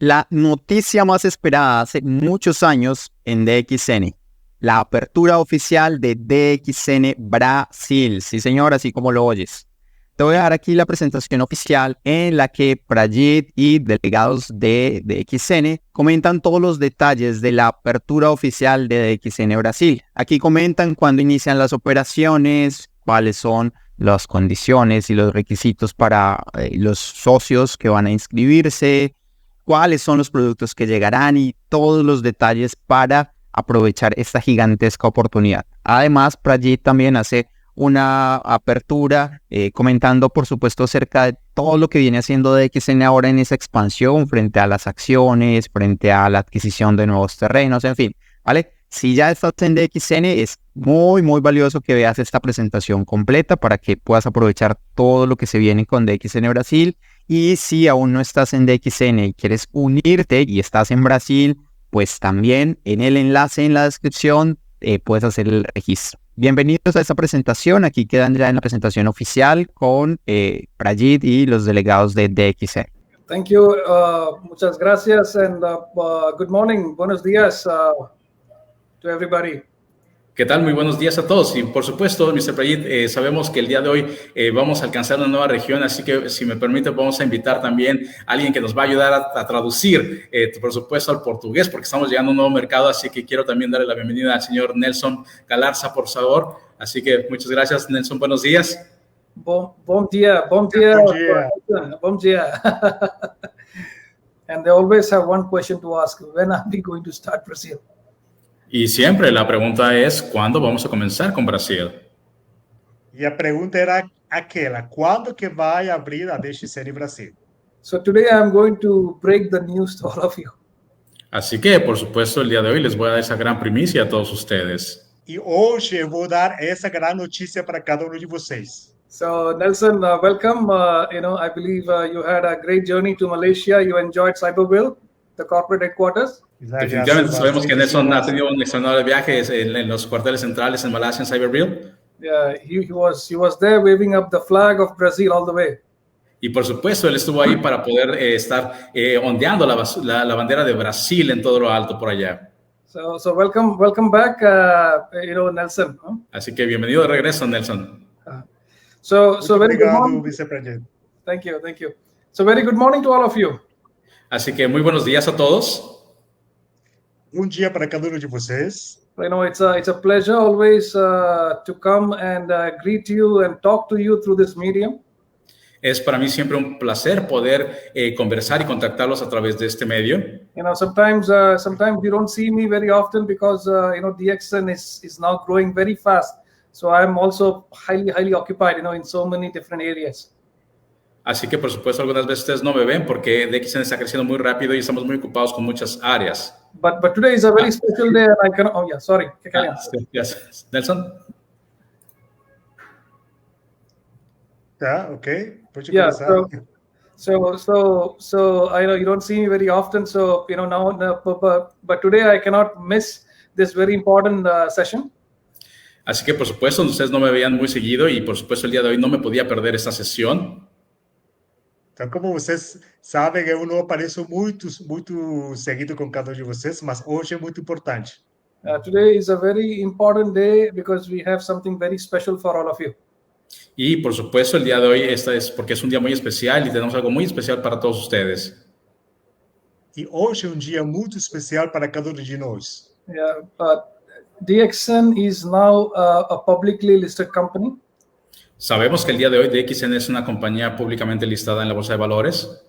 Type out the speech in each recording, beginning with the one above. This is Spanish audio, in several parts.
La noticia más esperada hace muchos años en DXN, la apertura oficial de DXN Brasil. Sí, señor, así como lo oyes. Te voy a dar aquí la presentación oficial en la que 𝗗𝗫𝗀 y delegados de DXN comentan todos los detalles de la apertura oficial de DXN Brasil. Aquí comentan cuándo inician las operaciones, cuáles son las condiciones y los requisitos para los socios que van a inscribirse, cuáles son los productos que llegarán y todos los detalles para aprovechar esta gigantesca oportunidad. Además, 𝗗𝗫𝗀 también hace una apertura comentando, por supuesto, acerca de todo lo que viene haciendo DXN ahora en esa expansión frente a las acciones, frente a la adquisición de nuevos terrenos, en fin, ¿vale? Si ya estás en DXN, es muy valioso que veas esta presentación completa para que puedas aprovechar todo lo que se viene con DXN Brasil. Y si aún no estás en DXN y quieres unirte y estás en Brasil, pues también en el enlace en la descripción puedes hacer el registro. Bienvenidos a esta presentación. Aquí quedan ya en la presentación oficial con 𝗗𝗫𝗀 y los delegados de DXN. Thank you. Muchas gracias and good morning. Buenos días to everybody. ¿Qué tal? Muy buenos días a todos. Y por supuesto, Mr. 𝗗𝗫𝗀, sabemos que el día de hoy vamos a alcanzar una nueva región, así que si me permite vamos a invitar también a alguien que nos va a ayudar a traducir, por supuesto, al portugués, porque estamos llegando a un nuevo mercado, así que quiero también darle la bienvenida al señor 𝗗𝗫𝗀𝗀𝗀𝗀, por favor. Así que muchas gracias, Nelson. Buenos días. Bom dia. Bom dia. And they always have one question to ask: when are we going to start Brazil? Y siempre la pregunta es, ¿cuándo vamos a comenzar con Brasil? E a pergunta era aquela: quando que vai abrir a DXN Brasil? So today I'm going to break the news to all of you. Así que, por supuesto, el día de hoy les voy a dar esa gran primicia a todos ustedes. E hoje eu vou dar essa grande notícia para cada de vocês. So Nelson, welcome. I believe you had a great journey to Malaysia. You enjoyed Cyberville, the corporate headquarters. Definitivamente sabemos que Nelson ha tenido un extraordinario viaje en los cuarteles centrales en Malasia, en Cyberville. Yeah, he was there waving up the flag of Brazil all the way. Y por supuesto, él estuvo ahí para poder estar ondeando la bandera de Brasil en todo lo alto por allá. So welcome back, Nelson. Huh? Así que bienvenido de regreso, Nelson. So very good morning. Vice-presidente. Thank you. So very good morning to all of you. Así que muy buenos días a todos. Bom dia para cada de vocês. It's a pleasure always to come and greet you and talk to you through this medium. Es para mí siempre un placer poder conversar y contactarlos a través de este medio. Sometimes you don't see me very often because DXN is now growing very fast. So I'm also highly occupied, in so many different areas. Así que por supuesto algunas veces ustedes no me ven porque DXN está creciendo muy rápido y estamos muy ocupados con muchas áreas. But today is a very special day and I can. Oh yeah, sorry. Yes. Nelson. Okay. Yeah. So I know you don't see me very often. So now, but today I cannot miss this very important session. Así que por supuesto ustedes no me veían muy seguido y por supuesto el día de hoy no me podía perder esta sesión. Então, como vocês sabem, eu não apareço muito seguido com cada de vocês, mas hoje é muito importante. Today is a very important day because we have something very special for all of you. Y por supuesto el día de hoy es porque es un día muy especial y tenemos algo muy especial para todos ustedes. E hoje é dia muito especial para cada de nós. Yeah, DXN is now a publicly listed company. Sabemos que el día de hoy DXN es una compañía públicamente listada en la bolsa de valores.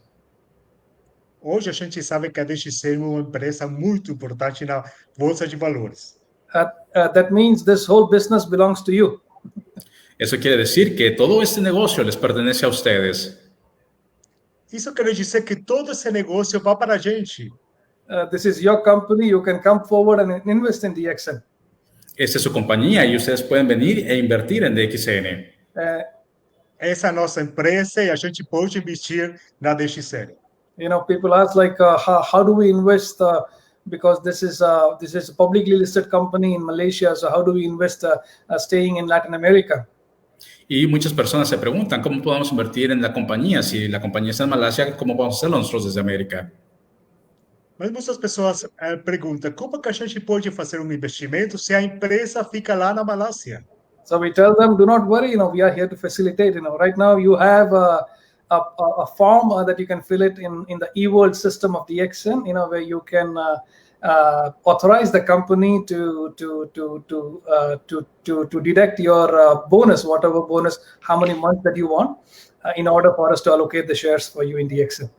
Hoje a gente sabe que a DXN é uma empresa muito importante na bolsa de valores. That means this whole business belongs to you. Eso quiere decir que todo este negocio les pertenece a ustedes. Isso quer dizer que todo esse negócio vai para a gente. This is your company. You can come forward and invest in DXN. Esta es su compañía y ustedes pueden venir e invertir en DXN. Essa é a nossa empresa e a gente pode investir na DXN. People ask how do we invest? Because this is a publicly listed company in Malaysia. So how do we invest staying in Latin America? Y muchas personas se preguntan cómo podemos invertir en la compañía. Si la compañía está en Malasia, ¿cómo podemos hacerlo nosotros desde América? Mas muitas pessoas perguntam, como que a gente pode fazer um investimento se a empresa fica lá na Malásia? So we tell them, do not worry, we are here to facilitate. Right now you have a form that you can fill it in the eWorld system of DXN, where you can authorize the company to deduct your bonus, whatever bonus, how many months that you want, in order for us to allocate the shares for you in DXN.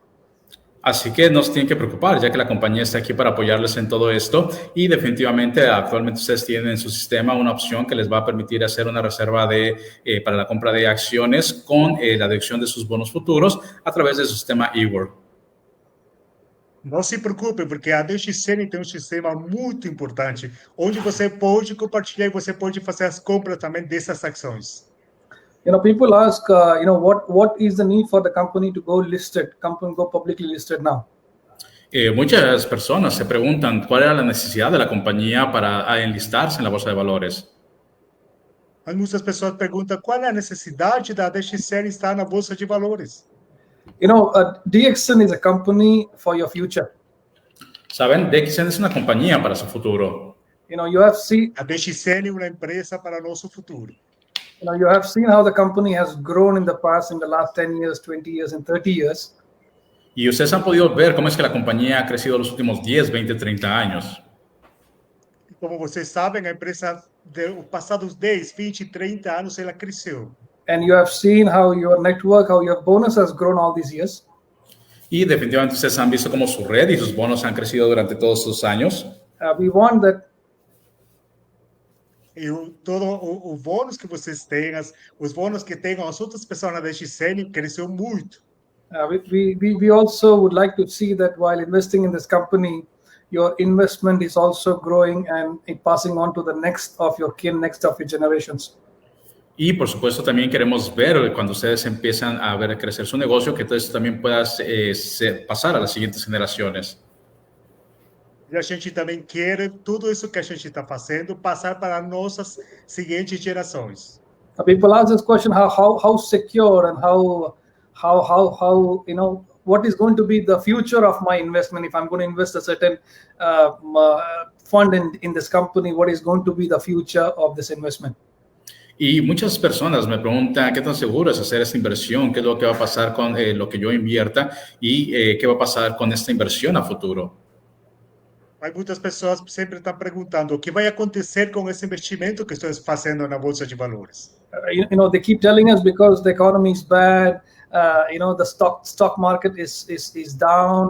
Así que no se tienen que preocupar, ya que la compañía está aquí para apoyarles en todo esto y definitivamente actualmente ustedes tienen en su sistema una opción que les va a permitir hacer una reserva para la compra de acciones con la deducción de sus bonos futuros a través de su sistema eWorld. Não se preocupe, porque a DXN tem um sistema muito importante, onde você pode compartilhar e você pode fazer as compras também dessas ações. People ask, what is the need for the company to go publicly listed now? Muchas personas se preguntan cuál era la necesidad de la compañía para enlistarse en la bolsa de valores. Mas muitas pessoas perguntam qual é a necessidade da DXN estar na bolsa de valores. DXN is a company for your future. Saben, DXN es una compañía para su futuro. You have seen a DXN é uma empresa para nosso futuro. You have seen how the company has grown in the past, in the last 10 years, 20 years, and 30 years. Y ustedes han podido ver cómo es que la compañía ha crecido los últimos 10, 20, 30 años. Como vocês sabem, a empresa, nos passados 10, 20, 30 anos, ela cresceu. And you have seen how your network, how your bonus has grown all these years. Y definitivamente ustedes han visto cómo su red y sus bonos han crecido durante todos estos años. We want that. E todo o bônus que vocês têm, os bônus que têm as outras pessoas na DXN cresceu muito. We also would like to see that while investing in this company, your investment is also growing and passing on to the next of your kin, next of your generations. Y por supuesto también queremos ver cuando ustedes empiezan a ver crecer su negocio, que todo esto también pueda pasar a las siguientes generaciones. E a gente também quer tudo isso que a gente está fazendo passar para nossas seguintes gerações. People ask this question: how secure and how what is going to be the future of my investment if I'm going to invest a certain fund in this company? What is going to be the future of this investment? Y muchas personas me preguntan qué tan seguro es hacer esta inversión, qué es lo que va a pasar con lo que yo invierta y qué va a pasar con esta inversión a futuro. Mas muitas pessoas sempre estão perguntando o que vai acontecer com esse investimento que estou fazendo na bolsa de valores. They keep telling us because the economy is bad. The stock market is down.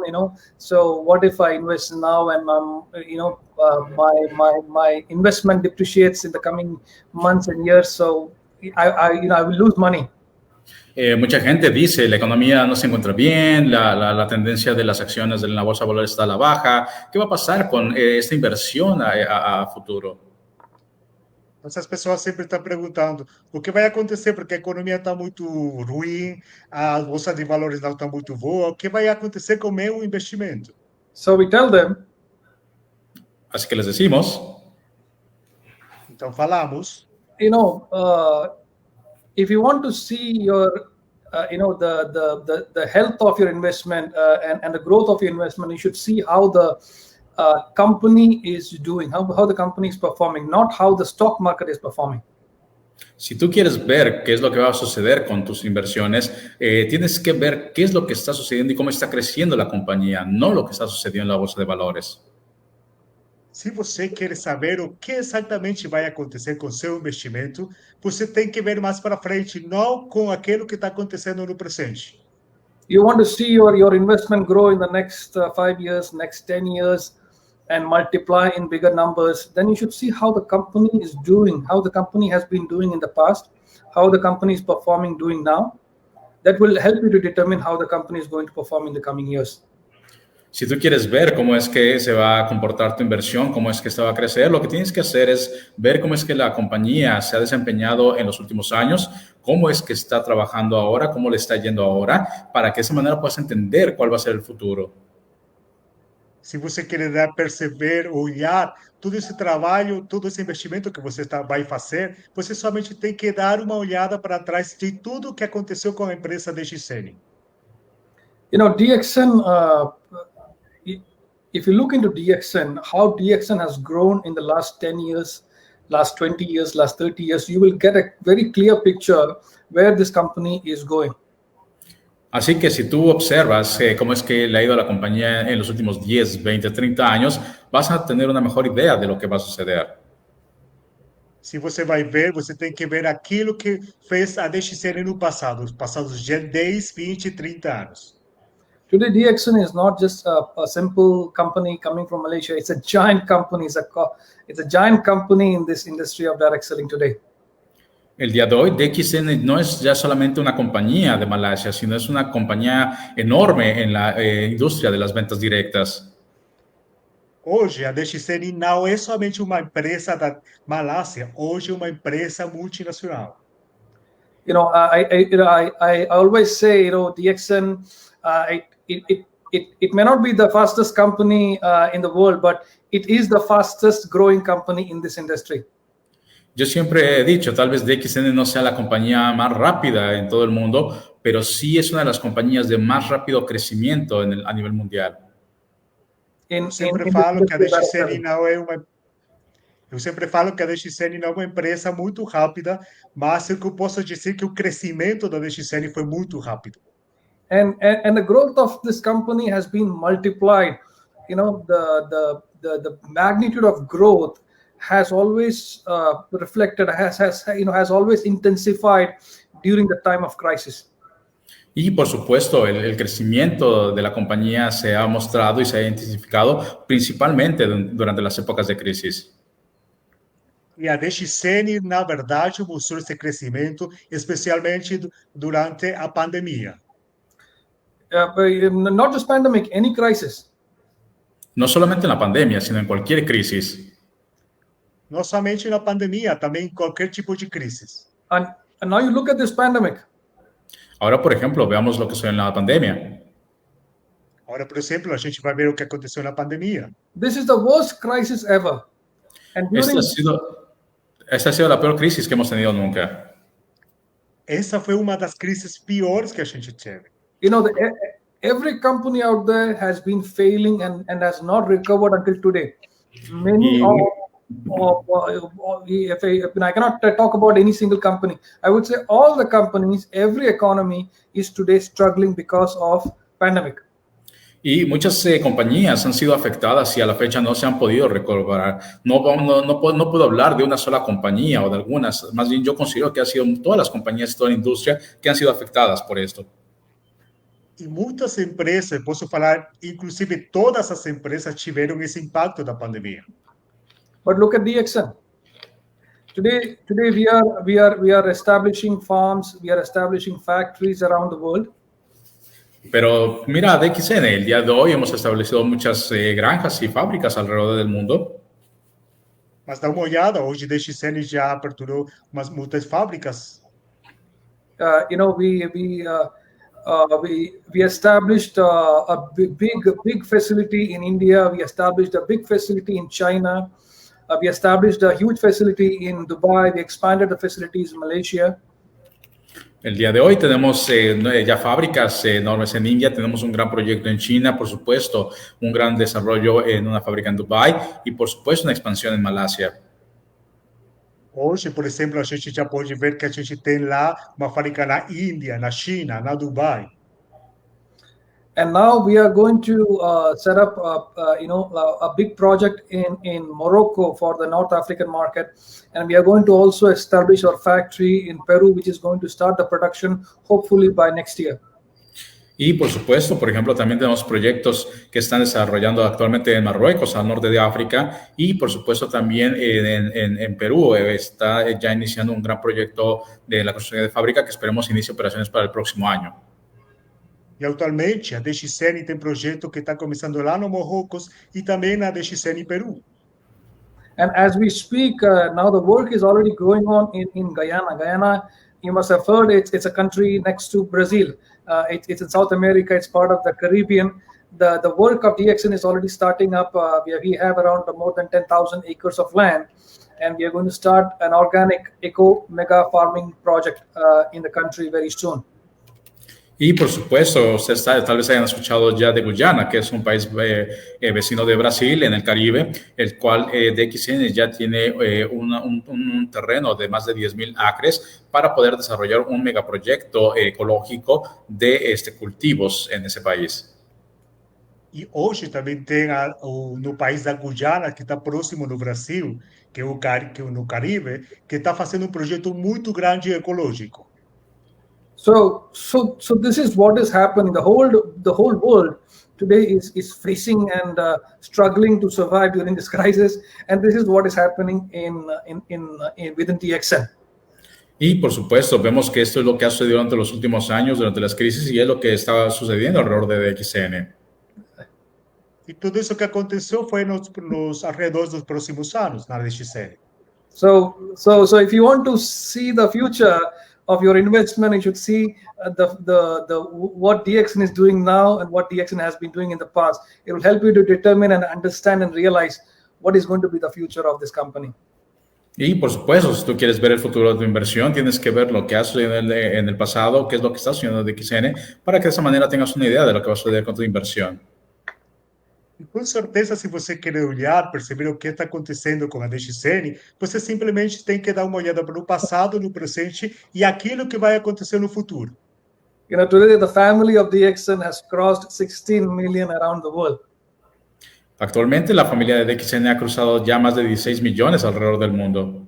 So what if I invest now and my investment depreciates in the coming months and years? So I will lose money. Mucha gente dice la economía no se encuentra bien, la tendencia de las acciones de la bolsa de valores está a la baja. ¿Qué va a pasar con esta inversión a futuro? Essas pessoas sempre estão perguntando o que vai acontecer, porque a economia está muito ruim, a bolsa de valores não está muito boa, o que vai acontecer com o meu investimento? So we tell them. Así que les decimos. Então falamos. If you want to see your, the health of your investment and the growth of your investment, you should see how the company is doing, how the company is performing, not how the stock market is performing. Si tú quieres ver qué es lo que va a suceder con tus inversiones, tienes que ver qué es lo que está sucediendo y cómo está creciendo la compañía, no lo que está sucediendo en la bolsa de valores. Se você quer saber o que exatamente vai acontecer com seu investimento, você tem que ver mais para frente, não com aquilo que está acontecendo no presente. You want to see your investment grow in the next 5 years, next 10 years, and multiply in bigger numbers, then you should see how the company is doing, how the company has been doing in the past, how the company is doing now. That will help you to determine how the company is going to perform in the coming years. Si tú quieres ver cómo es que se va a comportar tu inversión, cómo es que esta va a crecer, lo que tienes que hacer es ver cómo es que la compañía se ha desempeñado en los últimos años, cómo es que está trabajando ahora, cómo le está yendo ahora, para que de esa manera puedas entender cuál va a ser el futuro. Se você quer perceber, olhar todo esse trabalho, todo esse investimento que você vai fazer, você somente tem que dar uma olhada para trás de tudo o que aconteceu com a empresa DXN. DXN, if you look into DXN, how DXN has grown in the last 10 years, last 20 years, last 30 years, you will get a very clear picture where this company is going. Así que si tú observas cómo es que le ha ido a la compañía en los últimos 10, 20, 30 años, vas a tener una mejor idea de lo que va a suceder. Se você vai ver, você tem que ver aquilo que fez a DXN no passado, os passados 10, 20, 30 anos. Today, DXN is not just a simple company coming from Malaysia. It's a giant company. It's a giant company in this industry of direct selling today. El día de hoy, DXN no es ya solamente una compañía de Malasia, sino es una compañía enorme en la industria de las ventas directas. Hoje, a DXN não é somente uma empresa da Malásia, hoje é uma empresa multinacional. You know, I always say, you know, DXN, it may not be the fastest company in the world, but it is the fastest growing company in this industry. Yo siempre he dicho, tal vez DXN no sea la compañía más rápida en todo el mundo, pero sí es una de las compañías de más rápido crecimiento a nivel mundial. Eu sempre falo que a DXN não é uma... Eu sempre falo que a DXN não é uma empresa muito rápida, mas o que eu posso dizer é que o crescimento da DXN foi muito rápido. And the growth of this company has been multiplied. You know, the magnitude of growth has always reflected, has always intensified during the time of crisis. Y por supuesto, el crecimiento de la compañía se ha mostrado y se ha intensificado principalmente durante las épocas de crisis. E a DXN, na verdade, mostrou esse crescimento, especialmente durante a pandemia. Not just pandemic, any crisis. No solamente en la pandemia, sino en cualquier crisis. Não somente na pandemia, também em qualquer tipo de crise. And now you look at this pandemic. Ahora, por ejemplo, veamos lo que sucedió en la pandemia. Agora, por exemplo, a gente vai ver o que aconteceu na pandemia. This is the worst crisis ever. And during... Esta ha sido la peor crisis que hemos tenido nunca. Essa foi uma das crises piores que a gente teve. You know, every company out there has been failing and has not recovered until today. Many I cannot talk about any single company. I would say all the companies, every economy is today struggling because of pandemic. Y muchas compañías han sido afectadas y a la fecha no se han podido recuperar. No puedo hablar de una sola compañía o de algunas. Más bien yo considero que han sido todas las compañías, toda la industria que han sido afectadas por esto. E muitas empresas, posso falar, inclusive todas as empresas tiveram esse impacto da pandemia. But look at DXN. Today we are establishing farms, we are establishing factories around the world. Pero mira, DXN, el día de hoy hemos establecido muchas granjas y fábricas alrededor del mundo. Mas dá uma olhada, hoje DXN já aperturou muitas fábricas. You know, we established a big facility in India. We established a big facility in China. We established a huge facility in Dubai. We expanded the facilities in Malaysia. El día de hoy tenemos ya fábricas enormes en India, tenemos un gran proyecto en China, por supuesto, un gran desarrollo en una fábrica en Dubai y, por supuesto, una expansión en Malasia. Hoje, por exemplo, a gente já pode ver que a gente tem lá uma fábrica na Índia, na China, na Dubai. And now we are going to set up, a big project in Morocco for the North African market, and we are going to also establish our factory in Peru, which is going to start the production hopefully by next year. Y por supuesto, por ejemplo, también tenemos proyectos que están desarrollando actualmente en Marruecos, al norte de África, y por supuesto también en Perú está ya iniciando un gran proyecto de la construcción de fábrica que esperemos inicie operaciones para el próximo año. E atualmente a DXN tem projeto que está começando lá no Marrocos e também na DXN Peru. And as we speak, now the work is already going on in Guyana. Guyana, you must have heard, it's a country next to Brazil. It's in South America. It's part of the Caribbean. The work of DXN is already starting up. We have around more than 10,000 acres of land, and we are going to start an organic eco mega farming project in the country very soon. Y por supuesto, ustedes tal vez hayan escuchado ya de Guyana, que es un país vecino de Brasil en el Caribe, el cual DXN ya tiene un terreno de más de 10,000 acres para poder desarrollar un megaproyecto ecológico de cultivos en ese país. E hoje também tem no país da Guyana, que está próximo do Brasil, que é no Caribe, que está fazendo um projeto muito grande ecológico. So this is what is happening. The whole world today is facing and struggling to survive during this crisis, and this is what is happening within DXN. Y por supuesto, vemos que esto es lo que ha sucedido durante los últimos años, durante las crisis, y es lo que estaba sucediendo alrededor de DXN. E tudo isso que aconteceu foi nos arredores dos próximos anos na DXN. So if you want to see the future of your investment, you should see what DXN is doing now and what DXN has been doing in the past. It will help you to determine and understand and realize what is going to be the future of this company. Y por supuesto, si tú quieres ver el futuro de tu inversión, tienes que ver lo que ha sucedido en el pasado, qué es lo que está sucediendo en DXN, para que de esa manera tengas una idea de lo que va a suceder con tu inversión. E com certeza, se você querer olhar, perceber o que está acontecendo com a DXN, você simplesmente tem que dar uma olhada para o passado, no presente e aquilo que vai acontecer no futuro. You know, today the family of DXN has crossed 16 million around the world. Actualmente, la familia de DXN ha cruzado ya más de 16 millones alrededor del mundo.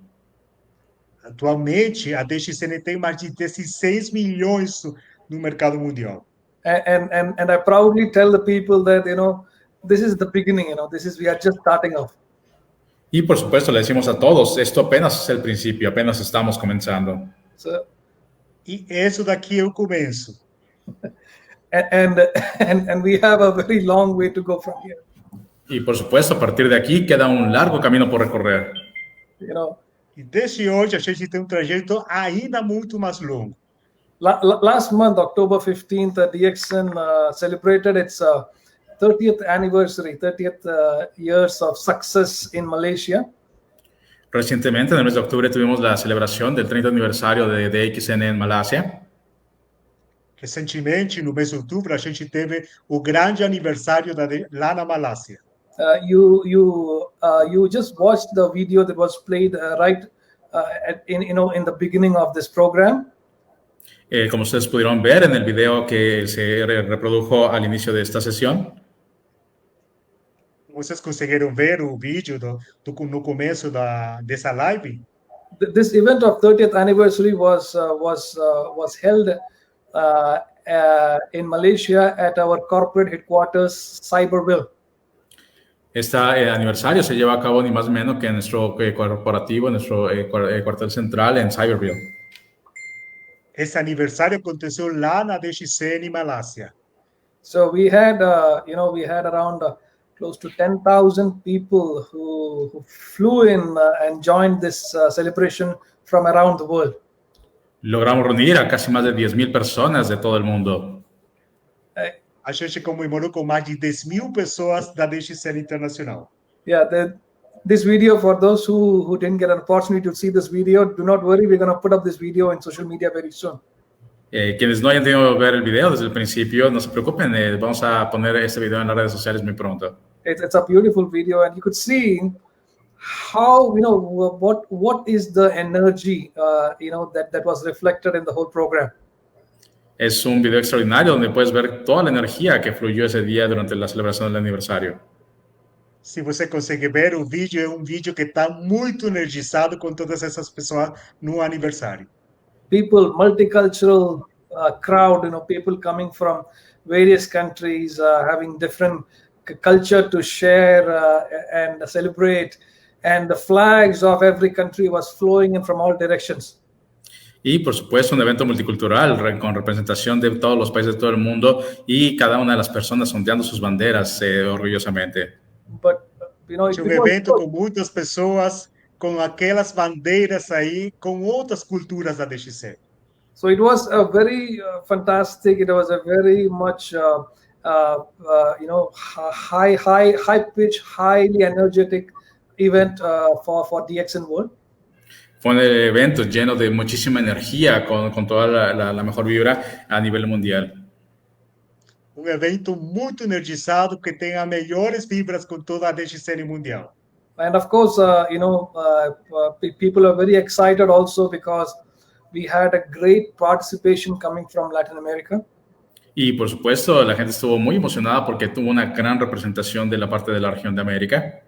Atualmente, a DXN tem mais de 16 milhões no mercado mundial. And I proudly tell the people that, you know, this is the beginning, you know, we are just starting off. Y por supuesto, le decimos a todos, esto apenas es el principio, apenas estamos comenzando. E isso daqui é o começo. And we have a very long way to go from here. Y por supuesto, a partir de aquí queda un largo camino por recorrer. You know, E desde hoje a gente tem trajeto ainda muito mais longo. Last month, October 15th, DXN celebrated its 30th anniversary, 30th years of success in Malaysia. Recientemente, en el mes de octubre, tuvimos la celebración del 30 aniversario de DXN en Malasia. Recentemente, no mês de outubro, a gente teve o grande aniversário lá na Malásia. You just watched the video that was played in the beginning of this program. Como ustedes pudieron ver en el video que se reprodujo al inicio de esta sesión. Vocês conseguiram ver o vídeo no começo dessa live? This event of 30th anniversary was held in Malaysia at our corporate headquarters, 𝗗𝗄𝗃𝗃. Este aniversario se lleva a cabo ni más ni menos que en nuestro corporativo, en nuestro cuartel central en 𝗗𝗄𝗃𝗃. Esse aniversário aconteceu lá na DXN em Malásia. So we had around close to 10,000 people who flew in and joined this celebration from around the world. Logramos reunir a casi más de 10,000 personas de todo el mundo. A gente comemorou com mais de 10,000 pessoas da DXN Internacional. Yeah, this video, for those who didn't get an opportunity to see this video, do not worry, we're going to put up this video in social media very soon. Quienes no hayan tenido que ver el video desde el principio, no se preocupen, vamos a poner este video en las redes sociales muy pronto. It's a beautiful video, and you could see how, you know, what is the energy, that was reflected in the whole program. Es un video extraordinario donde puedes ver toda la energía que fluyó ese día durante la celebración del aniversario. Se você consegue ver o vídeo, é um vídeo que está muito energizado com todas essas pessoas no aniversário. People, multicultural crowd, you know, people coming from various countries, having different culture to share and celebrate, and the flags of every country was flowing in from all directions. Y por supuesto un evento multicultural con representación de todos los países de todo el mundo y cada una de las personas ondeando sus banderas orgullosamente. But, you know, um evento com muitas pessoas com aquelas bandeiras aí com outras culturas da DXN. So it was a very fantastic. It was a very much high pitch, highly energetic event for DXN World. Fue un evento lleno de muchísima energía, con toda la mejor vibra a nivel mundial. evento muito energizado que tem as melhores vibras com toda a DXN mundial. And of course, people are very excited also because we had a great participation coming from Latin America. Y por supuesto, la gente estuvo muy emocionada porque tuvo una gran representación de la parte de la región de América.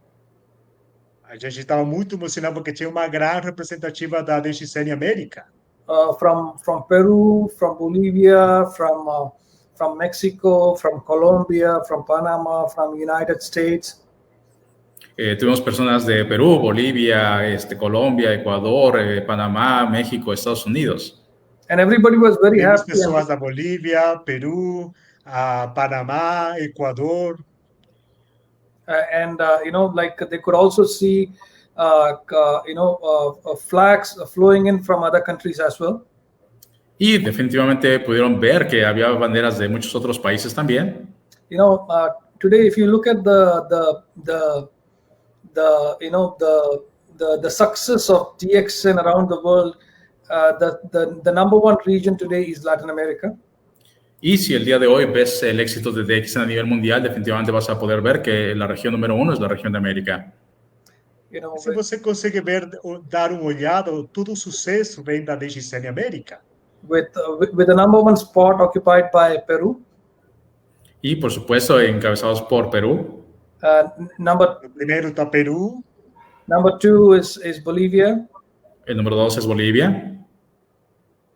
A gente estava muito emocionado porque tinha uma grande representativa da DXN América. From Peru, from Bolivia, from Mexico, from Colombia, from Panama, from United States. Tuvimos personas de Perú, Bolivia, Colombia, Ecuador, Panamá, México, Estados Unidos. And everybody was very Temos happy. pessoas da Bolívia, Peru, Panamá, Ecuador. Like they could also see, flags flowing in from other countries as well. Y definitivamente pudieron ver que había banderas de muchos otros países también. Today, if you look at the success of DXN around the world, the number one region today is Latin America. Y si el día de hoy ves el éxito de DXN a nivel mundial, definitivamente vas a poder ver que la región número uno es la región de América. Se você consegue ver, dar uma olhada, todo o sucesso vem da DXN América. With the number one spot occupied by Peru. Y por supuesto encabezados por Perú. Primero está Perú. Number two is Bolivia. El número 2 es Bolivia.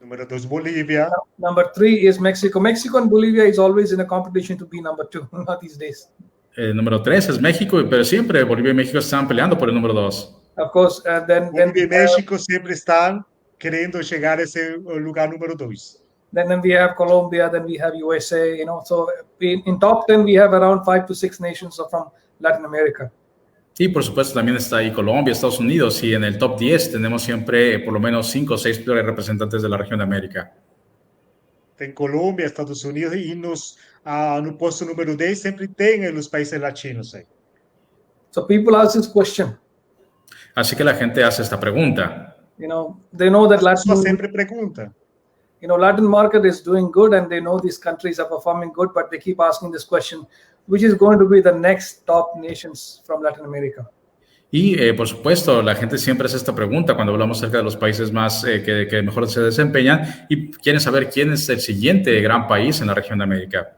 Número 2 Bolivia. Number 3 is Mexico. Mexico and Bolivia is always in a competition to be number 2, not these days. El número 3 es México, pero siempre Bolivia y México están peleando por el número 2. Of course, Bolivia y México siempre están queriendo llegar a ese lugar número 2. Then we have Colombia, then we have USA, so in top 10 we have around 5 to 6 nations from Latin America. Y por supuesto también está ahí Colombia, Estados Unidos, y en el top 10 tenemos siempre por lo menos 5 o 6 representantes de la región de América. Tem Colômbia, Estados Unidos, e no posto número 10 sempre tem os países latinos. So people ask this question. Así que la gente hace esta pregunta. They know that Latin sempre pergunta. Latin market is doing good and they know these countries are performing good, but they keep asking this question, which is going to be the next top nations from Latin America. Y por supuesto, la gente siempre hace esta pregunta cuando hablamos acerca de los países más que mejor se desempeñan y quieren saber quién es el siguiente gran país en la región de América.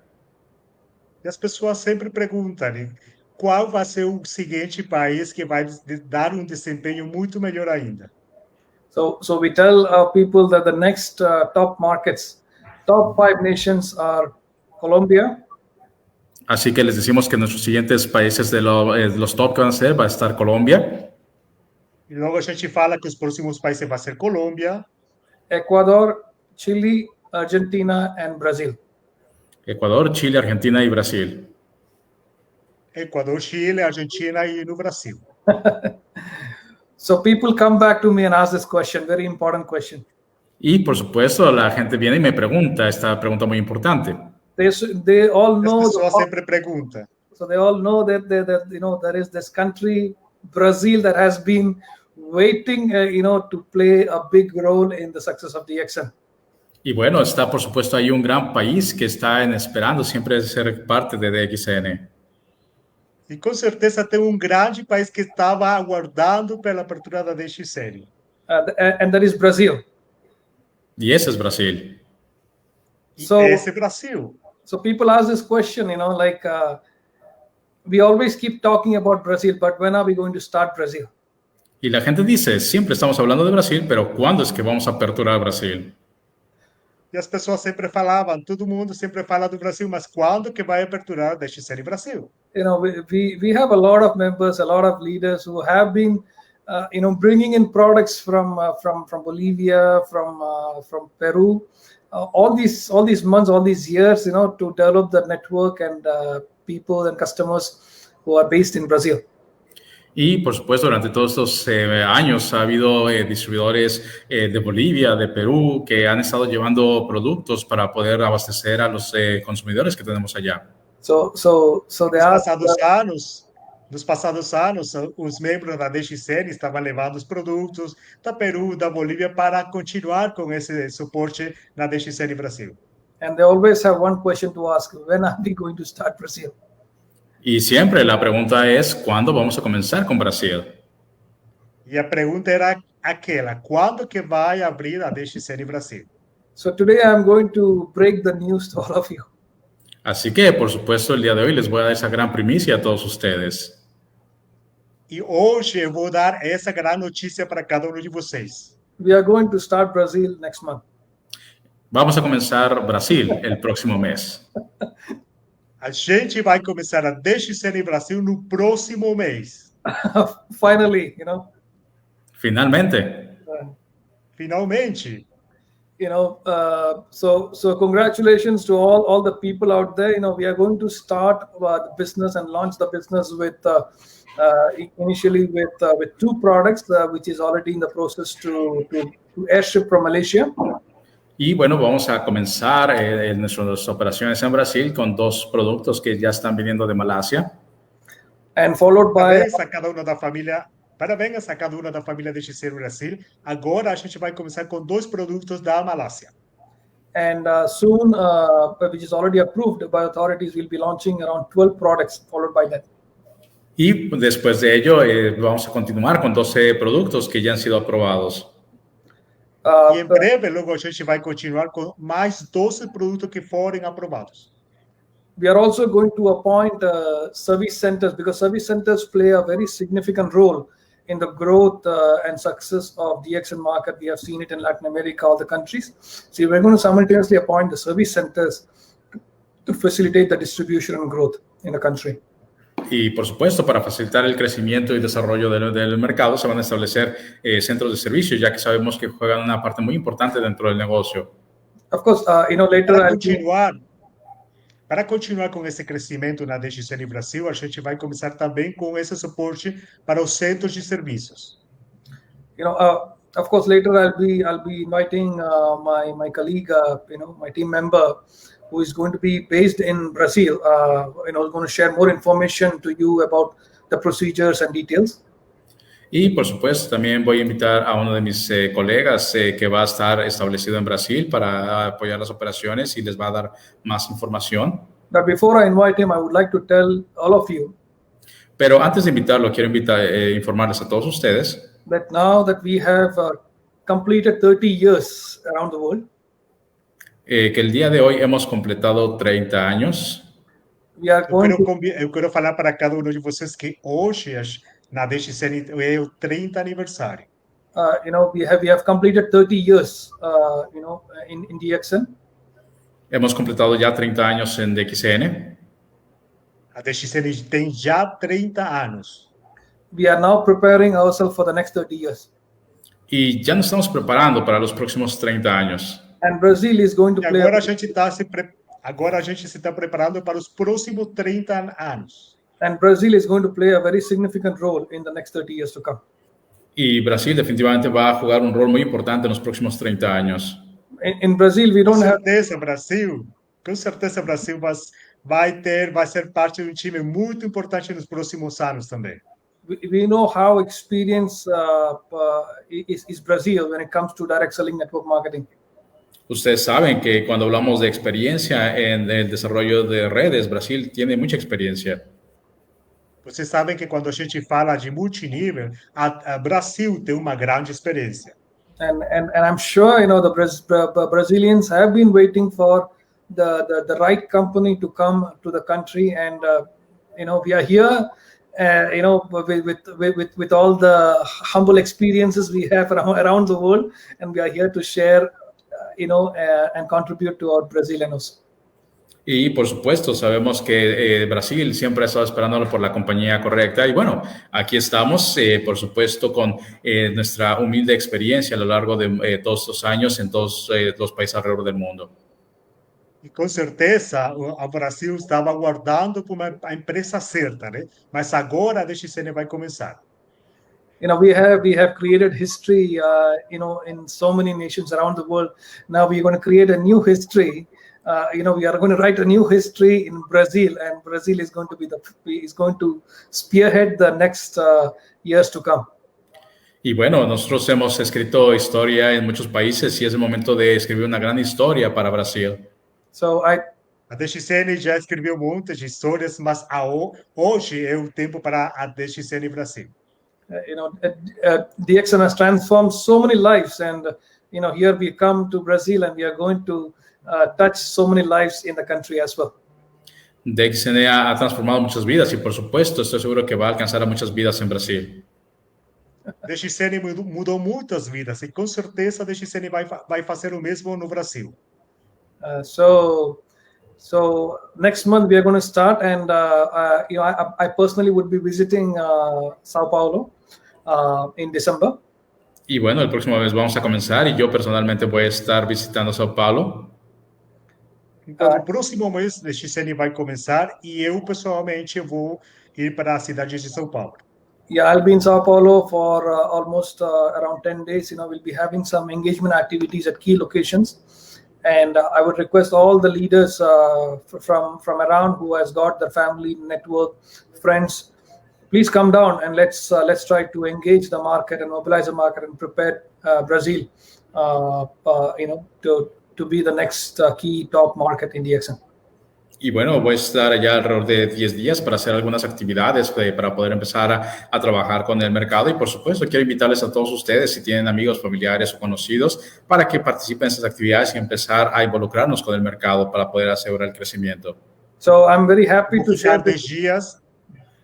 E as pessoas sempre perguntam, qual vai ser o seguinte país que vai dar desempenho muito melhor ainda. So we tell our people that the next top markets, top 5 nations are Colombia. Así que les decimos que nuestros siguientes países de los top que van a ser, va a estar Colombia. E logo a gente fala que os próximos países vai ser Colômbia, Ecuador, Chile, Argentina, and Brazil. Ecuador, Chile, Argentina y Brasil. Ecuador, Chile, Argentina e no Brasil. So people come back to me and ask this question, very important question. Y por supuesto, la gente viene y me pregunta esta pregunta muy importante. They all know. As pessoas sempre perguntam. So they all know that there is this country, Brazil, that has been waiting, to play a big role in the success of DXN. Y bueno, está por supuesto ahí un gran país que está esperando siempre ser parte de DXN. E com certeza tem grande país que estava aguardando pela apertura da DXN. And that is Brazil. Y ese es Brasil. So, esse é Brasil. So people ask this question, we always keep talking about Brazil, but when are we going to start Brazil? Y la gente dice, siempre estamos hablando de Brasil, pero ¿cuándo es que vamos a aperturar Brasil? E as pessoas sempre falavam, todo mundo sempre fala do Brasil, mas quando que vai aperturar a DXN Brasil? We have a lot of members, a lot of leaders who have been, bringing in products from Bolivia, from Peru, all these months, all these years, to develop the network and people and customers who are based in Brazil. Y, por supuesto, durante todos estos años ha habido distribuidores de Bolivia, de Perú, que han estado llevando productos para poder abastecer a los consumidores que tenemos allá. Nos passados anos, os membros da DXN estavam levando os produtos da Peru, da Bolívia, para continuar com esse suporte na DXN Brasil. and they always have one question to ask: when are we going to start Brazil? Y siempre la pregunta es, ¿cuándo vamos a comenzar con Brasil? E a pergunta era aquela: quando que vai abrir a DXN Brasil? So today I'm going to break the news to all of you. Así que, por supuesto, el día de hoy les voy a dar esa gran primicia a todos ustedes. E hoje eu vou dar essa grande notícia para cada um de vocês. We are going to start Brazil next month. Vamos a comenzar Brasil el próximo mes. A gente vai começar a DXN Brasil no próximo mês. Finally, you know. Finalmente. Finalmente. You know, so congratulations to all the people out there. You know, we are going to start the business and launch the business with initially with 2 products, which is already in the process to airship from Malaysia. Y bueno, vamos a comenzar nuestras operaciones en Brasil con 2 productos que ya están viniendo de Malasia. And followed by Parabéns a cada uma da família DXN Brasil. Agora a gente vai começar com 2 produtos da Malásia. And soon, which is already approved by authorities, we'll be launching around 12 products followed by that. Y después de ello vamos a continuar con 12 productos que ya han sido aprobados. E em breve, logo a gente vai continuar com mais 12 produtos que forem aprovados. We are also going to appoint service centers, because service centers play a very significant role in the growth and success of DXN market. We have seen it in Latin America, all the countries. So we're going to simultaneously appoint the service centers to facilitate the distribution and growth in the country. Y por supuesto, para facilitar el crecimiento y desarrollo del mercado, se van a establecer centros de servicio, ya que sabemos que juegan una parte muy importante dentro del negocio. Of course, you know, later Para continuar com esse crescimento na DXN Brasil, a gente vai começar também com esse suporte para os centros de serviços. You know, of course, later I'll be inviting my colleague, you know, my team member, who is going to be based in Brazil. You know, going to share more information to you about the procedures and details. Y por supuesto también voy a invitar a uno de mis colegas que va a estar establecido en Brasil para apoyar las operaciones y les va a dar más información. But before I invite him, I would like to tell all of you. Pero antes de invitarlo, quiero informarles a todos ustedes That now that we have completed 30 years around the world. Que el día de hoy hemos completado 30 años. Eu quero falar para cada um de vocês que hoje na DXN é o 30 aniversário. You know, we have completed 30 years, you know, in DXN. Hemos completado ya 30 años en DXN. A DXN tem já 30 anos. We are now preparing ourselves for the next 30 years. Y ya nos estamos preparando para los próximos 30 años. And Brazil is going to play. Agora a gente se está preparando para os próximos 30 anos. And Brazil is going to play a very significant role in the next 30 years to come. Y Brasil definitivamente va a jugar un rol muy importante en los próximos 30 años. In Brazil, we don't have. Com certeza, Brasil vai ser parte de um time muito importante nos próximos anos também. We know how experienced is Brazil when it comes to direct selling network marketing. Ustedes saben que cuando hablamos de experiencia en el desarrollo de redes, Brasil tiene mucha experiencia. Vocês sabem que quando a gente fala de multinível, a Brasil tem uma grande experiência. And I'm sure, you know, the Brazilians have been waiting for the right company to come to the country, and you know, we are here, you know, with all the humble experiences we have around the world, and we are here to share, you know, and contribute to our Brazilianos. Y por supuesto, sabemos que Brasil siempre ha estado esperando por la compañía correcta. Y bueno, aquí estamos, por supuesto, con nuestra humilde experiencia a lo largo de todos estos años en todos los países alrededor del mundo. E com certeza, o Brasil estava aguardando por a empresa certa, né? Mas agora a DXN vai começar. You know, we have created history, you know, in so many nations around the world. Now we're going to create a new history. You know, we are going to write a new history in Brazil, and Brazil is going to spearhead the next years to come. Y bueno, nosotros hemos escrito historia en muchos países y es el momento de escribir una gran historia para Brasil. So A DXN já escreveu muitas histórias, mas hoje é o tempo para a DXN Brasil. DXN has transformed so many lives, and here we come to Brazil, and we are going to touch so many lives in the country as well. DXN ha transformado muchas vidas y por supuesto estoy seguro que va a alcanzar a muchas vidas en Brasil. DXN mudou muitas vidas e com certeza a DXN vai fazer o mesmo no Brasil. So next month we are going to start, and I personally would be visiting Sao Paulo in December. Y bueno, el próximo mes vamos a comenzar y yo personalmente voy a estar visitando Sao Paulo. Então, no próximo mês, a DXN vai começar e eu, pessoalmente, vou ir para a cidade de São Paulo. Yeah, I'll be in Sao Paulo for almost around 10 days. We'll be having some engagement activities at key locations. And I would request all the leaders from around who has got their family, network, friends, please come down and let's try to engage the market and mobilize the market and prepare Brazil, to be the next key top market in DXN. Y bueno, voy a estar allá alrededor de 10 días para hacer algunas actividades, para poder empezar a trabajar con el mercado. Y por supuesto, quiero invitarles a todos ustedes, si tienen amigos, familiares o conocidos, para que participen en esas actividades y empezar a involucrarnos con el mercado para poder asegurar el crecimiento. So I'm very happy to share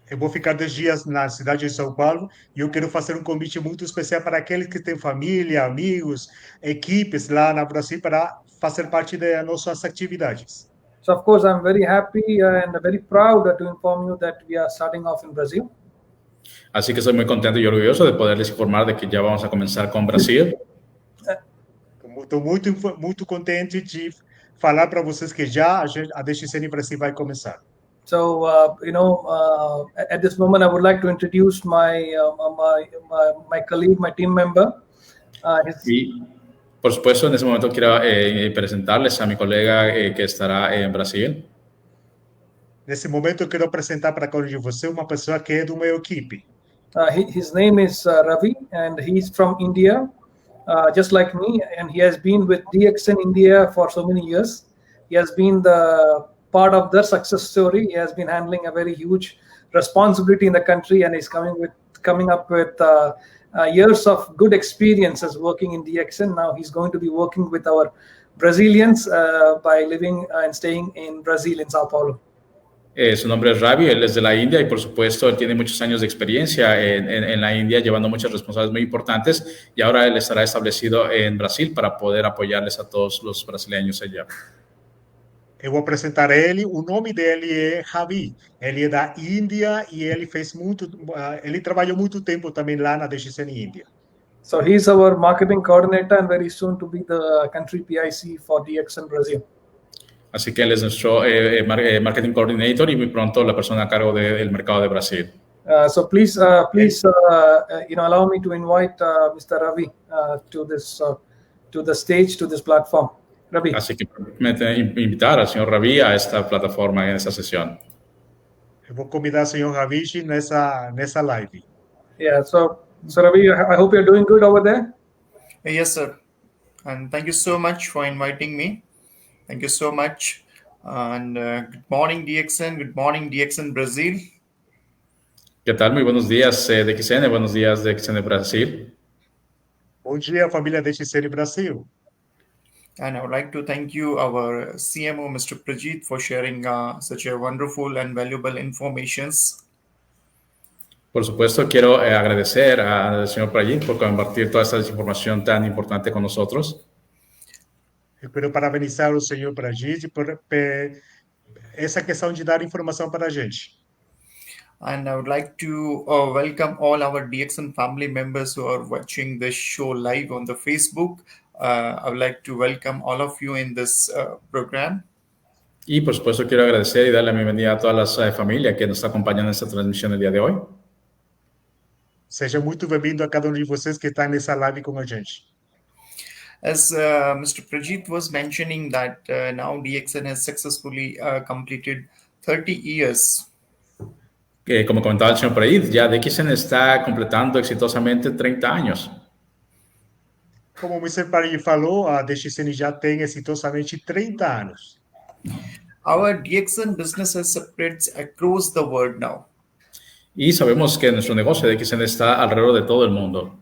Eu vou ficar 10 dias na cidade de São Paulo e eu quero fazer um convite muito especial para aqueles que têm família, amigos, equipes lá no Brasil para fazer parte das nossas atividades. So of course, I'm very happy and very proud to inform you that we are starting off in Brazil. Así que estoy muy contento y orgulloso de poderles informar de que ya vamos a comenzar con Brasil. Estou muito contente de falar para vocês que já a DXN Brasil vai começar. So at this moment, I would like to introduce my colleague, my team member. Y por supuesto, en ese momento quiero presentarles a mi colega que estará en Brasil. Nesse momento, eu quero apresentar para cada um de vocês uma pessoa que é do meu equipe. His name is Ravi, and he's from India, just like me, and he has been with DXN India for so many years. He has been the part of their success story. He has been handling a very huge responsibility in the country, and is coming up with years of good experiences working in DXN. Now he's going to be working with our Brazilians by living and staying in Brazil, in Sao Paulo. Su nombre es Ravi, él es de la India y por supuesto él tiene muchos años de experiencia en la India, llevando muchas responsabilidades muy importantes, y ahora él estará establecido en Brasil para poder apoyarles a todos los brasileños allá. Eu vou apresentar ele. O nome dele é Ravi. Ele é da Índia e ele ele trabalhou muito tempo também lá na DXN Índia. So he's our marketing coordinator and very soon to be the country PIC for DXN Brazil. Así que él es nuestro marketing coordinator y muy pronto la persona a cargo del mercado de Brasil. So please allow me to invite Mr. Ravi to the stage, to this platform. Ravi. Así que me invitar al señor Ravi a esta plataforma, en esta sesión. Eu vou convidar o senhor Ravi nessa live. Yeah, so Ravi, I hope you're doing good over there. Yes, sir. And thank you so much for inviting me. Thank you so much. And good morning, DXN. Good morning, DXN Brazil. ¿Qué tal? Muy buenos días, DXN. Buenos días, DXN Brasil. Bom dia, família DXN Brasil. And I would like to thank you, our CMO, Mr. 𝗗𝗲𝗀, for sharing such a wonderful and valuable informations. Por supuesto, quiero agradecer al señor 𝗗𝗲𝗀 por compartir toda esta información tan importante con nosotros. Eu quero parabenizar o senhor 𝗗𝗲𝗀 por essa questão de dar informação para a gente. And I would like to welcome all our DXN family members who are watching this show live on the Facebook. I would like to welcome all of you in this program. Y por supuesto quiero agradecer y darle la bienvenida a todas las familias que nos está acompañando en esta transmisión el día de hoy. Seja muito bem-vindo a cada um de vocês que está nessa live com a gente. As Mr. 𝗗𝗲𝗀 was mentioning that now DXN has successfully completed 30 years. Como comentaba el señor 𝗗𝗲𝗀, ya DXN está completando exitosamente 30 años. Como o Mr. 𝗗𝗲𝗀 falou, a DXN já tem exitosamente 30 anos. Our DXN businesses spreads across the world now. Y sabemos que nuestro negocio de DXN está alrededor de todo el mundo.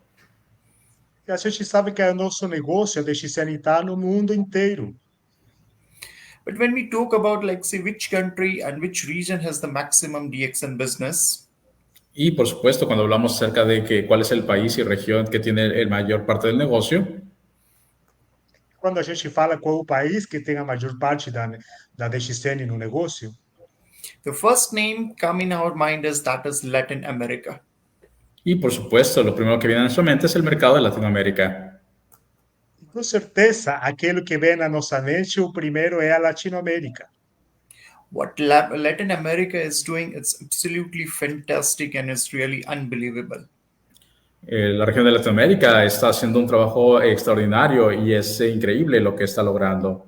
E a gente sabe que o nosso negócio, a DXN, está no mundo inteiro. But when we talk about, like, say, which country and which region has the maximum DXN business, Y por supuesto, cuando hablamos acerca de que cuál es el país y región que tiene el mayor parte del negocio, Quando a gente fala qual o país que tem a maior parte da DXN no negócio, the first name come in our mind is that is Latin America. y por supuesto, lo primero que viene a nuestra mente es el mercado de Latinoamérica. com certeza, aquilo que vem na nossa mente, o primeiro é a Latinoamérica. What Latin America is doing, it's absolutely fantastic and it's really unbelievable. La región de Latinoamérica está haciendo un trabajo extraordinario y es increíble lo que está logrando.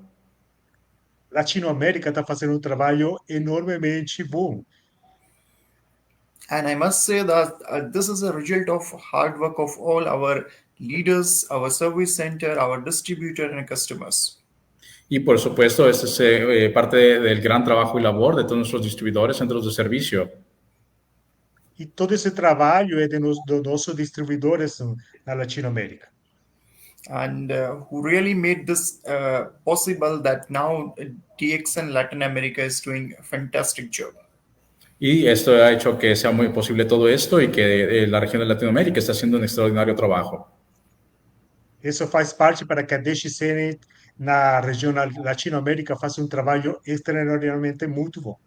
Latinoamérica está fazendo trabalho enormemente bom. And I must say that this is a result of hard work of all our leaders, our service center, our distributor and customers. Y por supuesto, esto es parte del gran trabajo y labor de todos nuestros distribuidores, centros de servicio. E todo esse trabalho é dos nossos distribuidores na Latinoamérica. And who really made this possible, that now DXN Latin America is doing a fantastic job. Y esto ha hecho que sea muy posible todo esto y que la región de Latinoamérica está haciendo un extraordinario trabajo. Isso faz parte para que a DXN na região Latinoamérica faça trabalho extraordinariamente muito bom.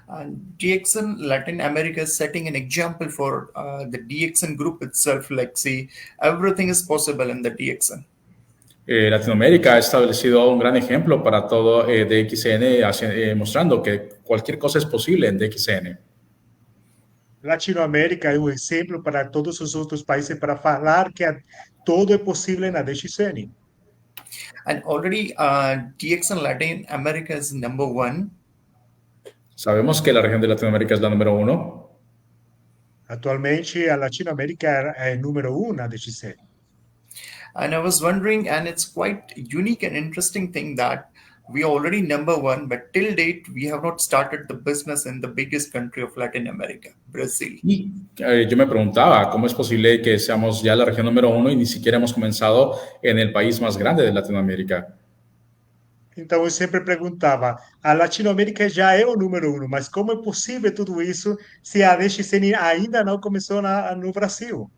And DXN Latin America is setting an example for the DXN group itself. Like, see, everything is possible in the DXN. Latinoamérica ha establecido un gran ejemplo para todo DXN, mostrando que cualquier cosa es posible en DXN. Latinoamérica é um exemplo para todos os outros países para falar que todo é possível na DXN. And already DXN Latin America is number 1. Sabemos que la región de Latinoamérica es la número 1. Atualmente, a Latinoamérica é número 1 na DXN. And I was wondering, and it's quite unique and interesting thing that we are already number 1, but till date, we have not started the business in the biggest country of Latin America, Brazil. Y yo me preguntaba, ¿cómo es posible que seamos ya la región número 1 y ni siquiera hemos comenzado en el país más grande de Latinoamérica? Então, eu sempre perguntava, a Latinoamérica já é o número 1, mas como é possível tudo isso se a DXN ainda não começou no Brasil?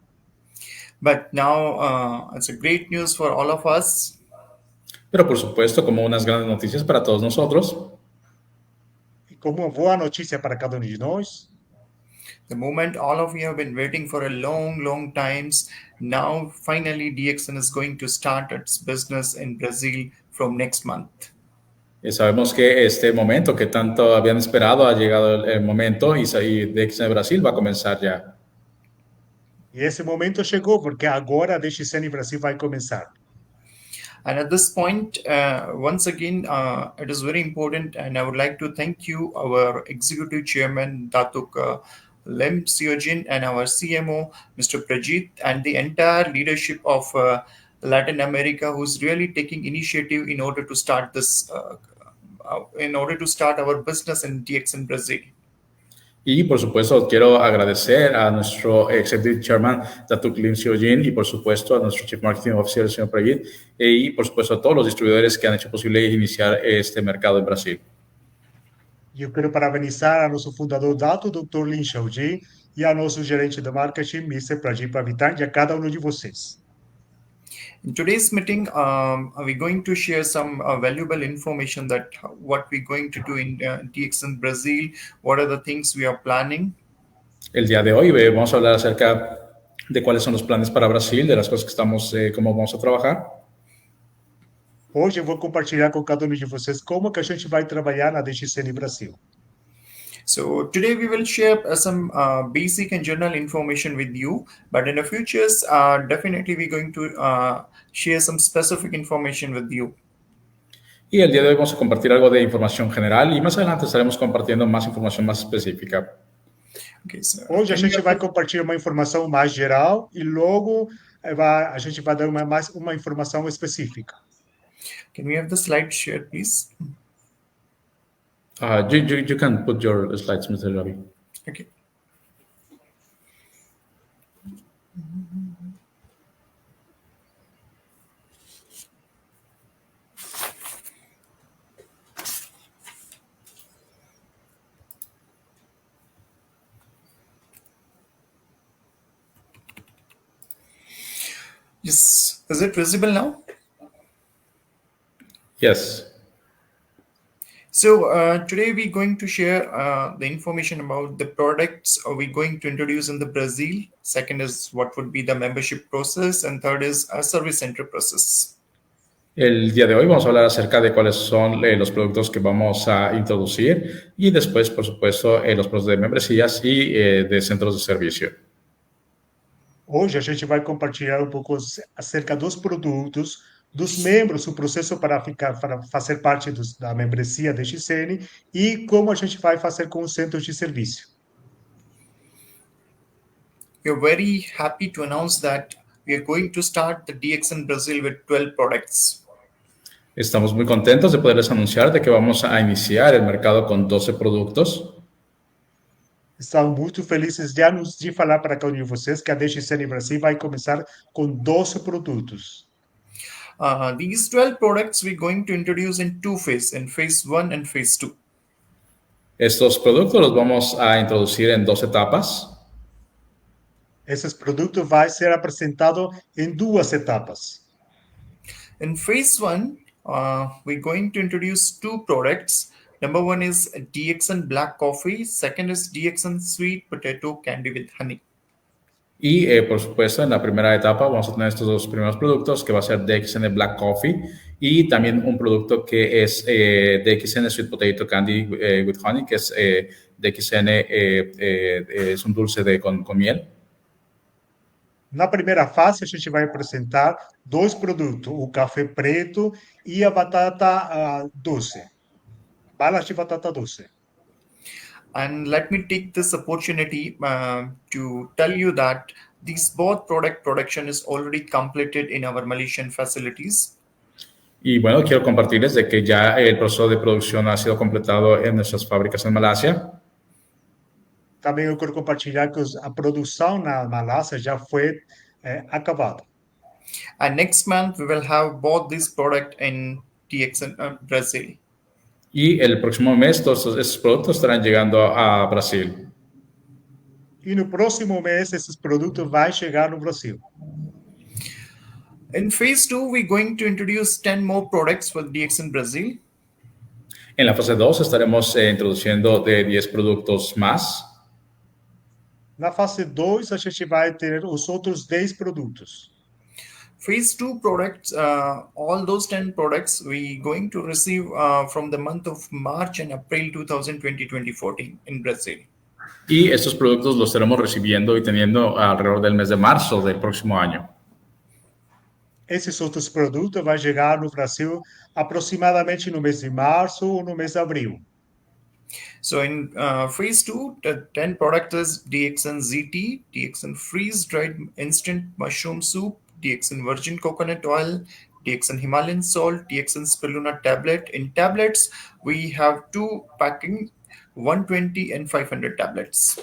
But now it's a great news for all of us. Pero por supuesto, como unas grandes noticias para todos nosotros. E como uma boa notícia para cada um de nós. The moment all of you have been waiting for a long times, now finally DXN is going to start its business in Brazil from next month. Sabemos que este momento que tanto habían esperado ha llegado el momento y DXN Brasil va a comenzar ya. E esse momento chegou, porque agora a DXN Brasil vai começar. And at this point, once again, it is very important, and I would like to thank you, our Executive Chairman, 𝗗𝗫𝗀𝗀𝘀𝗀𝗀, and our CMO, Mr. Prajit, and the entire leadership of Latin America, who's really taking initiative in order to start this, our business in DXN Brazil. Y por supuesto quiero agradecer a nuestro Executive Chairman, 𝗗𝗫𝗀𝗀𝗀𝗀𝗀, y por supuesto a nuestro Chief Marketing Officer, el señor Prajit, y por supuesto a todos los distribuidores que han hecho posible iniciar este mercado en Brasil. Eu quero parabenizar a nosso fundador, Dr. 𝗗𝗫𝗀𝗀𝗀𝗀, e a nosso gerente de marketing, Mr. Prajit Pavitan, e a cada um de vocês. In today's meeting, we're going to share some valuable information that what we're going to do in DXN Brazil, what are the things we are planning. El día de hoy vamos a hablar acerca de cuáles son los planes para Brasil, de las cosas que estamos, cómo vamos a trabajar. Hoje eu vou compartilhar com cada um de vocês como que a gente vai trabalhar na DXN Brasil. So today we will share some basic and general information with you, but in the futures, definitely we're going to share some specific information with you. Y el día de hoy vamos a compartir algo de información general y más adelante estaremos compartiendo más información más específica. Okay, so hoje a gente vai compartilhar uma informação mais geral e logo a gente vai dar uma informação específica. Can we have the slide shared, please? You can put your slides, Mr. Ravi. Okay. Yes, is it visible now? Yes. So today we're going to share the information about the products we're going to introduce in the Brazil. Second is what would be the membership process, and third is a service center process. El día de hoy vamos a hablar acerca de cuáles son los productos que vamos a introducir y después, por supuesto, los procesos de membresías y de centros de servicio. Hoje a gente vai compartilhar um pouco acerca dos produtos, dos membros, o processo para fazer parte da membresia DXN e como a gente vai fazer com os centros de serviço. We're very happy to announce that we are going to start the DXN Brazil with 12 products. Estamos muy contentos de poderles anunciar de que vamos a iniciar el mercado con 12 productos. Estamos muito felizes de falar para cada um de vocês que a DXN Brasil vai começar com 12 produtos. These 12 products we're going to introduce in two phases, in phase 1 and phase 2. Estos productos los vamos a introducir en 2 etapas. Esses produtos vão ser apresentados em 2 etapas. In phase 1, we're going to introduce 2 products. Number 1 is DXN Black Coffee. Second is DXN Sweet Potato Candy with Honey. Y, por supuesto, en la primera etapa vamos a tener estos 2 primeros productos, que va a ser DXN Black Coffee y también un producto que es DXN Sweet Potato Candy with Honey, que es DXN, es un dulce con miel. Na primeira fase, a gente vai apresentar 2 produtos, o café preto e a batata doce, balas de batata doce. And let me take this opportunity to tell you that these both production is already completed in our Malaysian facilities. Y bueno, quiero compartirles de que ya el proceso de producción ha sido completado en nuestras fábricas en Malasia. Também eu quero compartilhar que a produção na Malásia já foi acabada. And next month we will have both this product in DXN Brazil. Y el próximo mes todos estos productos estarán llegando a Brasil. E no próximo mês esses produtos vão chegar no Brasil. In phase 2, we're going to introduce 10 more products for DXN Brazil. En la fase 2 estaremos introduciendo de 10 productos más. Na fase 2, a gente vai ter os outros 10 produtos. Phase 2 products, all those 10 products, we're going to receive from the month of March and April 2020-2014 in Brazil. Y estos productos los estaremos recibiendo y teniendo alrededor del mes de marzo del próximo año. Esses outros produtos vão chegar no Brasil aproximadamente no mês de março ou no mês de abril. So in phase 2, the 10 products is DXN ZT, DXN freeze-dried instant mushroom soup, DXN virgin coconut oil, DXN Himalayan salt, DXN spirulina tablet. In tablets, we have 2 packing, 120 and 500 tablets.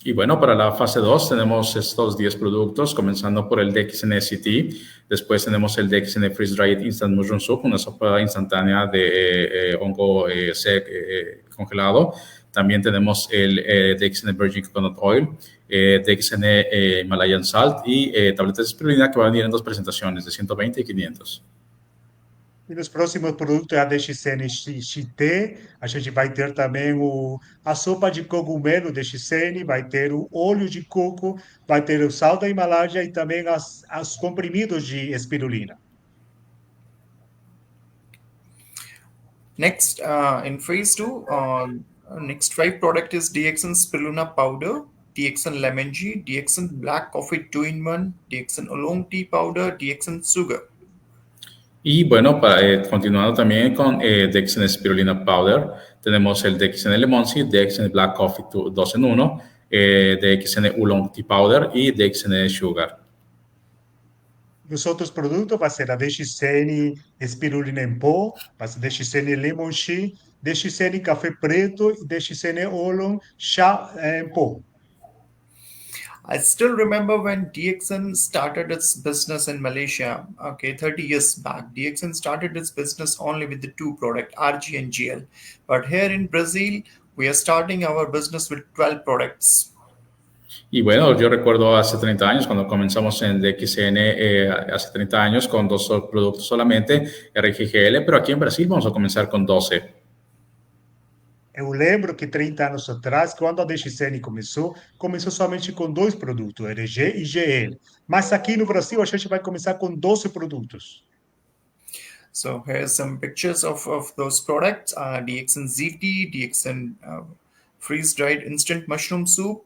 Y bueno, para la fase 2 tenemos estos 10 productos, comenzando por el DXN CT. Después tenemos el DXN Freeze Dried Instant Mushroom Soup, una sopa instantánea de hongo congelado. También tenemos el DXN Virgin Coconut Oil, DXN Himalayan Salt y tabletas de espirulina que van a venir en 2 presentaciones, de 120 y 500. E nos próximos produtos é a DXN XT, a gente vai ter também a sopa de cogumelo DXN, vai ter o óleo de coco, vai ter o sal da Himalaia e também os comprimidos de espirulina. Next, in phase 2, next 5 product is DXN spirulina powder, DXN lemon tea, DXN black coffee 2-in-1, DXN oolong tea powder, DXN sugar. Y bueno, continuando también con DXN Spirulina Powder, tenemos el DXN Lemon Tea, DXN Black Coffee 2 en 1, DXN Oolong Tea Powder y DXN Sugar. Os outros produtos vai ser a DXN Espirulina em pó, vai ser DXN Lemon Tea, DXN café preto e DXN oolong chá em pó. I still remember when DXN started its business in Malaysia, 30 years back. DXN started its business only with the two products, RG and GL. But here in Brazil, we are starting our business with 12 products. Y bueno, yo recuerdo hace 30 años, cuando comenzamos en DXN, hace 30 años, con dos productos solamente, RGGL, pero aquí en Brasil vamos a comenzar con 12. Eu lembro que 30 anos atrás, quando a DXN começou somente com dois produtos, RG e GL. Mas aqui no Brasil, a gente vai começar com 12 produtos. So here's some pictures of those products, DXN ZT, DXN freeze-dried instant mushroom soup.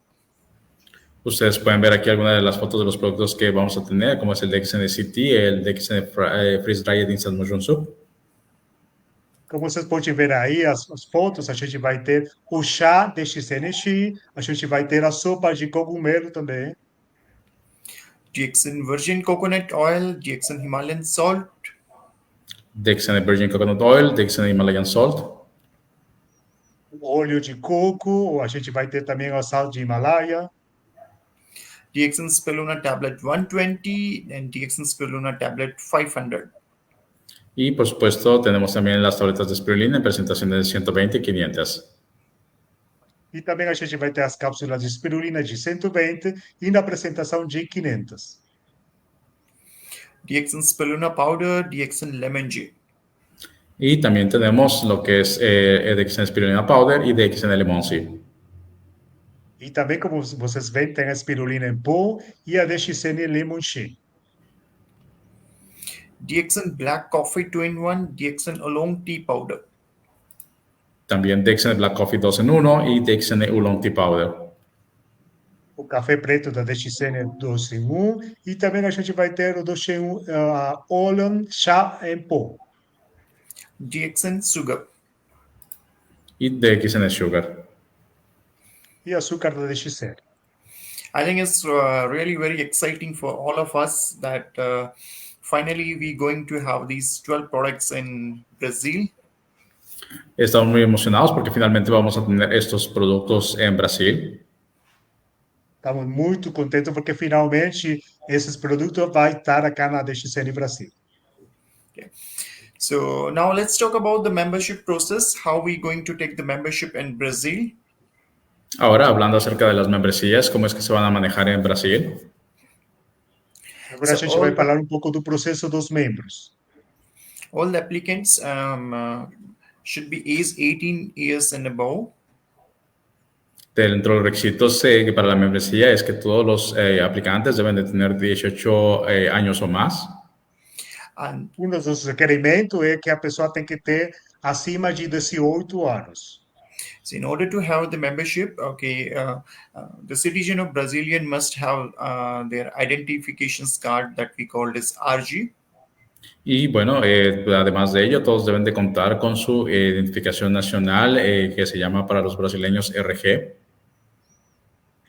Ustedes pueden ver aquí algunas de las fotos de los productos que vamos a tener, como es el DXN CT, el DXN Freeze Dried Instant Mushroom Soup. Como vocês podem ver aí, as fotos, a gente vai ter o chá DXN X, a gente vai ter a sopa de cogumelo também. DXN virgin coconut oil, DXN Himalayan salt. DXN Virgin Coconut Oil, DXN Himalayan Salt. O óleo de coco, a gente vai ter também o sal de Himalaia. DXN Spirulina tablet 120 and DXN Spirulina tablet 500. Y por supuesto tenemos también las tabletas de spirulina en presentaciones de 120 y 500. E também a gente vai ter as cápsulas de espirulina de 120 e na apresentação de 500. DXN Spirulina powder, DXN lemon juice. Y también tenemos lo que es DXN Spirulina Powder y DXN Lemon Sea. E também, como vocês veem, tem a espirulina em pó e a DXN Lemon Shea. DXN black coffee 2-in-1, DXN oolong tea powder. También DXN Black Coffee 2 en 1 y DXN Oolong Tea Powder. O café preto da DXN 2 em 1 e também a gente vai ter o DXN Oolong chá em pó. DXN sugar. Y DXN Sugar. E açúcar da DXN. I think it's really very exciting for all of us that finally we're going to have these 12 products in Brazil. Estamos muy emocionados porque finalmente vamos a tener estos productos en Brasil. Estamos muito contentes porque finalmente esses produtos vão estar aqui na DXN Brasil. Okay. So now let's talk about the membership process, how we're going to take the membership in Brazil. Ahora, hablando acerca de las membresías, ¿cómo es que se van a manejar en Brasil? Agora a gente vai falar um pouco do processo dos membros. All the applicants should be age 18 years and above. Dentro de los requisitos para la membresía es que todos los aplicantes deben de tener 18 años o más. And Um dos requerimentos é que a pessoa tem que ter acima de 18 anos. so in order to have the membership, the citizen of Brazilian must have their identification card that we call as RG. Y bueno, además de ello, todos deben de contar con su identificación nacional que se llama para los brasileños RG.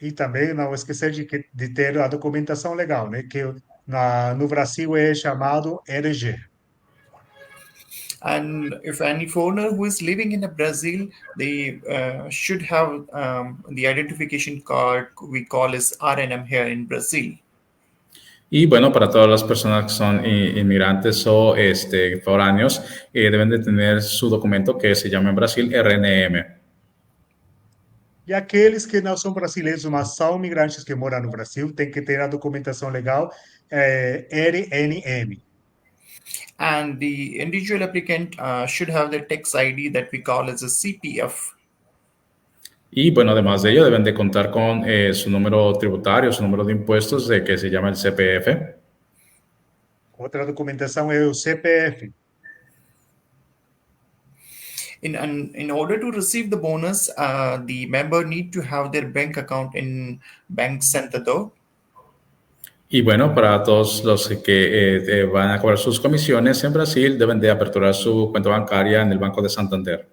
E também não esquecer de ter a documentação legal, né? Que no Brasil é chamado RG. And if any foreigner who is living in Brazil, they should have the identification card we call as RNM here in Brazil. Y bueno, para todas las personas que son inmigrantes o foráneos, deben de tener su documento que se llama en Brasil RNM. E aqueles que não são brasileiros, mas são imigrantes que moram no Brasil, têm que ter a documentação legal RNM. And the individual applicant should have the tax ID that we call as a CPF. Y bueno, además de ello, deben de contar con su número tributario, su número de impuestos, que se llama el CPF. Outra documentação é o CPF. In order to receive the bonus, the member need to have their bank account in Bank Santander. Y bueno, para todos los que van a cobrar sus comisiones en Brasil, deben de aperturar su cuenta bancaria en el Banco de Santander.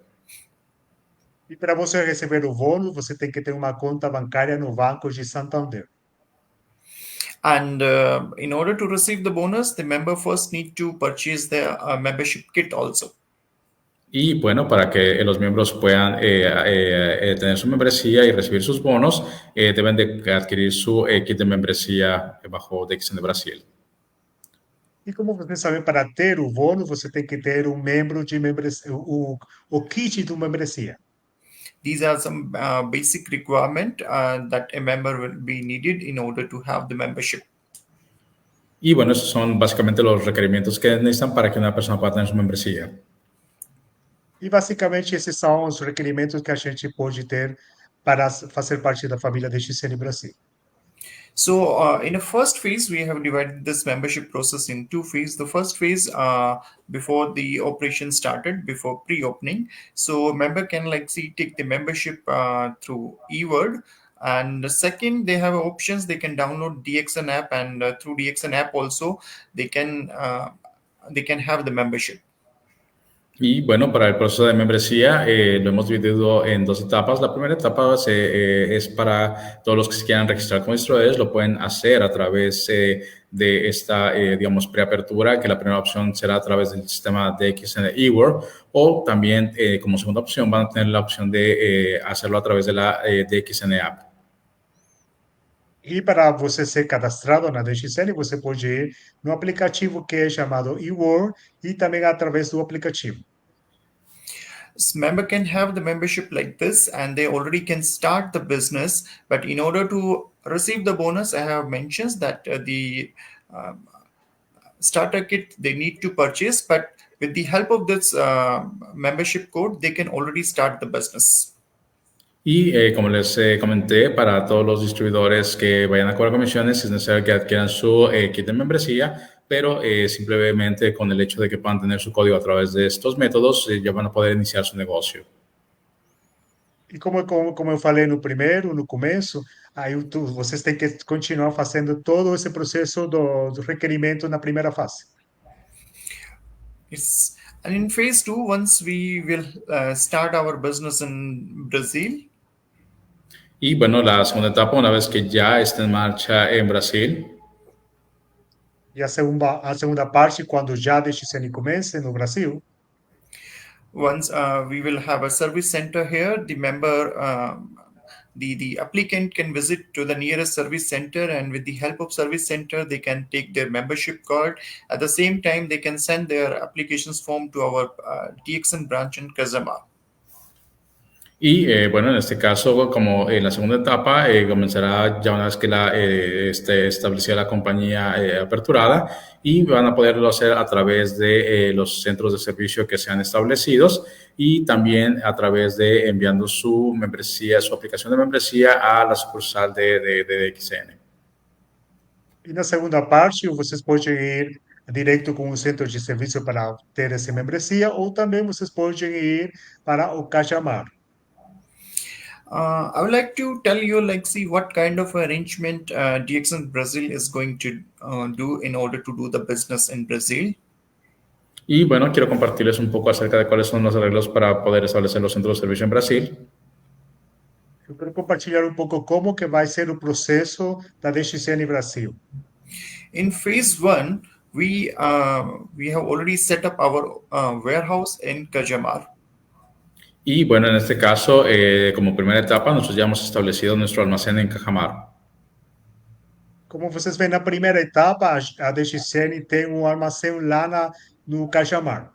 E para você receber o bônus, você tem que ter uma conta bancária no Banco de Santander. And in order to receive the bonus, the member first need to purchase the membership kit also. Y bueno, para que los miembros puedan tener su membresía y recibir sus bonos, deben de adquirir su kit de membresía bajo DXN Brasil. E como você sabe, para ter o bônus, você tem que ter um membro de membresia, o kit de membresia. These are some basic requirement that a member will be needed in order to have the membership. Y bueno, esos son básicamente los requerimientos que necesitan para que una persona pueda tener su membresía. E basicamente esses são os requerimentos que a gente pode ter para fazer parte da família DXN Brasil. So in a first phase, we have divided this membership process in two phases. The first phase, before the operation started, before pre-opening. So a member can take the membership through eWord. And the second, they have options. They can download DXN app, and through DXN app also, they can have the membership. Y bueno, para el proceso de membresía lo hemos dividido en dos etapas. La primera etapa es para todos los que se quieran registrar como distribuidores, lo pueden hacer a través de esta, digamos, preapertura, que la primera opción será a través del sistema DXN eWord, o también como segunda opción van a tener la opción de hacerlo a través de la DXN app. E para você ser cadastrado na DXN, você pode ir no aplicativo que é chamado eWord e também através do aplicativo. Member can have the membership like this, and they already can start the business. But in order to receive the bonus, I have mentioned that the starter kit they need to purchase. But with the help of this membership code, they can already start the business. Y como les comenté, para todos los distribuidores que vayan a cobrar comisiones, es necesario que adquieran su kit de membresía, pero simplemente con el hecho de que puedan tener su código a través de estos métodos, ya van a poder iniciar su negocio. E como eu falei no começo, aí vocês têm que continuar fazendo todo esse processo do requerimento na primeira fase. Yes. And in phase 2, once we will start our business in Brazil. Y bueno, la segunda etapa, una vez que ya esté en marcha en Brasil. E a segunda parte, quando já a DXN comece no Brasil. Once we will have a service center here, the member, the applicant can visit to the nearest service center, and with the help of service center, they can take their membership card. At the same time, they can send their applications form to our DXN branch in 𝗗𝗃𝗃. Y bueno, en este caso, como en la segunda etapa, comenzará ya una vez que esté establecida la compañía aperturada, y van a poderlo hacer a través de los centros de servicio que sean establecidos, y también a través de enviando su membresía, su aplicación de membresía a la sucursal de DXN. E na segunda parte, vocês podem ir direto com o centro de serviço para ter essa membressia, ou também vocês podem ir para o 𝗗𝗃𝗃. I would like to tell you, see what kind of arrangement DXN Brazil is going to do in order to do the business in Brazil. Y bueno, quiero compartirles un poco acerca de cuáles son los arreglos para poder establecer los centros de servicio en Brasil. Eu quero compartilhar um pouco como que vai ser o processo da DXN Brasil. In phase 1, we have already set up our warehouse in 𝗗𝗃𝗃. Y bueno, en este caso, como primera etapa, nosotros ya hemos establecido nuestro almacén en 𝗗𝗃𝗃. Como vocês veem, na primeira etapa, a DXN tem um armazém lá no 𝗗𝗃𝗃.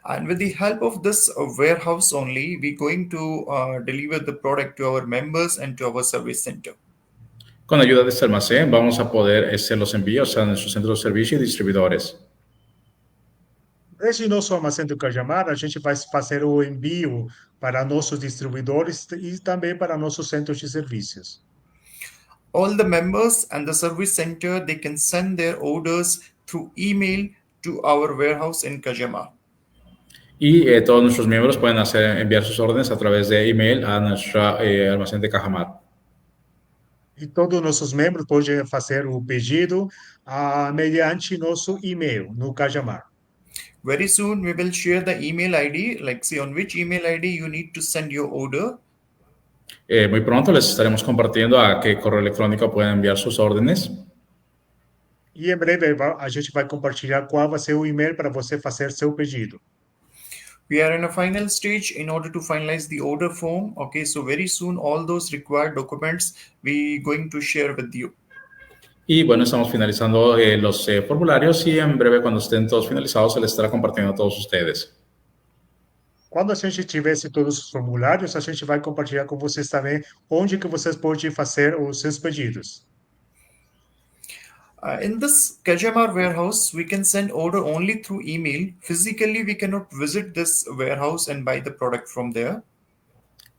And with the help of this warehouse only, we're going to deliver the product to our members and to our service center. Con ayuda de este almacén, vamos a poder hacer los envíos a nuestros centros de servicio y distribuidores. Desde nosso armazém do 𝗗𝗃𝗃, a gente vai fazer o envio para nossos distribuidores e também para nossos centros de serviços. All the members and the service center, they can send their orders through email to our warehouse in 𝗗𝗃𝗃. Y todos nuestros miembros pueden enviar sus órdenes a través de email a nuestro almacén de 𝗗𝗃𝗃. E todos nossos membros podem fazer o pedido mediante nosso e-mail no 𝗗𝗃𝗃. Very soon we will share the email ID, see on which email ID you need to send your order. Muy pronto les estaremos compartiendo a qué correo electrónico pueden enviar sus órdenes. E em breve a gente vai compartilhar qual vai ser o e-mail para você fazer seu pedido. We are in a final stage in order to finalize the order form. Okay, so very soon all those required documents we going to share with you. Y bueno, estamos finalizando los formularios y en breve, cuando estén todos finalizados, se les estará compartiendo a todos ustedes. Quando a gente tivesse todos os formulários, a gente vai compartilhar com vocês também onde que vocês podem fazer os seus pedidos. In this 𝗗𝗫𝗃 warehouse, we can send order only through email. Physically, we cannot visit this warehouse and buy the product from there.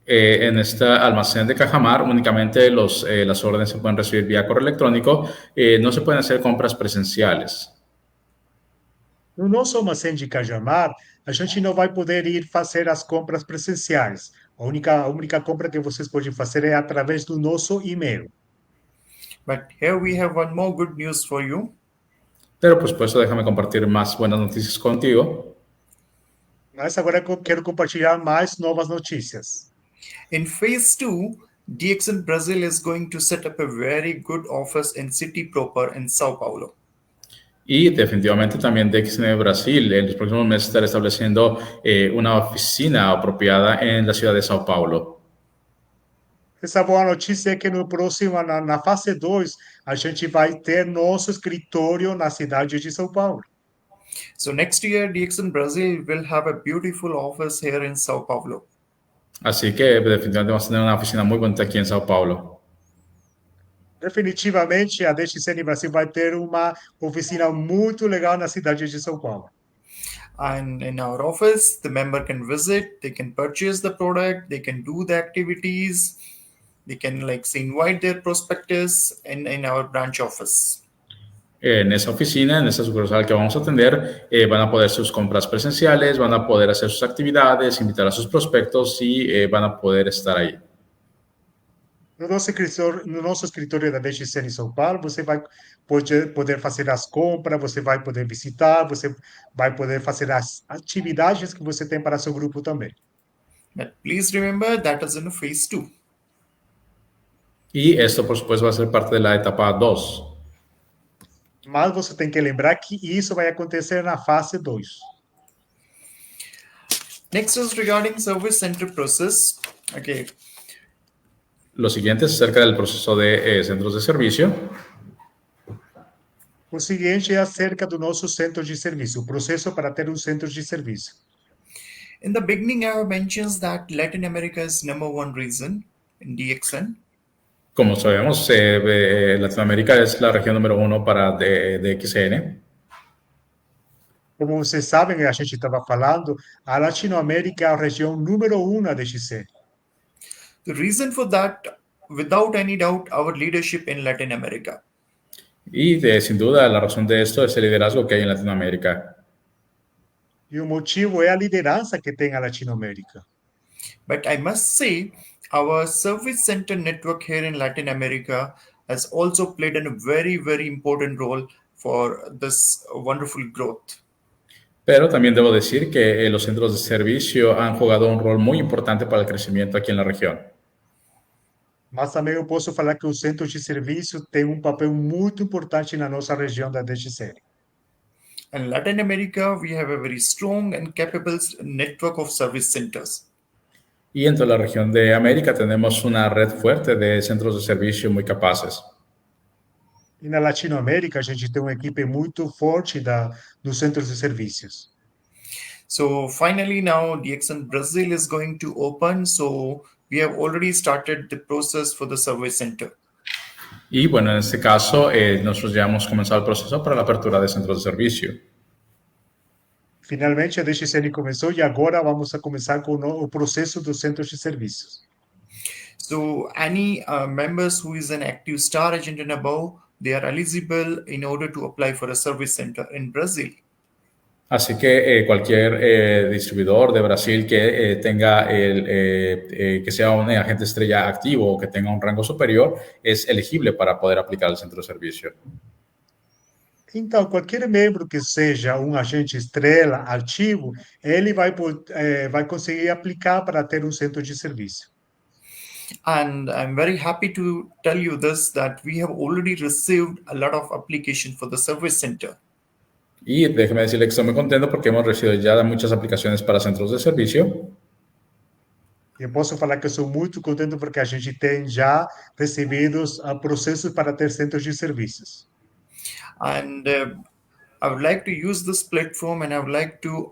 En este almacén de Cajamar, únicamente las órdenes se pueden recibir vía correo electrónico, no se pueden hacer compras presenciales. No nosso almacém de Cajamar, a gente não vai poder ir fazer as compras presenciais. A única compra que vocês podem fazer é através do nosso e-mail. But here we have one more good news for you. Pero pues por eso déjame compartir más buenas noticias contigo. Mas agora eu quero compartilhar mais novas notícias. In phase 2, DXN Brazil is going to set up a very good office in city proper in Sao Paulo. Y definitivamente también DXN Brasil en los próximos meses estará estableciendo una oficina apropiada en la ciudad de Sao Paulo. Essa boa notícia é que no próximo, na fase 2, a gente vai ter nosso escritório na cidade de São Paulo. So next year, DXN Brazil will have a beautiful office here in Sao Paulo. Así que definitivamente vamos a tener una oficina muy bonita aquí en Sao Paulo. Definitivamente, a DXN Brasil vai ter uma oficina muito legal na cidade de São Paulo. And in our office, the member can visit, they can purchase the product, they can do the activities, they can invite their prospectus in our branch office. En esa oficina, en esa sucursal que vamos a atender, van a poder hacer sus compras presenciales, van a poder hacer sus actividades, invitar a sus prospectos y van a poder estar ahí. No nosso escritório da DXN em São Paulo, você vai poder fazer as compras, você vai poder visitar, você vai poder fazer as atividades que você tem para seu grupo também. But please remember that is in phase 2. Y esto, por supuesto, va a ser parte de la etapa 2. Mas você tem que lembrar que isso vai acontecer na fase 2. Next is regarding service center process. Okay. Lo siguiente es acerca del proceso de centros de servicio. O seguinte é acerca do nosso centro de serviço, o processo para ter um centro de serviço. In the beginning, I mentioned that Latin America is #1 region in DXN. Como sabemos, Latinoamérica es la región número 1 para DXN. Como vocês sabem, a gente estava falando, a Latinoamérica é a região número 1 da DXN. The reason for that, without any doubt, our leadership in Latin America. Y sin duda la razón de esto es el liderazgo que hay en Latinoamérica. E o motivo é a liderança que tem a Latinoamérica. But I must say, our service center network here in Latin America has also played a very, very important role for this wonderful growth. Pero también debo decir que los centros de servicio han jugado un rol muy importante para el crecimiento aquí en la región. Mas também eu posso falar que o centro de serviço tem um papel muito importante na nossa região da DXN. In Latin America, we have a very strong and capable network of service centers. Y en toda la región de América tenemos una red fuerte de centros de servicio muy capaces. E na Latinoamérica, a gente tem uma equipe muito forte dos centros de serviços. So finally now DXN Brazil is going to open. So we have already started the process for the service center. Y bueno, en este caso, nosotros ya hemos comenzado el proceso para la apertura de centros de servicio. Finalmente, a DXN começou e agora vamos a começar com o processo dos centros de serviços. So any members who is an active star agent and above, they are eligible in order to apply for a service center in Brazil. Así que cualquier distribuidor de Brasil que tenga que sea un agente estrella activo o que tenga un rango superior es elegible para poder aplicar el centro de servicio. Então, qualquer membro que seja um agente estrela ativo, ele vai conseguir aplicar para ter um centro de serviço. And I'm very happy to tell you this, that we have already received a lot of application for the service center. Y déjeme decirle que estoy muy contento porque hemos recibido ya muchas aplicaciones para centros de servicio. Eu posso falar que eu sou muito contente porque a gente tem já recebidos processos para ter centros de serviços. And I would like to use this platform, and I would like to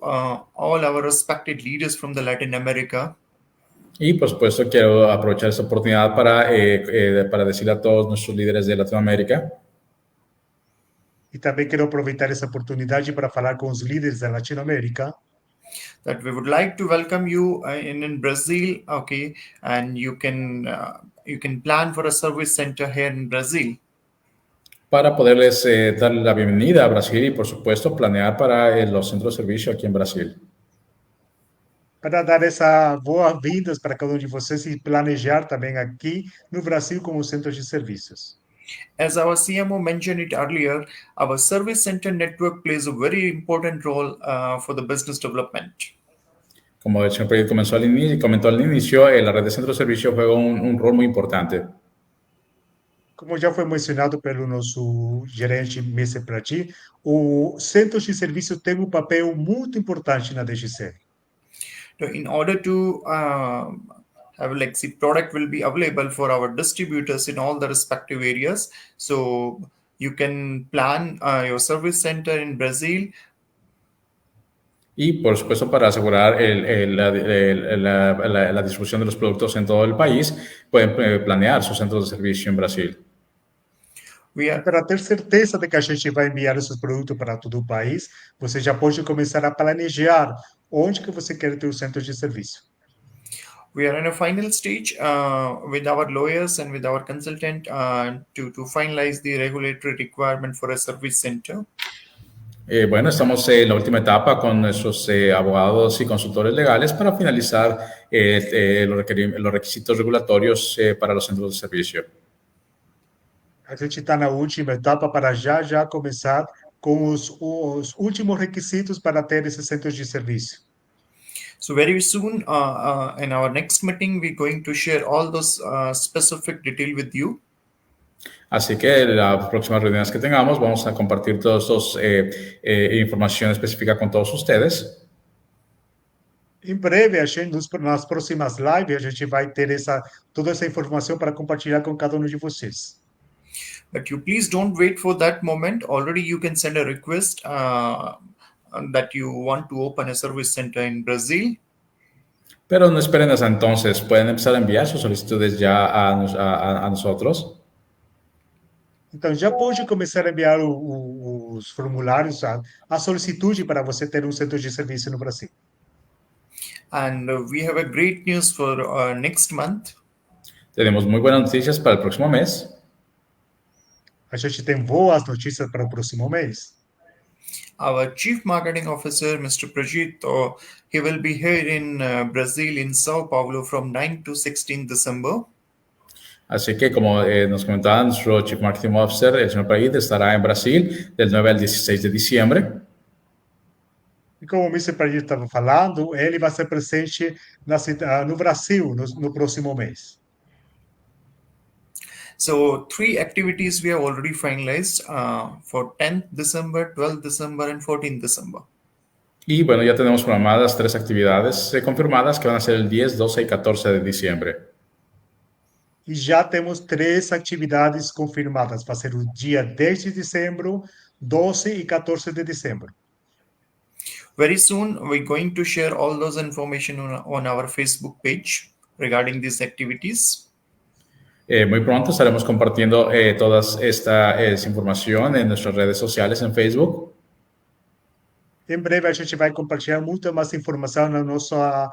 all our respected leaders from the Latin America Y por supuesto quiero aprovechar esta oportunidad para decirle a todos nuestros líderes de Latinoamérica. E também quero aproveitar essa oportunidade para falar com os líderes da Latinoamérica that we would like to welcome you in Brazil, okay, and you can plan for a service center here in Brazil. Para poderles dar la bienvenida a Brasil y por supuesto planear para los centros de servicio aquí en Brasil. para dar essa boas-vindas para cada um de vocês e planejar também aqui no Brasil como centro de serviços. As our CMO mentioned it earlier, our service center network plays a very important role for the business development. Como el señor Proyecto comentó al inicio, la red de centros de servicio juega un rol muy importante. Como já foi mencionado pelo nosso gerente Mr. Prati, o centro de serviço tem um papel muito importante na DXN. So in order to have like the product will be available for our distributors in all the respective areas. So you can plan your service center in Brazil. Y por supuesto para asegurar la distribución de los productos en todo el país, pueden planear sus centros de servicio en Brasil. Para ter certeza de que a gente vai enviar esses produtos para todo o país, você já pode começar a planejar onde que você quer ter o centro de serviço. We are in a final stage with our lawyers and with our consultant to finalize the regulatory requirement for a service center. Bueno, estamos en la última etapa con nuestros abogados y consultores legales para finalizar los requisitos regulatorios para los centros de servicio. A gente está na última etapa para já começar com os últimos requisitos para ter esses centros de serviço. So very soon in our next meeting, we're going to share all those specific detail with you. Así que en las próximas reuniones que tengamos vamos a compartir todos estos información específica con todos ustedes. Em breve, a gente, nas próximas lives, a gente vai ter toda essa informação para compartilhar com cada um de vocês. But you please don't wait for that moment. Already you can send a request that you want to open a service center in Brazil. Pero no esperen hasta entonces. Pueden empezar a enviar sus solicitudes ya a nosotros. Então, já pode começar a enviar os formulários, a solicitude para você ter um centro de serviço no Brasil. And we have a great news for next month. Tenemos muy buenas noticias para el próximo mes. A gente tem boas notícias para o próximo mês. Our Chief Marketing Officer, Mr. 𝗗𝗫𝗀, he will be here in Brazil, in São Paulo, from 9 to 16 December. Así que, como nos comentaba nuestro Chief Marketing Officer, el señor 𝗗𝗫𝗀 estará en Brasil del 9 al 16 de diciembre. E como o Mr. 𝗗𝗫𝗀 estava falando, ele vai ser presente no Brasil no próximo mês. So 3 activities we have already finalized for 10th December, 12th December, and 14th December. Y bueno, ya tenemos programadas 3 actividades confirmadas que van a ser el 10, 12 y 14 de diciembre. E já temos 3 atividades confirmadas. Vai ser o dia 10 de dezembro, 12 e 14 de dezembro. Very soon, we're going to share all those information on our Facebook page regarding these activities. Muy pronto estaremos compartiendo toda esta información en nuestras redes sociales en Facebook. Em breve a gente vai compartilhar muita mais informação na nossa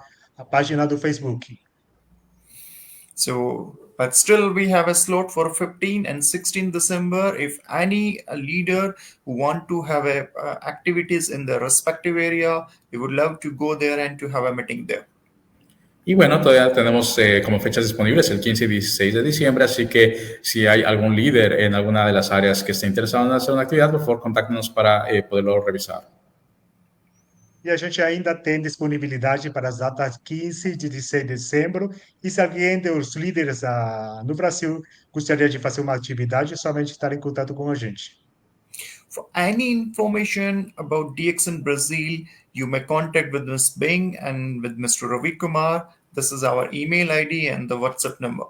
página do Facebook. So, but still we have a slot for 15 and 16 December. If any leader who want to have activities in the respective area, we would love to go there and to have a meeting there. Y bueno, todavía tenemos como fechas disponibles el 15 y 16 de diciembre, así que si hay algún líder en alguna de las áreas que esté interesado en hacer una actividad, por favor, contáctenos para poderlo revisar. E a gente ainda tem disponibilidade para as datas 15 e 16 de dezembro. E se alguém dos líderes no Brasil gostaria de fazer uma atividade, é somente estar em contato com a gente. For any information about DXN Brazil, you may contact with Ms. Bing and with Mr. Ravikummar. This is our email ID and the WhatsApp number.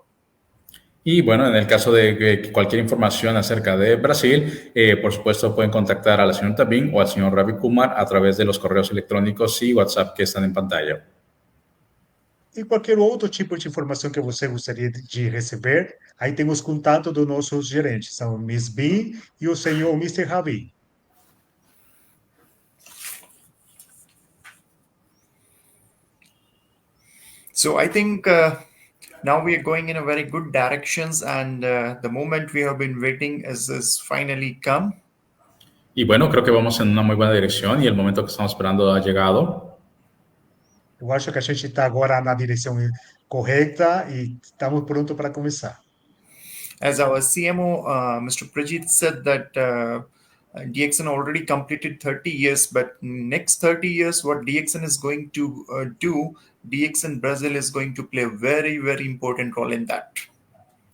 Y bueno, en el caso de que cualquier información acerca de Brasil, por supuesto pueden contactar a la señorita Bing o al señor Ravikummar a través de los correos electrónicos y WhatsApp que están en pantalla. E qualquer outro tipo de informação que você gostaria de receber, aí temos contato dos nossos gerentes, são Miss B e o senhor Mr. Ravi. So I think now we are going in a very good directions, and the moment we have been waiting is finally come. Y bueno, creo que vamos en una muy buena dirección y el momento que estamos esperando ha llegado. Eu acho que a gente está agora na direção correta e estamos prontos para começar. As our CMO, Mr. Prajit said that DXN already completed 30 years, but next 30 years, what DXN is going to do, DXN Brazil is going to play a very, very important role in that.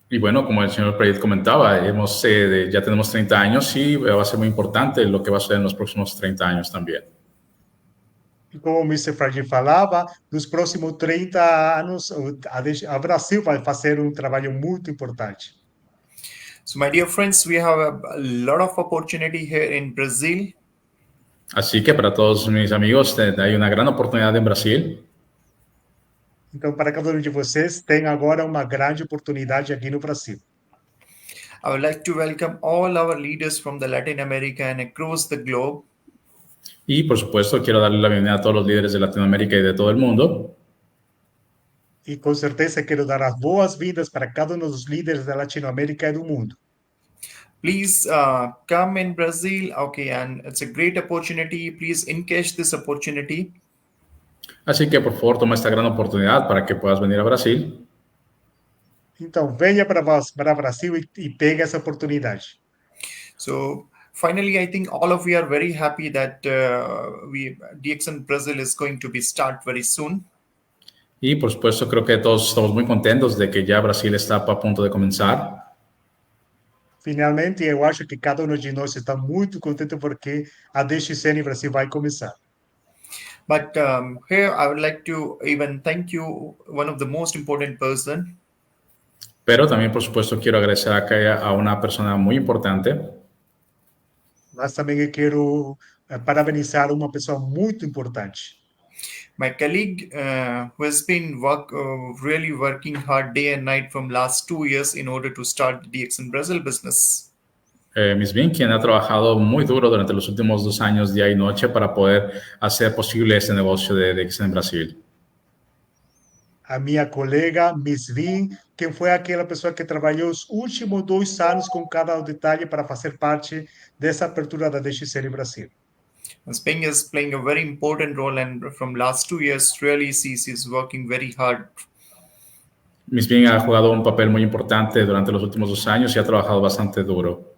Y bueno, como el señor Prayet comentaba, ya tenemos 30 años y va a ser muy importante lo que va a ser en los próximos 30 años también. E como o Mr. Fradin falava, nos próximos 30 anos, a Brasil vai fazer trabalho muito importante. So, my dear friends, we have a lot of opportunity here in Brazil. Así que para todos mis amigos, hay una gran oportunidad en Brasil. Então, para cada um de vocês, tem agora uma grande oportunidade aqui no Brasil. I would like to welcome all our leaders from the Latin America and across the globe. Y por supuesto, quiero darle la bienvenida a todos los líderes de Latinoamérica y de todo el mundo. E com certeza quero dar as boas-vindas para cada um dos líderes da Latinoamérica e do mundo. Please come in Brazil, okay, and it's a great opportunity. Please encash this opportunity. Así que por favor toma esta gran oportunidad para que puedas venir a Brasil. Então, venha para Brasil e pegue essa oportunidade. So finally, I think all of you are very happy that DXN Brazil is going to be start very soon. Y por supuesto creo que todos estamos muy contentos de que ya Brasil está a punto de comenzar. Finalmente, eu acho que cada um de nós está muito contente porque a DXN Brasil vai começar. But here I would like to even thank you, one of the most important person. Pero también, por supuesto, quiero agradecer acá a una persona muy importante. Mas também eu quero parabenizar uma pessoa muito importante. My colleague who has been really working hard day and night from last 2 years in order to start the DXN Brazil business. Miss Bing, quien ha trabajado muy duro durante los últimos 2 años, día y noche, para poder hacer posible este negocio de DXN Brasil. A minha colega, Miss Vin, quem foi aquela pessoa que trabalhou os últimos 2 anos com cada detalhe para fazer parte dessa apertura da DXN Brasil. Ms. Bing is playing a very important role, and from last 2 years, really she's working very hard. Miss Bing ha jugado un papel muy importante durante los últimos 2 años y ha trabajado bastante duro.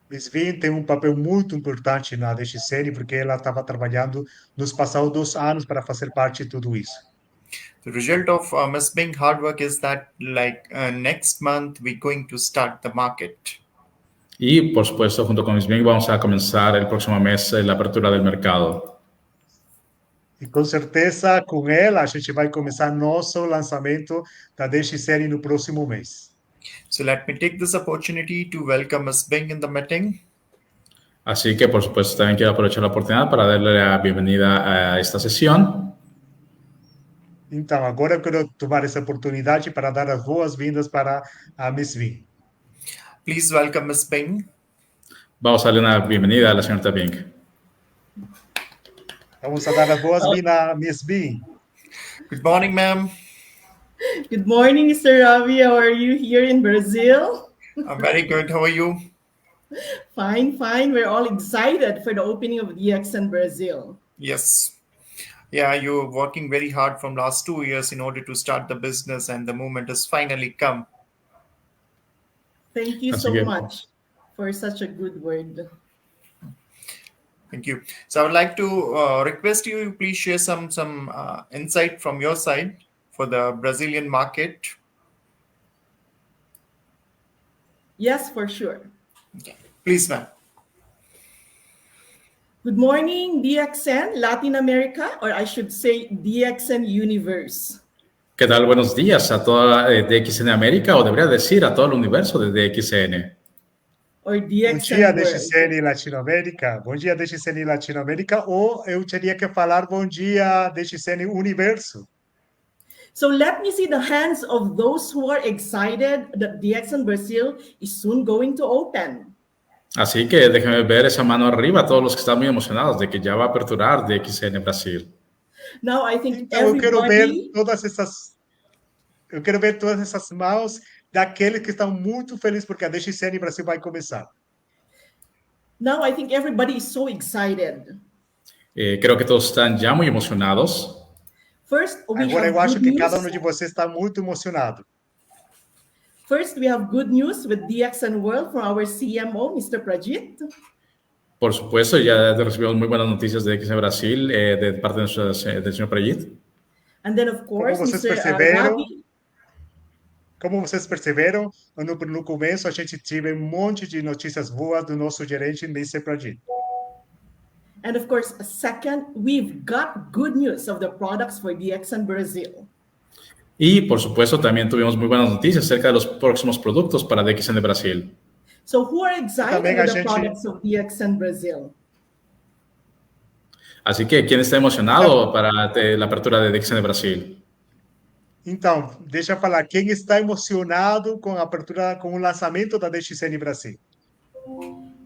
Miss Vin tem papel muito importante na DXN porque ela estava trabalhando nos passados 2 anos para fazer parte de tudo isso. The result of Ms. Bing hard work is that next month we're going to start the market. Y por supuesto, junto con Miss Bing vamos a comenzar el próximo mes la apertura del mercado. E com certeza, com ela, a gente vai começar nosso lançamento da DXN no próximo mês. So let me take this opportunity to welcome Ms. Bing in the meeting. Así que, por supuesto, también quiero aprovechar la oportunidad para darle la bienvenida a esta sesión. Então, agora eu quero tomar essa oportunidade para dar as boas-vindas para a Miss Bing. Please welcome Ms. Bing. Vamos a darle una bienvenida a la señorita Bing. Vamos a dar as boas-vindas a Miss Bing. Good morning, ma'am. Good morning, Mr. Ravi. How are you here in Brazil? I'm very good. How are you? Fine, fine. We're all excited for the opening of DXN Brazil. Yes. Yeah, you're working very hard from last 2 years in order to start the business, and the moment has finally come. Thank you so much for such a good word. Thank you. So I would like to request you, please share some insight from your side for the Brazilian market. Yes, for sure. Okay. Please, ma'am. Good morning, DXN Latin America, or I should say DXN Universe. ¿Qué tal? Buenos días a toda DXN América, o debería decir a todo el universo de DXN. Or Bom DXN dia, World. DXN Latinoamérica. Bom dia, DXN Latinoamérica. Ou eu teria que falar bom dia, DXN Universo. So let me see the hands of those who are excited that DXN Brazil is soon going to open. Así que déjenme ver esa mano arriba a todos los que están muy emocionados de que ya va a aperturar DXN Brasil. Now I think Então, eu quero ver everybody, todas essas mãos daqueles que estão muito felizes porque a DXN Brasil vai começar. now I think everybody is so excited. Creo que todos están ya muy emocionados. First, we Agora have eu acho good que news. cada um de vocês está muito emocionado. First, we have good news with DXN World from our CMO, Mr. Prajit. Por supuesto, ya recibimos muy buenas noticias de DXN Brasil de parte del señor Prayit. And then, of course, Como vocês Mr. perceberam, Ravi. Como vocês perceberam, no começo a gente teve um monte de notícias boas do nosso gerente, Mr. Prajit. And of course, second, we've got good news of the products for DXN Brazil. Y por supuesto, también tuvimos muy buenas noticias acerca de los próximos productos para DXN Brasil. So who are excited Também with a the gente- products of DXN Brazil? Así que, ¿quién está emocionado para la apertura de DXN Brasil? Então, deixa eu falar, quem está emocionado com a abertura, com o lançamento da DXN Brasil?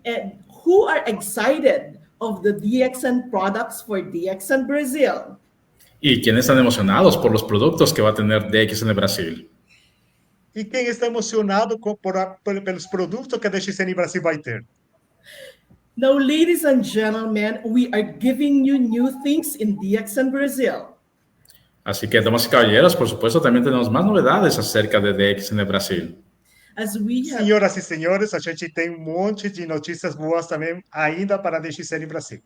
And who are excited of the DXN products for DXN Brazil? ¿Y quiénes están emocionados por los productos que va a tener DXN Brasil? E quem está emocionado pelos produtos que a DXN Brasil vai ter? Now, ladies and gentlemen, we are giving you new things in DXN Brazil. Así que, damas y caballeros, por supuesto, también tenemos más novedades acerca de DXN Brasil. As we have, Senhoras e senhores, a gente tem um monte de notícias boas também ainda para a DXN Brasil.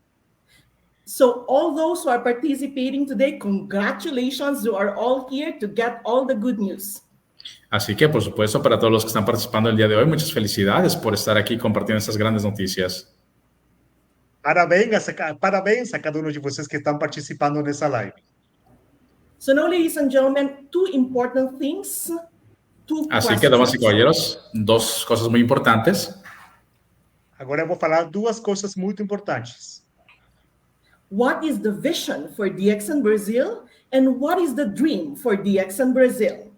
so all those who are participating today, congratulations, you are all here to get all the good news. Así que, por supuesto, para todos los que están participando el día de hoy, muchas felicidades por estar aquí compartiendo estas grandes noticias. Parabéns a cada um de vocês que estão participando nessa live. So now, ladies and gentlemen, two important things, two Así que, damas y questions. caballeros, dos cosas muy importantes. Agora eu vou falar duas coisas muito importantes. What is the vision for DXN Brazil and what is the dream for DXN Brazil?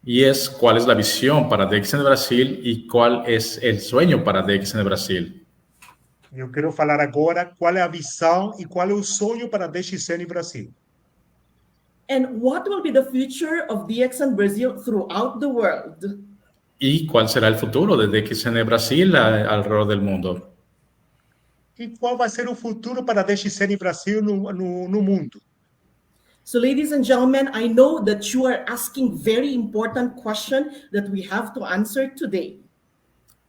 Y es cuál es la visión para DXN Brasil y cuál es el sueño para DXN Brasil. Eu quero falar agora qual é a visão e qual é o sonho para a DXN Brasil. And what will be the future of DXN Brazil throughout the world? Y cuál será el futuro de DXN Brasil alrededor del mundo. E qual vai ser o futuro para a DXN Brasil no mundo? So, ladies and gentlemen, I know that you are asking very important question that we have to answer today.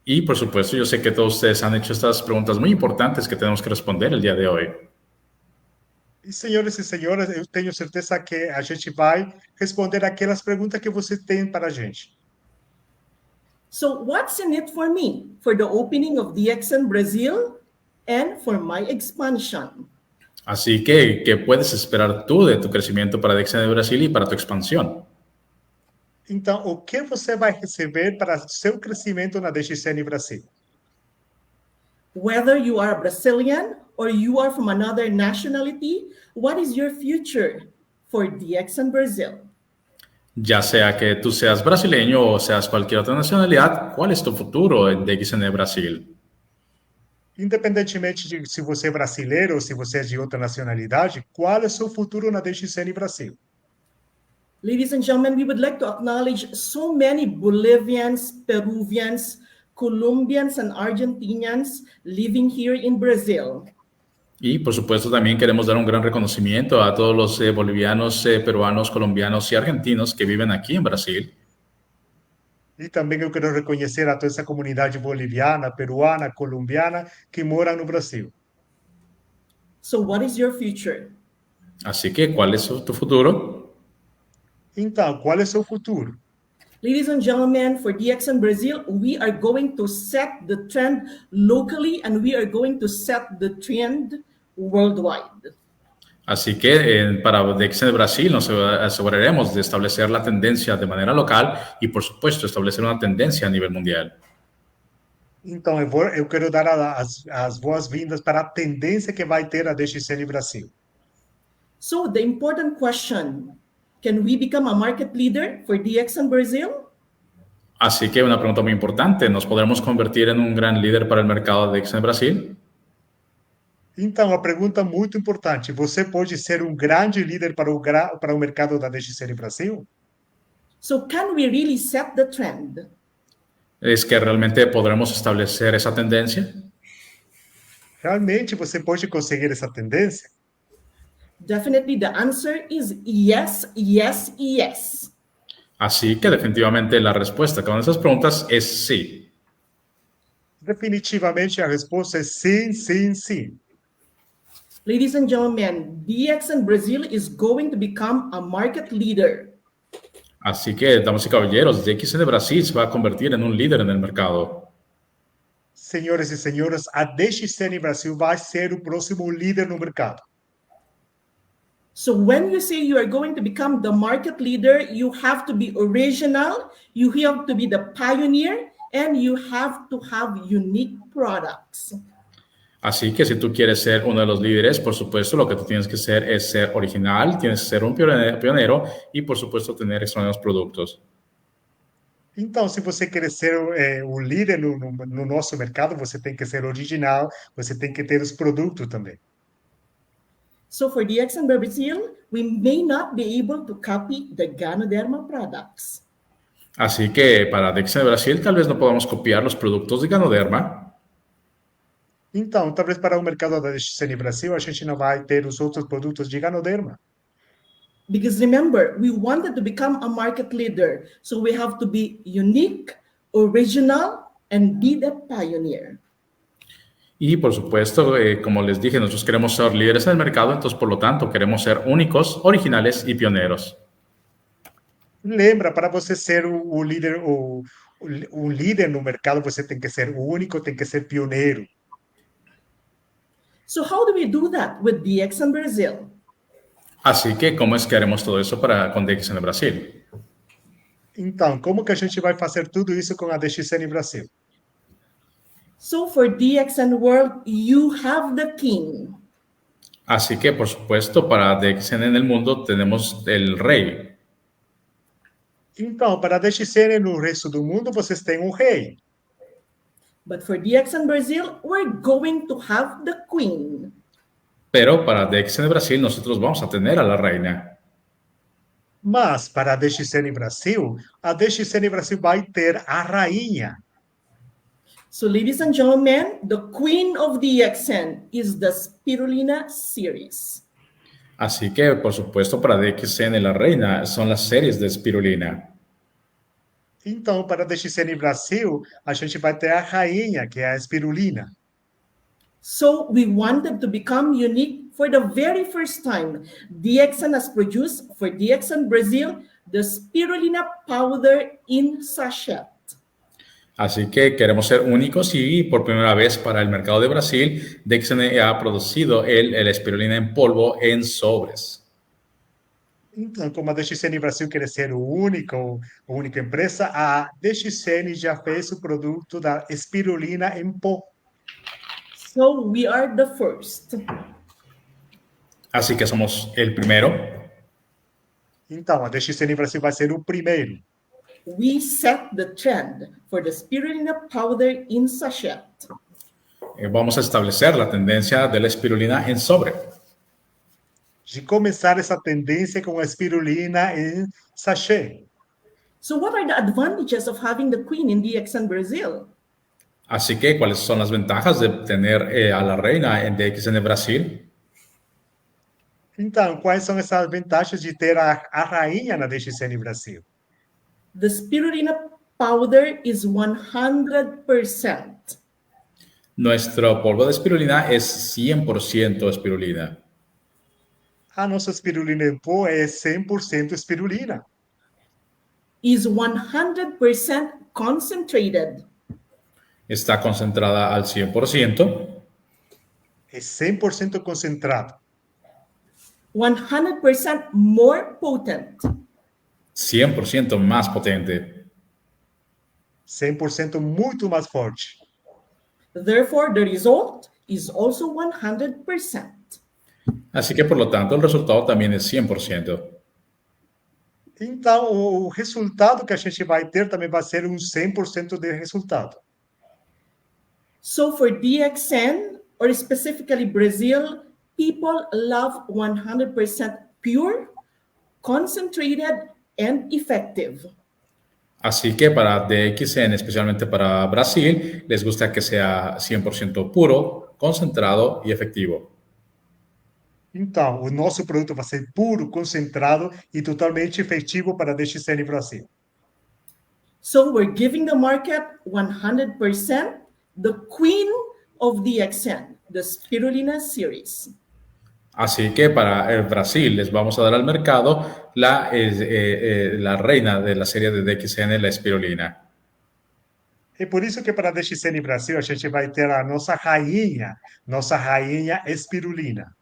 Y por supuesto, yo sé que todos ustedes han hecho estas preguntas muy importantes que tenemos que responder el día de hoy. E, senhores e senhoras, eu tenho certeza que a gente vai responder aquelas perguntas que você tem para a gente. So, what's in it for me for the opening of DXN Brazil and for my expansion? Así que, ¿qué puedes esperar tú de tu crecimiento para DXN Brasil y para tu expansión? Então, o que você vai receber para seu crescimento na DXN Brasil? Whether you are a Brazilian or you are from another nationality, what is your future for DXN Brazil? Ya sea que tú seas brasileño o seas cualquier otra nacionalidad, ¿cuál es tu futuro en DXN Brasil? Independentemente de se você é brasileiro ou se você é de outra nacionalidade, qual é o seu futuro na DXN Brasil? Ladies and gentlemen, we would like to acknowledge so many Bolivians, Peruvians, Colombians, and Argentinians living here in Brazil. Y por supuesto también queremos dar un gran reconocimiento a todos los bolivianos, peruanos, colombianos y argentinos que viven aquí en Brasil. E também eu quero reconhecer a toda essa comunidade boliviana, peruana, colombiana que mora no Brasil. So what is your future? Así que, ¿cuál es tu futuro? Então, qual é o seu futuro? Ladies and gentlemen, for DXN Brazil, we are going to set the trend locally and we are going to set the trend worldwide. Así que para DXN Brasil nos aseguraremos de establecer la tendencia de manera local y, por supuesto, establecer una tendencia a nivel mundial. Então, eu quero dar as boas-vindas para a tendência que vai ter a DXN Brasil. So the important question, can we become a market leader for DXN Brazil? Así que una pregunta muy importante, ¿nos podremos convertir en un gran líder para el mercado de DXN Brasil? Então, a pergunta muito importante, você pode ser um grande líder para o mercado da DXN Brasil? So can we really set the trend? ¿Es que realmente podremos establecer esa tendencia? Realmente você pode conseguir essa tendência? Definitely the answer is yes, yes, yes. Así que definitivamente la respuesta a cada una de esas preguntas es sí. Definitivamente a resposta é sim, sim, sim. Ladies and gentlemen, DXN Brazil is going to become a market leader. Así que, damas y caballeros, DXN Brasil se va a convertir en un líder en el mercado. Senhoras e senhores, a DXN Brasil vai ser o próximo líder no mercado. So when you say you are going to become the market leader, you have to be original, you have to be the pioneer, and you have to have unique products. Así que si tú quieres ser uno de los líderes, por supuesto, lo que tú tienes que hacer es ser original, tienes que ser un pionero y, por supuesto, tener extraordinarios productos. Então, se você quer ser o líder no nosso mercado, você tem que ser original, você tem que ter os produtos também. So for DXN Brazil, we may not be able to copy the Ganoderma products. Así que para DXN Brasil tal vez no podamos copiar los productos de Ganoderma. Então, talvez para o mercado da DXN Brasil, a gente não vai ter os outros produtos de Ganoderma. Because remember, we wanted to become a market leader, so we have to be unique, original, and be the pioneer. Y por supuesto, como les dije, nosotros queremos ser líderes en el mercado, entonces por lo tanto queremos ser únicos, originales y pioneros. Lembra, para você ser o líder, o líder no mercado, você tem que ser único, tem que ser pioneiro. So how do we do that with DXN Brazil? Así que, ¿cómo es que haremos todo eso con DXN Brasil? Então, como que a gente vai fazer tudo isso com a DXN Brasil? So for DXN World, you have the king. Así que, por supuesto, para DXN en el mundo tenemos el rey. Então, para a DXN no resto do mundo, vocês têm um rei. But for DXN Brazil, we're going to have the queen. Pero para DXN Brasil nosotros vamos a tener a la reina. Mas para a DXN Brasil vai ter a rainha. So ladies and gentlemen, the queen of DXN is the Spirulina series. Así que, por supuesto, para DXN la reina son las series de espirulina. Então, para a DXN Brasil, a gente vai ter a rainha, que é a espirulina. So we wanted to become unique for the very first time. DXN has produced for DXN Brazil the Spirulina powder in sachet. Así que queremos ser únicos y por primera vez para el mercado de Brasil, DXN ha producido el espirulina en polvo en sobres. Então, como a DXN Brasil quer ser a única empresa, a DXN já fez o produto da espirulina em pó. So we are the first. Así que somos el primero. Então, a DXN Brasil vai ser o primeiro. We set the trend for the Spirulina powder in sachet. Vamos a establecer la tendencia de la espirulina en sobre. De começar essa tendência com a espirulina em sachê. So what are the advantages of having the queen in DXN Brazil? Así que, ¿cuáles son las ventajas de tener a la reina en DXN Brasil? Então, quais são essas vantagens de ter a rainha na DXN Brasil? The Spirulina powder is 100%. Nuestro polvo de espirulina es 100% espirulina. A nossa espirulina em pó é 100% espirulina. is 100% concentrated. Está concentrada al 100%. Es 100% concentrado. 100% more potent. 100% más potente. 100% muito mais forte. Therefore, the result is also 100%. Así que por lo tanto el resultado también es 100%. Então, o resultado que a gente vai ter também vai ser 100% de resultado. So for DXN, or specifically Brazil, people love 100% pure, concentrated, and effective. Así que para DXN, especialmente para Brasil, les gusta que sea 100% puro, concentrado y efectivo. Então, o nosso produto vai ser puro, concentrado e totalmente efetivo para a DXN Brasil. So we're giving the market 100%, the queen of DXN, the Spirulina series. Así que para el Brasil les vamos a dar al mercado la reina de la serie de DXN, la espirulina. É por isso que para a DXN Brasil a gente vai ter a nossa rainha espirulina.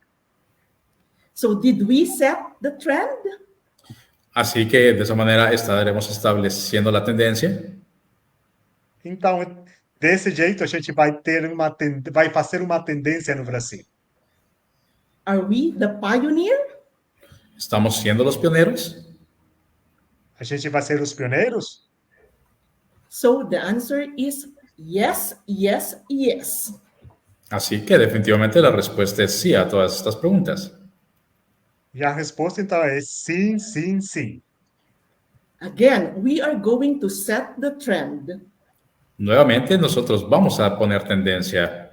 So did we set the trend? Así que de esa manera estaremos estableciendo la tendencia. Então, desse jeito a gente vai fazer uma tendência no Brasil. Are we the pioneer? ¿Estamos siendo los pioneros? A gente vai ser os pioneiros? So the answer is yes, yes, yes. Así que definitivamente la respuesta es sí a todas estas preguntas. E a resposta então é sim, sim, sim. Again, we are going to set the trend. Nuevamente nosotros vamos a poner tendencia.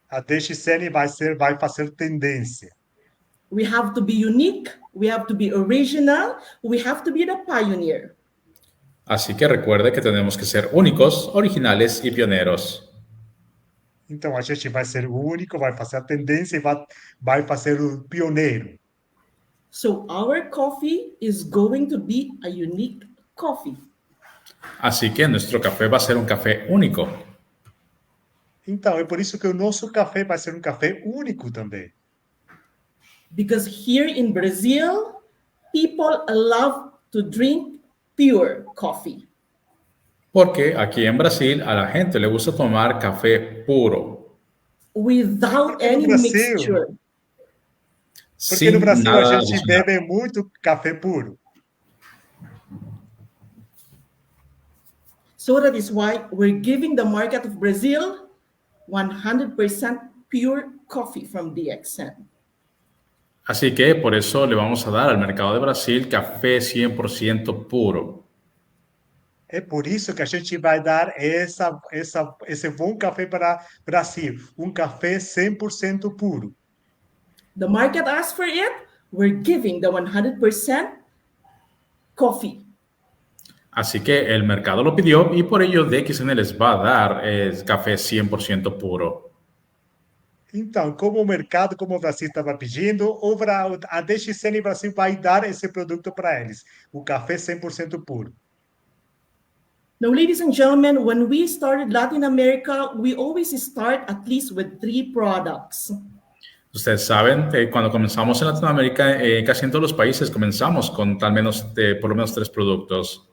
A DXN vai fazer tendência. We have to be unique, we have to be original, we have to be the pioneer. Así que recuerde que tenemos que ser únicos, originales y pioneros. Então a gente vai ser o único, vai fazer a tendência e vai fazer o pioneiro. So our coffee is going to be a unique coffee. Así que nuestro café va a ser un café único. Então é por isso que o nosso café vai ser um café único também. Because here in Brazil, people love to drink pure coffee. Porque aquí en Brasil a la gente le gusta tomar café puro. Without Porque no any Brasil- mixture. Porque no Brasil a nada gente adicional. bebe muito café puro. So that is why we're giving the market of Brazil 100% pure coffee from DXN. Así que por eso le vamos a dar al mercado de Brasil café 100% puro. É por isso que a gente vai dar esse bom café para o Brasil. Um café 100% puro. The market asked for it, we're giving the 100% coffee. Así que el mercado lo pidió y por ello DXN les va a dar café 100% puro. Então, como o mercado, como o Brasil estava pedindo, a DXN Brasil vai dar esse produto para eles. O café 100% puro. Now, ladies and gentlemen, when we started Latin America, we always start at least with 3 products. Ustedes saben, cuando comenzamos en Latinoamérica, casi en todos los países comenzamos con por lo menos 3 productos.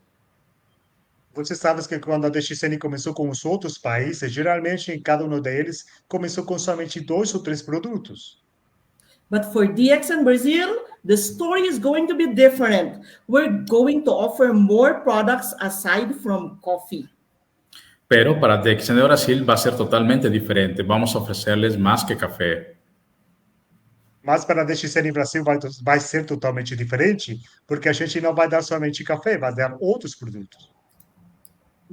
Você sabe que quando a DXN começou com os outros países, geralmente em cada um deles começou com somente 2 ou 3 produtos. But for DXN Brazil, the story is going to be different. We're going to offer more products aside from coffee. Pero para DXN de Brasil va a ser totalmente diferente. Vamos a ofrecerles más que café. Mas para a DXN Brasil vai ser totalmente diferente, porque a gente não vai dar somente café, vai dar outros produtos.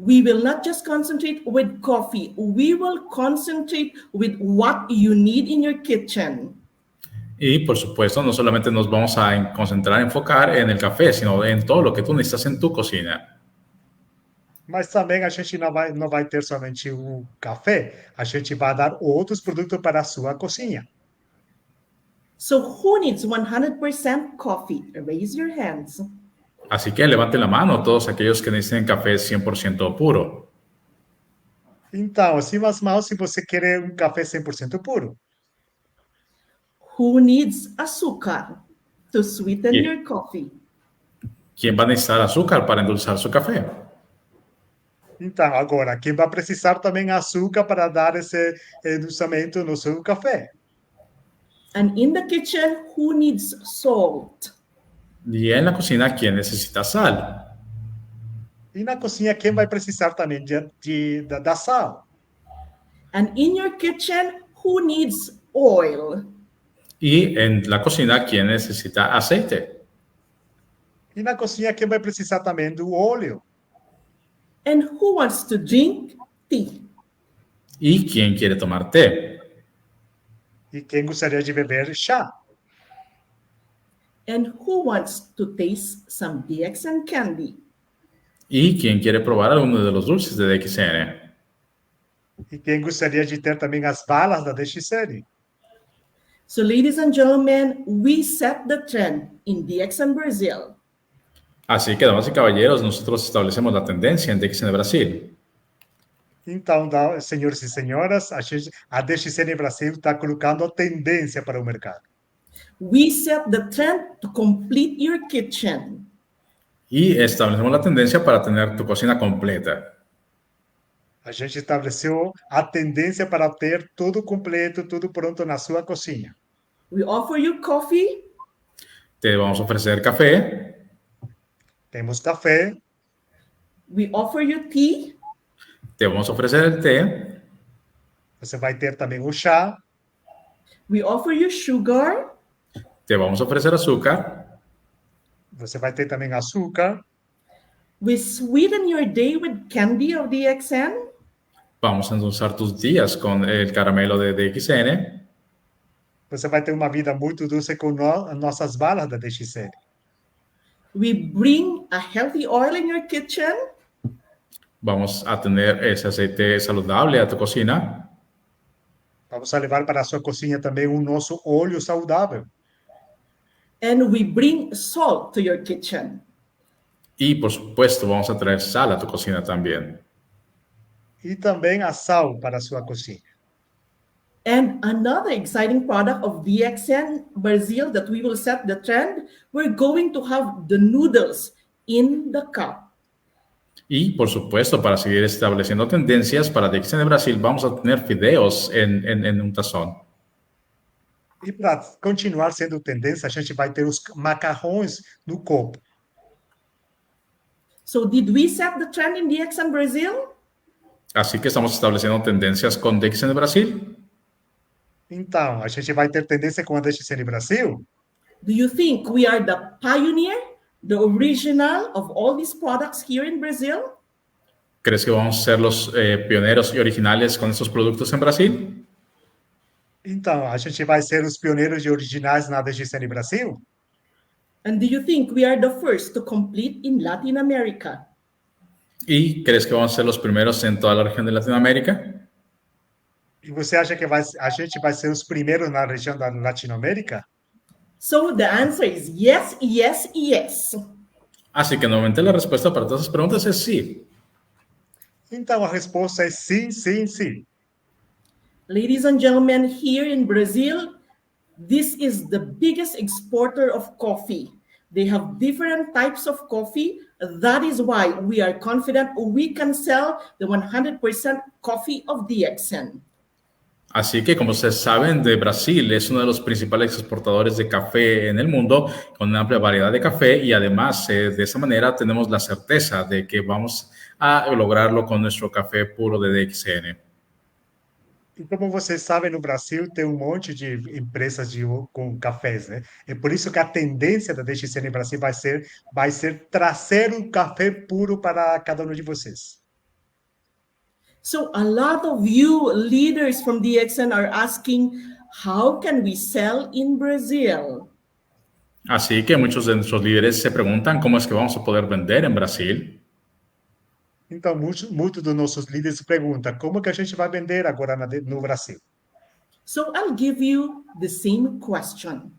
We will not just concentrate with coffee. We will concentrate with what you need in your kitchen. Y por supuesto, no solamente nos vamos a concentrar, enfocar en el café, sino en todo lo que tú necesitas en tu cocina. Mas também a gente não vai ter somente o café, a gente vai dar outros produtos para a sua cozinha. So who needs 100% coffee? Raise your hands. Así que levanten la mano todos aquellos que necesiten café 100% puro. Então, assim, mas mal se você quer um café 100% puro. Who needs açúcar to sweeten Yeah. your coffee? ¿Quién va a necesitar azúcar para endulzar su café? Então, agora, quem vai precisar também açúcar para dar esse endulçamento no seu café? And in the kitchen, who needs salt? Y en la cocina, ¿quién necesita sal? E na cozinha, quem vai precisar também da sal? And in your kitchen, who needs oil? Y en la cocina, ¿quién necesita aceite? E na cozinha, quem vai precisar também do óleo? And who wants to drink tea? ¿Y quién quiere tomar té? E quem gostaria de beber chá? And who wants to taste some DXN candy? ¿Y quién quiere probar alguno de los dulces de DXN? E quem gostaria de ter também as balas da DXN? So, ladies and gentlemen, we set the trend in DXN Brazil. Así que, damas y caballeros, nosotros establecemos la tendencia en DXN Brasil. Então, senhores e senhoras, a DXN Brasil está colocando a tendência para o mercado. We set the trend to complete your kitchen. Y establecemos la tendencia para tener tu cocina completa. A gente estabeleceu a tendência para ter tudo completo, tudo pronto na sua cozinha. We offer you coffee. Te vamos a ofrecer café. Temos café, We offer you tea. Te vamos a ofrecer el té. você vai ter também o chá, We offer you sugar. Te vamos a ofrecer azúcar. você vai ter também açúcar, We sweeten your day with candy of DXN. Vamos a endulzar tus días con el caramelo de DXN. você vai ter uma vida muito doce com nossas balas da DXN. We bring a healthy oil in your kitchen. Vamos a tener ese aceite saludable a tu cocina. Vamos a levar para a sua cozinha também o nosso óleo saudável. And we bring salt to your kitchen. Y, por supuesto, vamos a traer sal a tu cocina también. E também a sal para a sua cozinha. And another exciting product of DXN Brazil that we will set the trend, we're going to have the noodles in the cup. Y, por supuesto, para seguir estableciendo tendencias para DXN Brasil, vamos a tener fideos en un tazón. E para continuar sendo tendência, a gente vai ter os macarrões no copo. So did we set the trend in DXN Brazil? Así que estamos estableciendo tendencias con DXN Brasil. Então, a gente vai ter tendência com a DXN Brasil? Do you think we are the pioneer, the original of all these products here in Brazil? ¿Crees que vamos a ser los pioneros y originales con estos productos en Brasil? Então, a gente vai ser os pioneiros e originais na DXN Brasil? And do you think we are the first to complete in Latin America? ¿Y crees que vamos a ser los primeros en toda la región de Latinoamérica? E você acha que a gente vai ser os primeiros na região da Latinoamérica? So the answer is yes, yes, yes. Así que nuevamente la respuesta para todas esas preguntas es sí. Então, a resposta é sim, sim, sim. Ladies and gentlemen, here in Brazil, this is the biggest exporter of coffee. They have different types of coffee. That is why we are confident we can sell the 100% coffee of DXN. Así que, como ustedes saben, de Brasil es uno de los principales exportadores de café en el mundo, con una amplia variedad de café, y además de esa manera tenemos la certeza de que vamos a lograrlo con nuestro café puro de DXN. E como vocês sabem, no Brasil tem monte de empresas com cafés, né? É por isso que a tendência da DXN Brasil vai ser trazer um café puro para cada um de vocês. So a lot of you leaders from DXN are asking, how can we sell in Brazil? Así que muchos de nuestros líderes se preguntan cómo es que vamos a poder vender en Brasil. Então, muitos dos nossos líderes perguntam como que a gente vai vender agora no Brasil. So I'll give you the same question.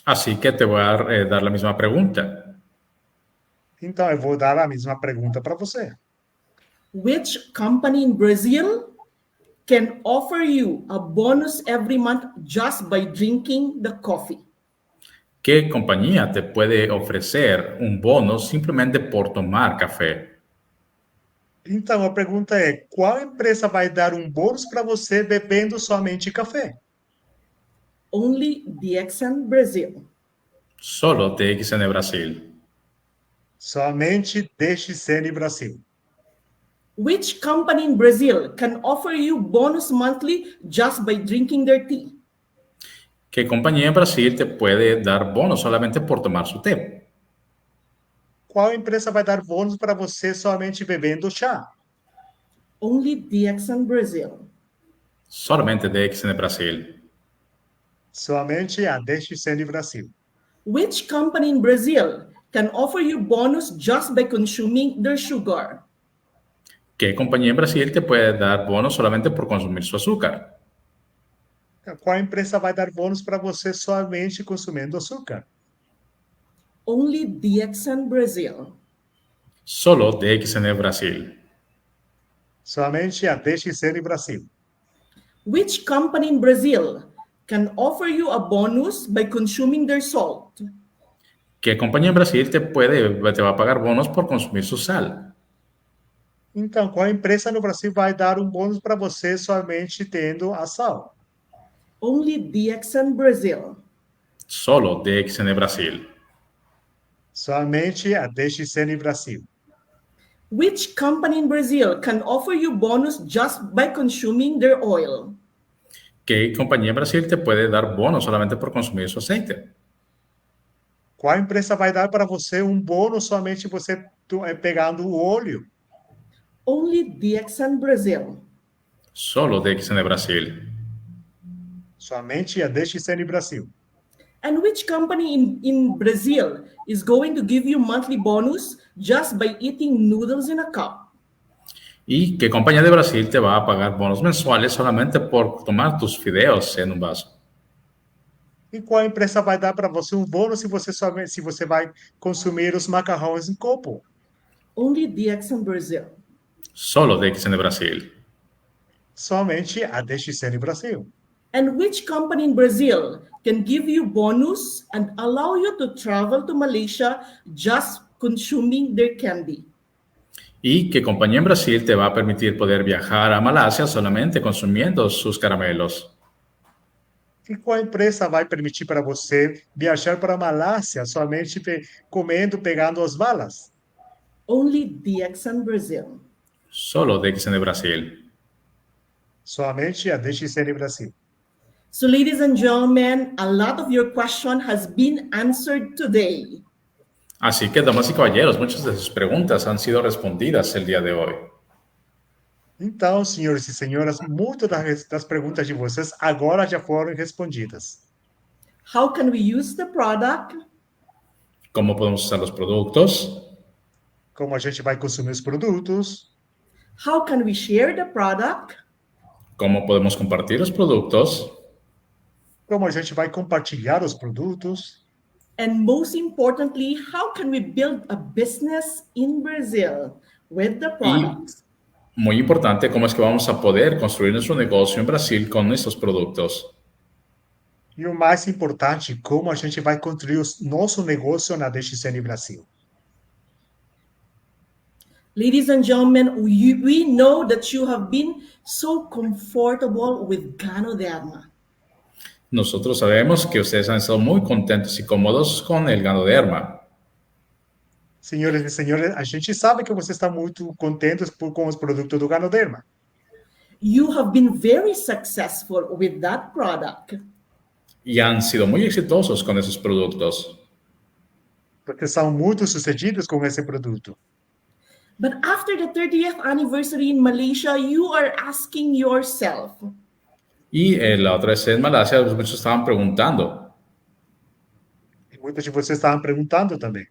Así que te voy a dar la misma pregunta. Então, eu vou dar a mesma pergunta para você. Which company in Brazil can offer you a bonus every month just by drinking the coffee? ¿Qué compañía te puede ofrecer un bono simplemente por tomar café? Então, a pergunta é: qual empresa vai dar um bônus para você bebendo somente café? Only DXN Brazil. Solo DXN Brasil. Somente DXN Brasil. Which company in Brazil can offer you bonus monthly just by drinking their tea? ¿Qué compañía en Brasil te puede dar bono solamente por tomar su té? Qual empresa vai dar bônus para você somente bebendo chá? Only DXN Brazil. Solamente DXN Brasil. Somente a DXN Brasil. Which company in Brazil can offer you bonus just by consuming their sugar? ¿Qué compañía en Brasil te puede dar bono solamente por consumir su azúcar? Qual empresa vai dar bônus para você somente consumindo açúcar? Only DXN Brazil. Solo DXN Brasil. Somente a DXN Brasil. Which company in Brazil can offer you a bonus by consuming their salt? ¿Qué compañía en Brasil te va a pagar bonos por consumir su sal? Então, qual empresa no Brasil vai dar um bônus para você somente tendo a sal? Only DXN Brazil. Solo DXN Brasil. Somente a DXN Brasil. Which company in Brazil can offer you bonus just by consuming their oil? ¿Qué compañía en Brasil te puede dar bonos solamente por consumir su aceite? Qual empresa vai dar para você um bônus somente você pegando o óleo? Only DXN Brazil. Solo DXN Brasil. Somente a DXN Brasil. And which company in Brazil is going to give you monthly bonus just by eating noodles in a cup? ¿Y qué compañía de Brasil te va a pagar bonos mensuales solamente por tomar tus fideos en un vaso? E qual empresa vai dar para você um bônus se você vai consumir os macarrões em copo? Only DXN Brazil. Solo DXN Brasil. Somente a DXN Brasil. And which company in Brazil can give you bonus and allow you to travel to Malaysia just consuming their candy? ¿Y qué compañía en Brasil te va a permitir poder viajar a Malasia solamente consumiendo sus caramelos? E qual empresa vai permitir para você viajar para a Malásia somente pegando as balas? Only DXN Brazil. Solo DXN Brasil. Somente a DXN Brasil. So, ladies and gentlemen, a lot of your question has been answered today. Así que, damas y caballeros, muchas de sus preguntas han sido respondidas el día de hoy. Então, senhores e senhoras, muitas das perguntas de vocês agora já foram respondidas. How can we use the product? ¿Cómo podemos usar los productos? Como a gente vai consumir os produtos? How can we share the product? ¿Cómo podemos compartir los productos? Como a gente vai compartilhar os produtos? And most importantly, how can we build a business in Brazil with the products? Muy importante, ¿cómo es que vamos a poder construir nuestro negocio en Brasil con nuestros productos? E o mais importante, como a gente vai construir o nosso negócio na DXN Brasil? Ladies and gentlemen, we know that you have been so comfortable with Ganoderma. Nosotros sabemos que ustedes han estado muy contentos y cómodos con el Ganoderma. Senhores e senhores, a gente sabe que vocês estão muito contentes com os produtos do Ganoderma. You have been very successful with that product. Y han sido muy exitosos con esos productos. Porque são muito sucedidos com esse produto. But after the 30th anniversary in Malaysia, you are asking yourself, Y la otra vez en Malasia, muchos estaban preguntando, E muitos de vocês estavam perguntando também.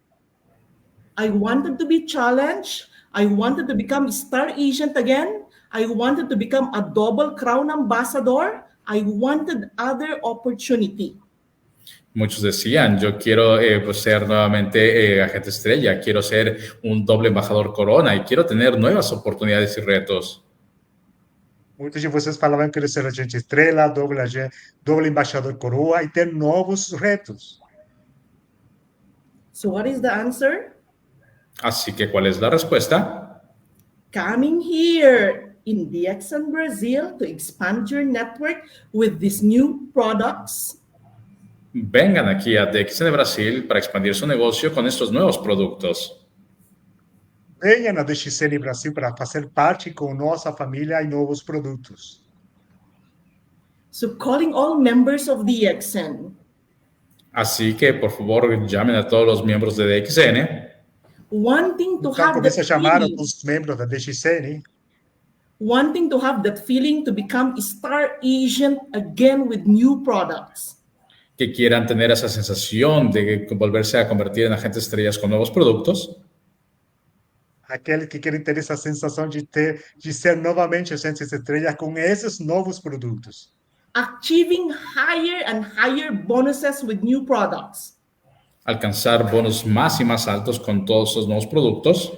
I wanted to be challenged. I wanted to become star agent again. I wanted to become a double crown ambassador. I wanted other opportunity. Muchos decían, yo quiero pues ser nuevamente agente estrella, quiero ser un doble embajador corona y quiero tener nuevas oportunidades y retos. Muitos de vocês falavam que queriam ser agente estrela, doble embaixador coroa e ter novos retos. So what is the answer? Así que, ¿cuál es la respuesta? Coming here in DXN Brazil to expand your network with these new products. Vengan aquí a DXN Brasil para expandir su negocio con estos nuevos productos. Venha na DXN Brasil para fazer parte com nossa família e novos produtos. So calling all members of DXN. Así que, por favor, llamen a todos los miembros de DXN. Wanting to Então, have comece a that chamar feeling, os membros da DXN, wanting to have that feeling to become star agent again with new products. Que quieran tener esa sensación de volverse a convertir en agentes estrellas con nuevos productos. aqueles que querem ter essa sensação de ser novamente agentes estrelas com esses novos produtos. Achieving higher and higher bonuses with new products. Alcanzar bonos más y más altos con todos esos nuevos productos.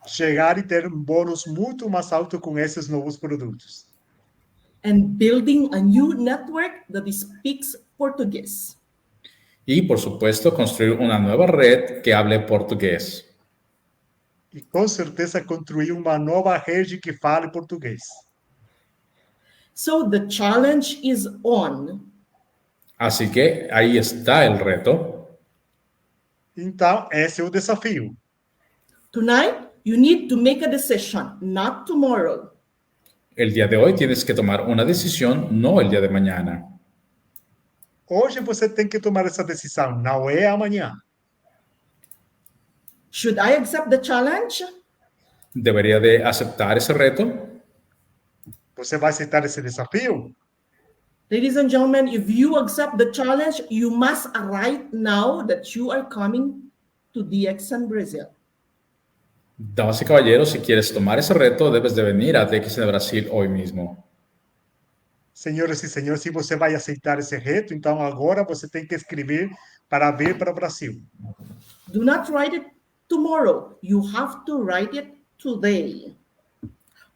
Chegar e ter um bônus muito mais alto com esses novos produtos. And building a new network that speaks Portuguese. Y, por supuesto, construir una nueva red que hable portugués. E, com certeza, construir uma nova rede que fale português. So the challenge is on. Así que ahí está el reto. Então, esse é o desafio. Tonight, you need to make a decision, not tomorrow. El día de hoy tienes que tomar una decisión, no el día de mañana. Hoje você tem que tomar essa decisão, não é amanhã. Should I accept the challenge? ¿Debería de aceptar ese reto? Você vai aceitar esse desafio? Ladies and gentlemen, if you accept the challenge, you must write now that you are coming to DXN Brazil. Damas y caballeros, si quieres tomar ese reto, debes de venir a DXN Brasil hoy mismo. Senhoras e senhores, se você vai aceitar esse reto, então agora você tem que escrever para vir para o Brasil. Do not write it tomorrow. You have to write it today.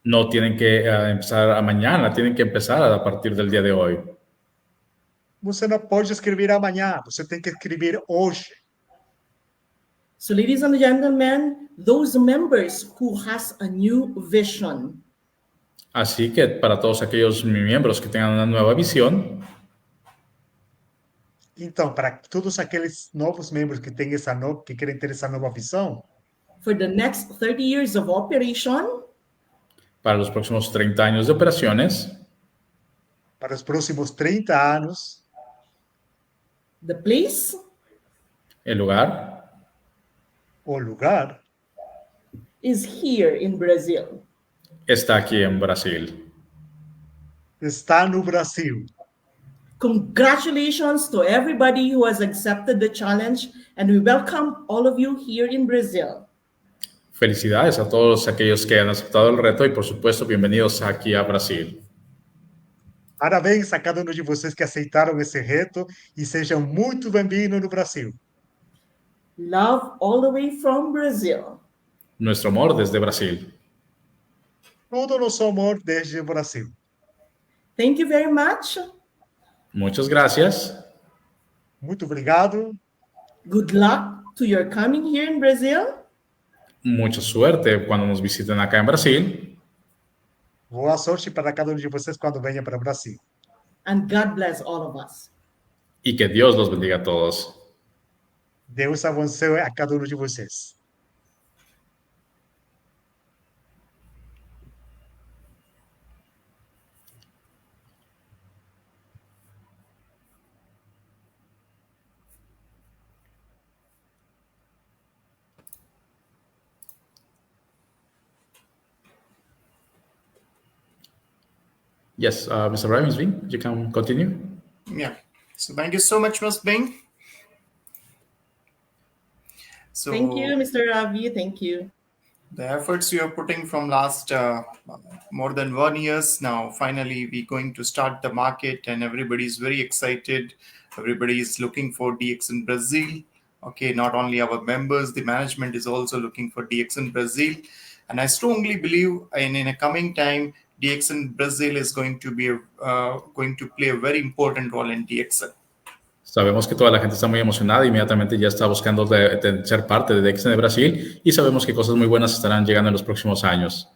No tienen que empezar a mañana, tienen que empezar a partir del día de hoy. Você não pode escrever amanhã, você tem que escrever hoje. So, ladies and gentlemen, those members who has a new vision, Así que para todos aquellos miembros que tengan una nueva visión, Então, para todos aqueles novos membros que têm que querem ter essa nova visão, for the next 30 years of operation, para los próximos 30 años de operaciones, para os próximos 30 anos, the place el lugar o lugar is here in Brazil. está aquí en Brasil. está no Brasil. Congratulations to everybody who has accepted the challenge, and we welcome all of you here in Brazil. Felicidades a todos aquellos que han aceptado el reto y, por supuesto, bienvenidos aquí a Brasil. Parabéns a cada um de vocês que aceitaram esse reto e sejam muito bem-vindos no Brasil. Love all the way from Brazil. Nuestro amor desde Brasil. Todo nosso amor desde o Brasil. Thank you very much. Muchas gracias. Muito obrigado. Good luck to your coming here in Brazil. Mucha suerte cuando nos visiten acá en Brasil. Boa sorte para cada um de vocês quando venham para o Brasil. And God bless all of us. Y que Dios los bendiga a todos. Deus abençoe a cada um de vocês. Yes, Mr. Bem, you can continue. Yeah. So thank you so much, Ms. Bing. So, Thank you, Mr. Ravi. Thank you. The efforts you are putting from last more than 1 year now, finally we're going to start the market and everybody is very excited. Everybody is looking for DXN Brazil. Okay, not only our members, the management is also looking for DXN Brazil. And I strongly believe in a coming time, DXN Brazil is going to play a very important role in DXN. Sabemos que toda la gente está muy emocionada, inmediatamente ya está buscando de ser parte de DXN Brasil y sabemos que cosas muy buenas estarán llegando en los próximos años.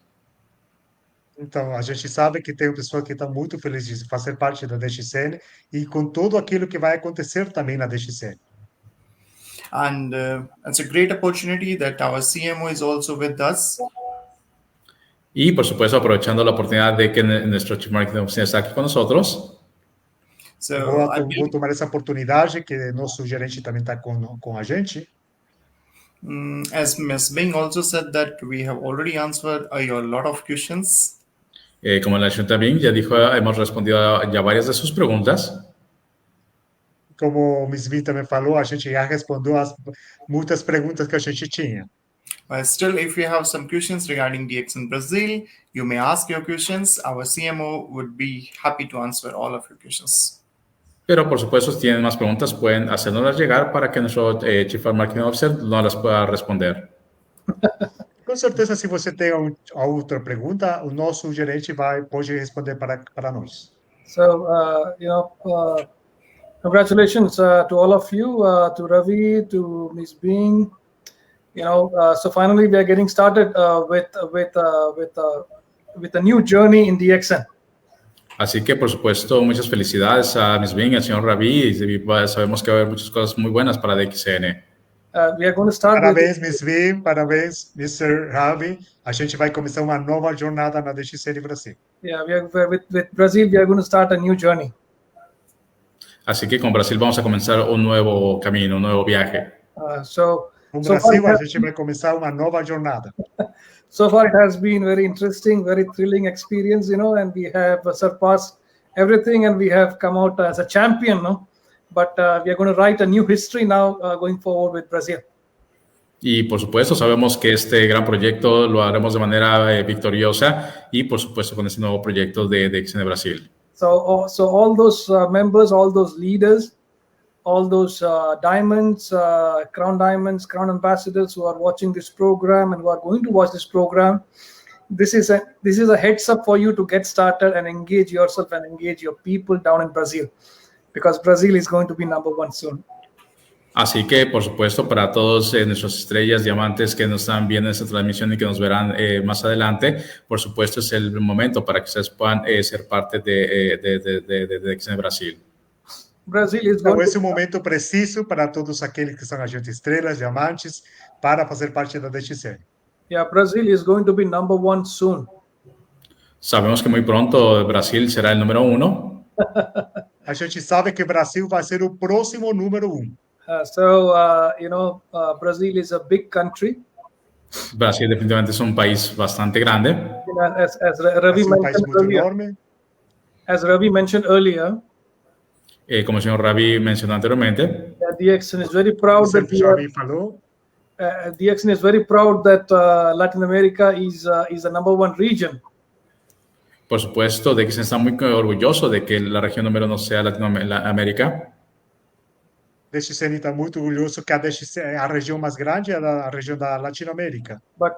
Então, a gente sabe que tem pessoa que está muito feliz de fazer parte da DXN e com tudo aquilo que vai acontecer também na DXN. And it's a great opportunity that our CMO is also with us. Y, por supuesto, aprovechando la oportunidad de que nuestro Chief Marketing Officer está aquí con nosotros. So Vou tomar essa oportunidade que nosso gerente também está com a gente. As Ms. Bing also said that we have already answered a lot of questions. Como la señora Bing ya dijo, hemos respondido ya varias de sus preguntas. Como Ms. Bing também falou, a gente já respondeu muitas perguntas que a gente tinha. But still, if you have some questions regarding DXN Brazil, you may ask your questions. Our CMO would be happy to answer all of your questions. Pero, por supuesto, si tienen más preguntas, pueden hacérnoslas llegar para que nuestro Chief Marketing Officer no las pueda responder. Com certeza, se você tem outra pergunta, o nosso gerente pode responder para nós. So, congratulations to all of you, to Ravi, to Ms. Bing. So finally we are getting started with a new journey in DXN. Así que, por supuesto, muchas felicidades a Ms. Bing, al señor Ravi, y sabemos que va a haber muchas cosas muy buenas para DXN. We are going to start. Parabéns, Ms. Bing, parabéns, Mr. Ravi. A gente vai começar uma nova jornada na DXN Brasil. Yeah, with Brazil, we are going to start a new journey. Así que con Brasil vamos a comenzar un nuevo camino, un nuevo viaje. Com Brasil, a gente vai começar uma nova jornada. So far, it has been very interesting, very thrilling experience, and we have surpassed everything, and we have come out as a champion, But we are going to write a new history now going forward with Brazil. Y por supuesto, sabemos que este gran proyecto lo haremos de manera victoriosa y por supuesto con este nuevo proyecto de DXN Brasil. So all those members, all those leaders, all those diamonds, crown ambassadors who are watching this program and who are going to watch this program, this is a heads up for you to get started and engage yourself and engage your people down in Brazil, because Brazil is going to be #1 soon. Así que, por supuesto, para todos nuestras estrellas, diamantes que nos están viendo esta transmisión y que nos verán más adelante, por supuesto, es el momento para que ustedes puedan ser parte de DXN Brasil. Então, esse é o momento preciso para todos aqueles que são agentes estrelas, diamantes, para fazer parte da DXN. Yeah, Brazil is going to be #1 soon. Sabemos que muy pronto Brasil será el número 1. A gente sabe que Brasil vai ser o próximo número 1. Brazil is a big country. Brasil definitivamente es un país bastante grande. As Ravi mentioned earlier, como el señor Ravi mencionó anteriormente, DXN is very proud DXN is very proud that Latin America is the #1 region. Por supuesto, DXN está muy orgulloso de que la región número 1 sea Latinoamérica. DXN está muito orgulhoso que a região mais grande é a região da Latinoamérica. But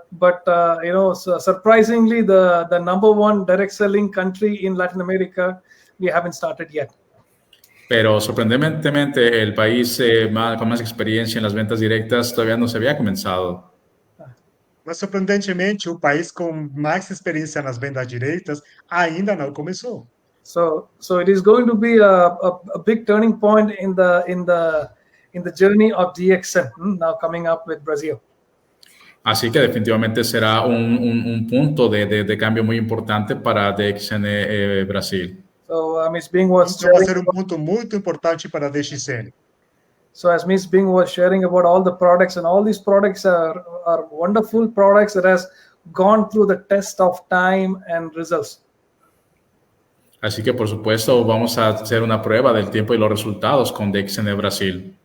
surprisingly, the #1 direct selling country in Latin America, we haven't started yet. Pero sorprendentemente, el país con más experiencia en las ventas directas todavía no se había comenzado. Mas surpreendentemente, o país com mais experiência nas vendas diretas ainda não começou. So it is going to be a big turning point in the journey of DXN now coming up with Brazil. Así que definitivamente será un punto de cambio muy importante para DXN Brasil. So Ms. Bing was vai ser ponto muito importante para a DXN. So as Ms. Bing was sharing about all the products, and all these products are wonderful products that has gone through the test of time and results. Así que, por supuesto, vamos a hacer una prueba del tiempo y los resultados con DXN Brasil.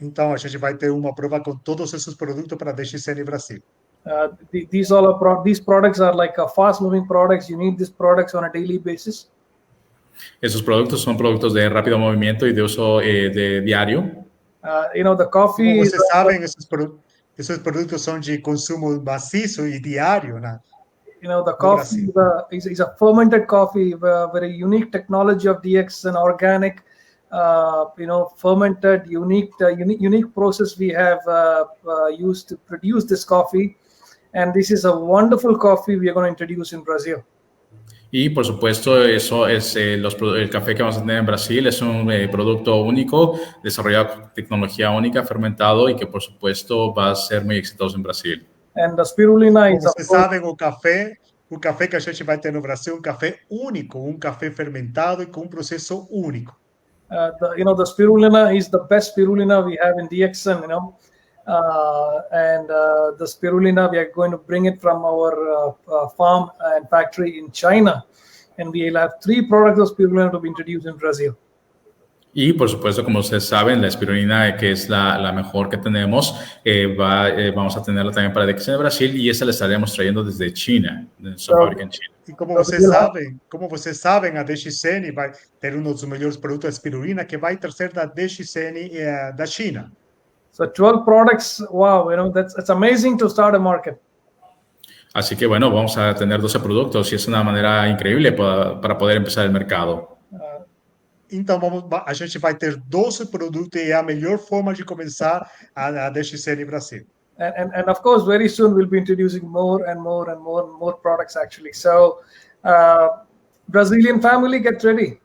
Então, a gente vai ter uma prova com todos esses produtos para DXN Brasil. These products are like fast-moving products. You need these products on a daily basis. Esos productos son productos de rápido movimiento y de uso de diario. The coffee. Como vocês sabem, esses produtos são de consumo maciço e diário, né? The coffee is a fermented coffee, very unique technology of DXN, organic, fermented, unique process we have used to produce this coffee. And this is a wonderful coffee we are going to introduce in Brazil. Y por supuesto, eso es el café que vamos a tener en Brasil. Es un producto único, desarrollado con tecnología única, fermentado y que por supuesto va a ser muy exitoso en Brasil. And the spirulina is. Vocês sabem, o café que a gente vai ter no Brasil, um café único, um café fermentado e com um processo único. The spirulina is the best spirulina we have in DXN, and the spirulina, we are going to bring it from our farm and factory in China, and we will have 3 products of spirulina to be introduced in Brazil. Y por supuesto, como ustedes saben, la espirulina, que es la mejor que tenemos, vamos a tenerla también para DXN Brasil, y esa la estaremos trayendo desde China, de nuestra fábrica en China. E como vocês sabem, a DXN vai ter um dos melhores produtos de espirulina que vai trazer da DXN da China. So 12 products, wow, that's amazing to start a market. Así que bueno, vamos a tener 12 productos y es una manera increíble para poder empezar el mercado. Então, a gente vai ter 12 produtos e é a melhor forma de começar a DXN Brasil. And of course, very soon we'll be introducing more and more products actually. So, Brazilian family, get ready.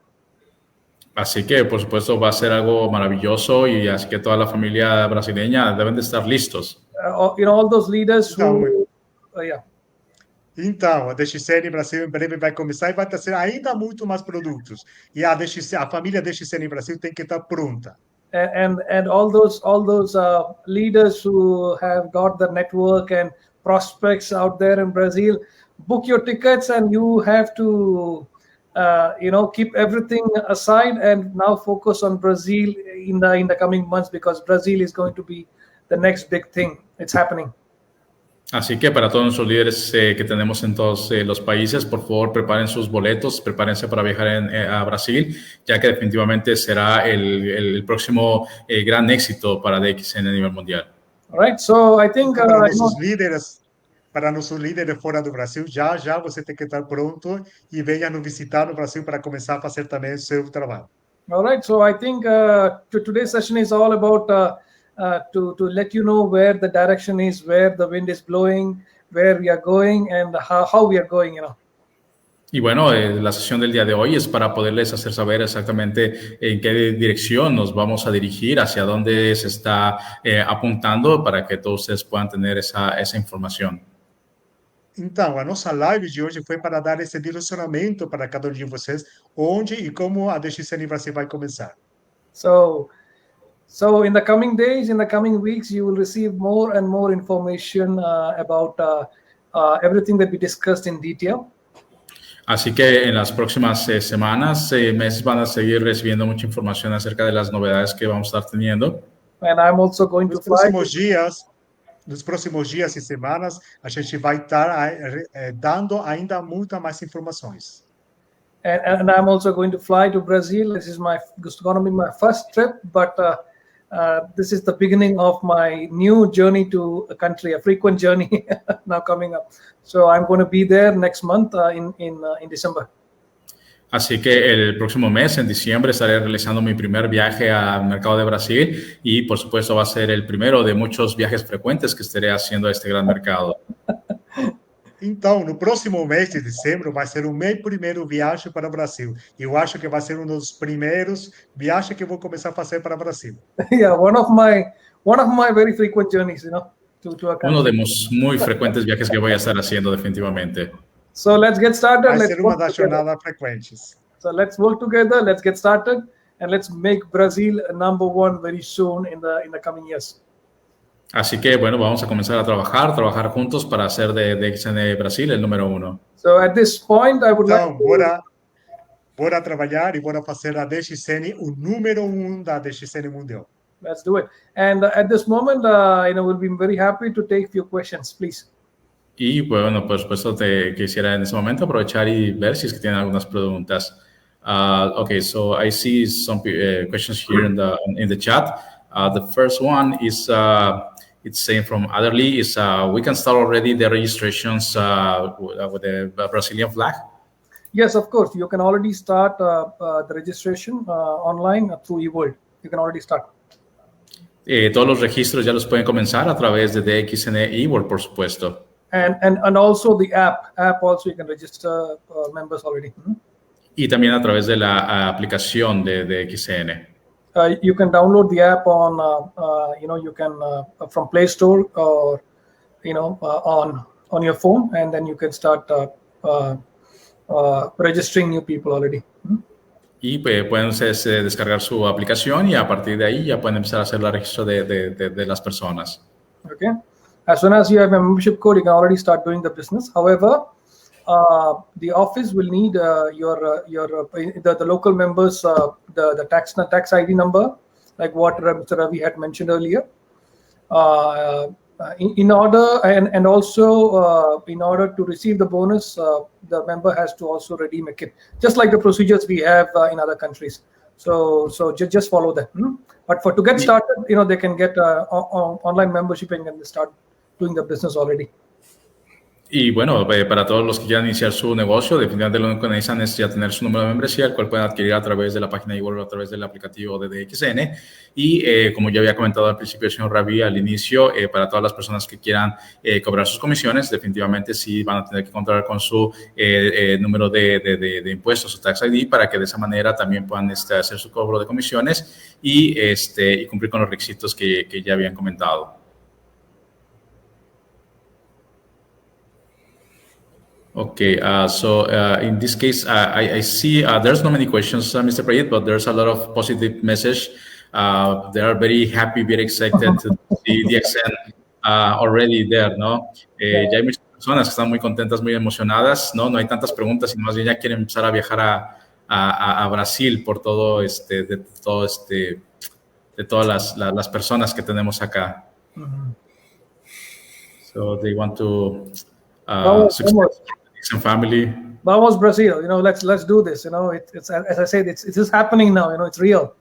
Así que, por supuesto, va a ser algo maravilloso y así que toda la familia brasileña deben de estar listos. All those leaders who... Então, a DXN Brasil em breve vai começar e vai trazer ainda muito mais produtos. E a família DXN Brasil tem que estar pronta. And all those leaders who have got the network and prospects out there in Brazil, book your tickets, and you have to keep everything aside and now focus on Brazil in the coming months, because Brazil is going to be the next big thing. It's happening. Así que para todos nuestros líderes que tenemos en todos los países, por favor, preparen sus boletos, prepárense para viajar a Brasil, ya que definitivamente será el próximo gran éxito para DXN a nivel mundial. All right, so I think para nossos líderes fora do Brasil, já você tem que estar pronto e venha nos visitar no Brasil para começar a fazer também o seu trabalho. All right, so I think today's session is all about to let you know where the direction is, where the wind is blowing, where we are going, and how we are going, Y bueno, la sesión del día de hoy es para poderles hacer saber exactamente en qué dirección nos vamos a dirigir, hacia dónde se está apuntando, para que todos ustedes puedan tener esa información. Então, a nossa live de hoje foi para dar esse direcionamento para cada um de vocês, onde e como a DXN Brasil vai começar. So in the coming days, in the coming weeks, you will receive more and more information about everything that we discussed in detail. Así que en las próximas semanas, meses, van a seguir recibiendo mucha información acerca de las novedades que vamos a estar teniendo. And I'm also going to fly. Nos próximos dias e semanas, a gente vai estar dando ainda muita mais informações. And I'm also going to fly to Brazil. This is going to be my first trip, but this is the beginning of my new journey to a country, a frequent journey now coming up. So I'm going to be there next month in December. Así que el próximo mes, en diciembre, estaré realizando mi primer viaje al mercado de Brasil y, por supuesto, va a ser el primero de muchos viajes frecuentes que estaré haciendo a este gran mercado. Então, no próximo mês de dezembro, vai ser o meu primeiro viagem para o Brasil. Eu acho que vai ser um dos primeiros viagens que eu vou começar a fazer para o Brasil. Yeah, one of my very frequent journeys, to a country. Uno de los muy frecuentes viajes que voy a estar haciendo definitivamente. So let's get started. Vai ser uma das jornadas frequentes. So let's work together. Let's get started, and let's make Brazil #1 very soon in the coming years. Así que, bueno, vamos a comenzar a trabajar juntos para hacer de DXN Brasil el número 1. So at this point, I would like to... Bora trabalhar e bora fazer a DXN o número 1 da DXN mundial. Let's do it. And at this moment, we'll be very happy to take few questions, please. Y bueno, por supuesto, te quisiera en ese momento aprovechar y ver si es que tienen algunas preguntas. Okay, so I see some questions here in the chat. The first one is it's saying from Adderley is we can start already the registrations with the Brazilian flag. Yes, of course. You can already start the registration online through eWorld. You can already start. Todos los registros ya los pueden comenzar a través de DXN eWorld, por supuesto. And also the app also you can register members already. Y también a través de la aplicación de DXN. You can download the app on you can from Play Store or on your phone, and then you can start registering new people already. Y pueden descargar su aplicación y a partir de ahí ya pueden empezar a hacer el registro de las personas. Okay. As soon as you have a membership code, you can already start doing the business. However, the office will need the local members the tax ID number, like what Mr. Ravi had mentioned earlier. In order and also in order to receive the bonus, the member has to also redeem a kit, just like the procedures we have in other countries. So just follow that. But to get started, they can get online membership and can start doing the business already. Y bueno, para todos los que quieran iniciar su negocio, definitivamente lo único que necesitan es ya tener su número de membresía, el cual pueden adquirir a través de la página de eWorld o a través del aplicativo de DXN. Y como ya había comentado al principio el señor Ravi al inicio, para todas las personas que quieran cobrar sus comisiones, definitivamente sí van a tener que contar con su número de impuestos, su tax ID, para que de esa manera también puedan hacer su cobro de comisiones y cumplir con los requisitos que ya habían comentado. Okay, so in this case, I see there's not many questions, Mr. Prayit, but there's a lot of positive message. They are very happy, very excited to see DXN already there, ¿no? Ya hay muchas personas que están muy contentas, muy emocionadas, ¿no? No hay tantas preguntas, sino más bien ya quieren empezar a viajar a Brasil por todo de todas las personas que tenemos acá. So they want to and family. Vamos Brazil, let's do this. It's as I said, it's happening now. It's real.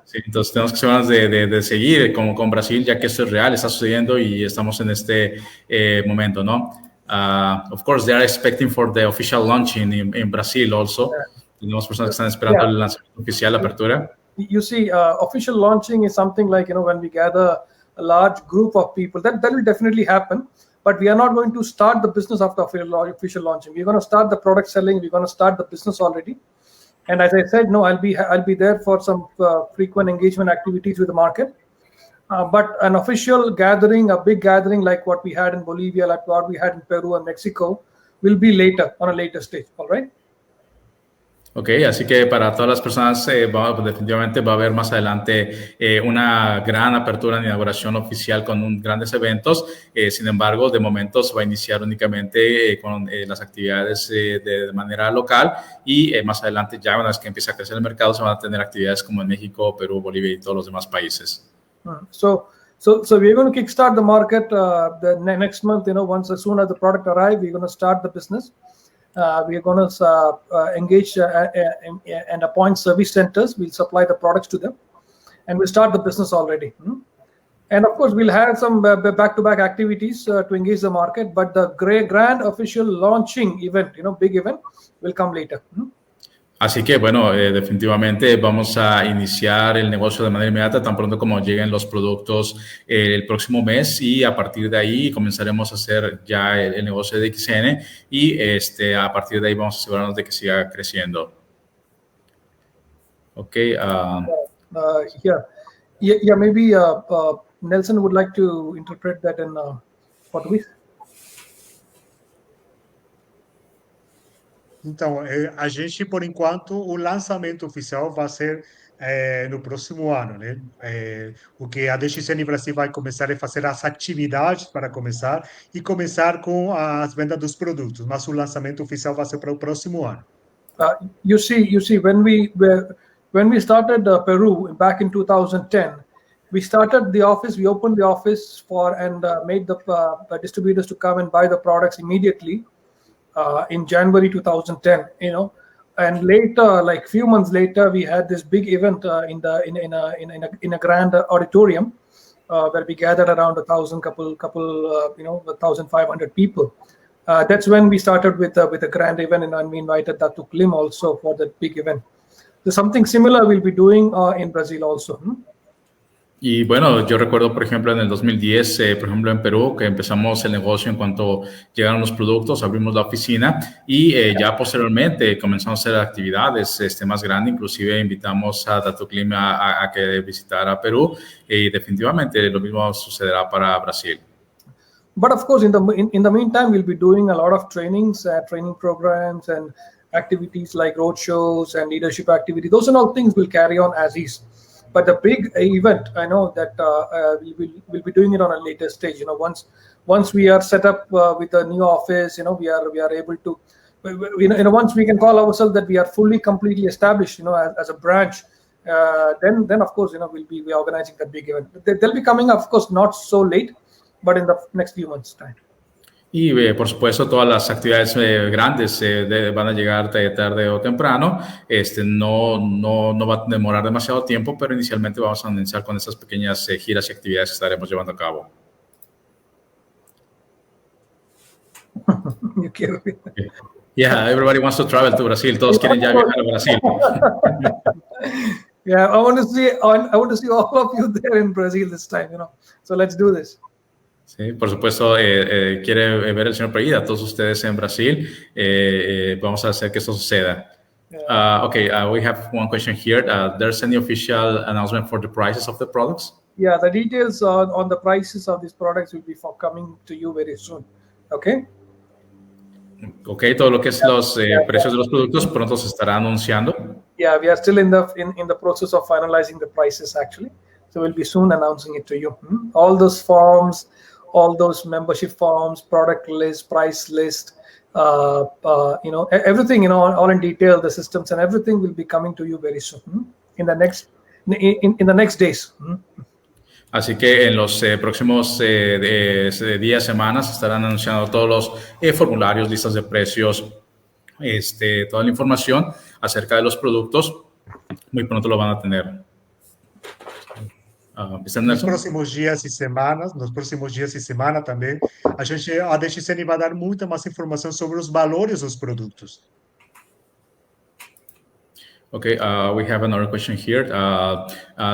Sí, entonces tenemos que asegurarnos de seguir con Brasil, ya que esto es real, está sucediendo y estamos en este momento, ¿no? Of course, they are expecting for the official launching in Brazil also. Tenemos personas que están esperando el lanzamiento oficial, la apertura. You see, official launching is something like, when we gather a large group of people, that will definitely happen. But we are not going to start the business after official launching. We're going to start the product selling. We're going to start the business already. And as I said, no, I'll be there for some frequent engagement activities with the market. But an official gathering, a big gathering like what we had in Bolivia, like what we had in Peru and Mexico, will be later, on a later stage. All right. Ok, así que para todas las personas definitivamente va a haber más adelante una gran apertura en inauguración oficial con grandes eventos. Sin embargo, de momento se va a iniciar únicamente con las actividades de manera local y más adelante ya una vez que empiece a crecer el mercado se van a tener actividades como en México, Perú, Bolivia y todos los demás países. So we're going to kickstart the market the next month. As soon as the product arrives, we're going to start the business. We are going to engage and appoint service centers. We'll supply the products to them, and we'll start the business already. And of course, we'll have some back-to-back activities to engage the market. But the grand official launching event, big event, will come later. Así que, bueno, definitivamente vamos a iniciar el negocio de manera inmediata tan pronto como lleguen los productos el próximo mes y a partir de ahí comenzaremos a hacer ya el negocio de DXN y a partir de ahí vamos a asegurarnos de que siga creciendo. Ok. Maybe Nelson would like to interpret that in Portuguese. Então, a gente, por enquanto, o lançamento oficial vai ser no próximo ano, né? O que a DXN Brasil vai começar a fazer as atividades para começar e começar com as vendas dos produtos, mas o lançamento oficial vai ser para o próximo ano. You see, when we started Peru back in 2010, We started the office, we opened the office and made the distributors to come and buy the products immediately in January 2010, and later, like few months later, we had this big event in a grand auditorium where we gathered around 1,500 people. That's when we started with a grand event, and we invited 𝗗𝗃 also for that big event. So something similar we'll be doing in Brazil also. Y bueno, yo recuerdo, por ejemplo, en el 2010, por ejemplo, en Perú, que empezamos el negocio en cuanto llegaron los productos, abrimos la oficina y ya posteriormente comenzamos a hacer actividades más grandes. Inclusive invitamos a 𝗗𝗃 a que visitara Perú y definitivamente lo mismo sucederá para Brasil. But of course, in the meantime, we'll be doing a lot of trainings, training programs and activities like roadshows and leadership activities. Those and all things will carry on as is. But the big event, I know that we'll be doing it on a later stage. Once we are set up with a new office, we are able to, once we can call ourselves that we are fully, completely established, as a branch, then of course, we'll be organizing that big event. They'll be coming, of course, not so late, but in the next few months' time. Y por supuesto todas las actividades grandes van a llegar tarde o temprano. No va a demorar demasiado tiempo, pero inicialmente vamos a iniciar con esas pequeñas giras y actividades que estaremos llevando a cabo. Yeah, everybody wants to travel to Brazil. Todos quieren ya viajar a Brasil. Yeah, I want to see all of you there in Brazil this time. So let's do this. Sí, por supuesto, quiere ver el señor 𝗵𝗍 a todos ustedes en Brasil. Vamos a hacer que esto suceda. Okay, we have one question here. There's any official announcement for the prices of the products? Yeah, the details on the prices of these products will be coming to you very soon. Okay? Okay, todo lo que es los precios de los productos pronto se estará anunciando. Yeah, we are still in the process of finalizing the prices actually. So we'll be soon announcing it to you. All those forms, all those membership forms, product list, price list, everything, all in detail, the systems and everything will be coming to you very soon in the next days. Así que en los próximos días, semanas, estarán anunciando todos los formularios, listas de precios, toda la información acerca de los productos. Muy pronto lo van a tener. Nos próximos dias e semanas também, a DXN vai dar muita mais informação sobre os valores dos produtos. Okay, we have another question here.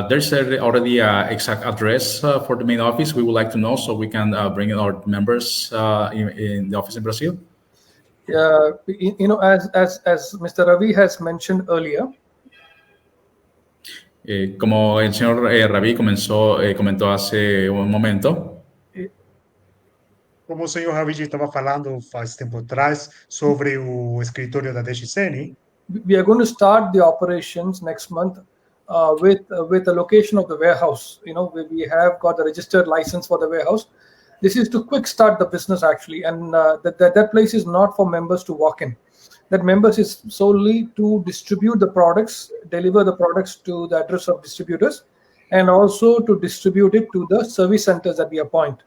There's already an exact address for the main office. We would like to know so we can bring in our members in the office in Brazil. As Mr. Ravi has mentioned earlier, como el señor Ravi comentó hace un momento. Como o senhor Ravi estava falando faz tempo atrás sobre o escritório da DXN, we are going to start the operations next month with the location of the warehouse. We have got the registered license for the warehouse. This is to quick start the business actually, and that place is not for members to walk in. That members is solely to distribute the products, deliver the products to the address of distributors, and also to distribute it to the service centers that we appoint.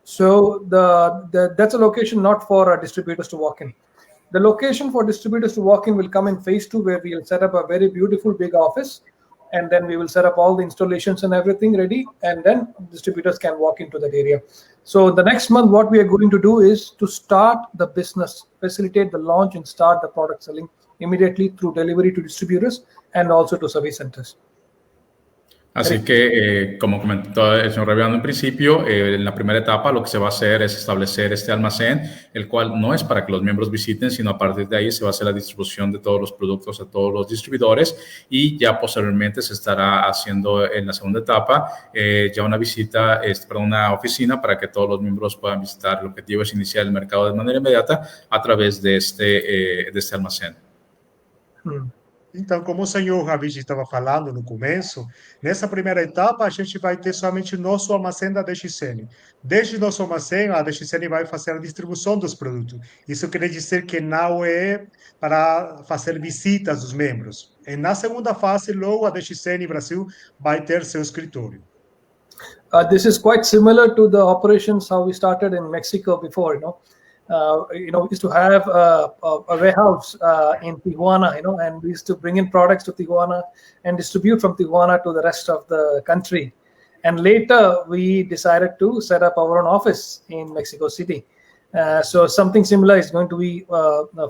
So that's a location not for distributors to walk in. The location for distributors to walk in will come in phase 2, where we will set up a very beautiful big office, and then we will set up all the installations and everything ready, and then distributors can walk into that area. So the next month, what we are going to do is to start the business, facilitate the launch and start the product selling immediately through delivery to distributors and also to service centers. Así que, como comentó el señor Raviano en principio, en la primera etapa lo que se va a hacer es establecer este almacén, el cual no es para que los miembros visiten, sino a partir de ahí se va a hacer la distribución de todos los productos a todos los distribuidores, y ya posteriormente se estará haciendo en la segunda etapa ya una visita, una oficina para que todos los miembros puedan visitar. El objetivo es iniciar el mercado de manera inmediata a través de este almacén. Então, como o senhor Ravi estava falando no começo, nessa primeira etapa a gente vai ter somente nosso armazém da DXN. Desde nosso armazém, a DXN vai fazer a distribuição dos produtos. Isso quer dizer que não é para fazer visitas dos membros. E na segunda fase, logo a DXN Brasil vai ter seu escritório. This is quite similar to the operations how we started in Mexico before. We used to have a warehouse in Tijuana, and we used to bring in products to Tijuana and distribute from Tijuana to the rest of the country. And later we decided to set up our own office in Mexico City. So something similar is going to be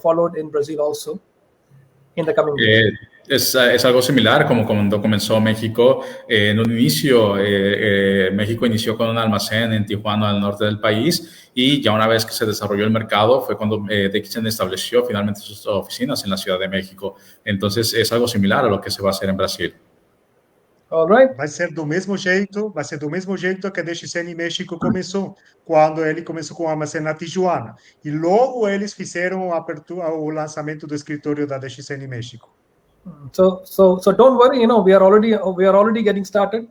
followed in Brazil also in the coming years. Es algo similar como cuando comenzó México. En un inicio, México inició con un almacén en Tijuana, al norte del país, y ya una vez que se desarrolló el mercado fue cuando DXN estableció finalmente sus oficinas en la Ciudad de México. Entonces es algo similar a lo que se va a hacer en Brasil. All right. Vai ser do mesmo jeito que a DXN México começou, quando ele começou com o armazém na Tijuana. E logo eles fizeram o lançamento do escritório da DXN México. So don't worry, we are already getting started.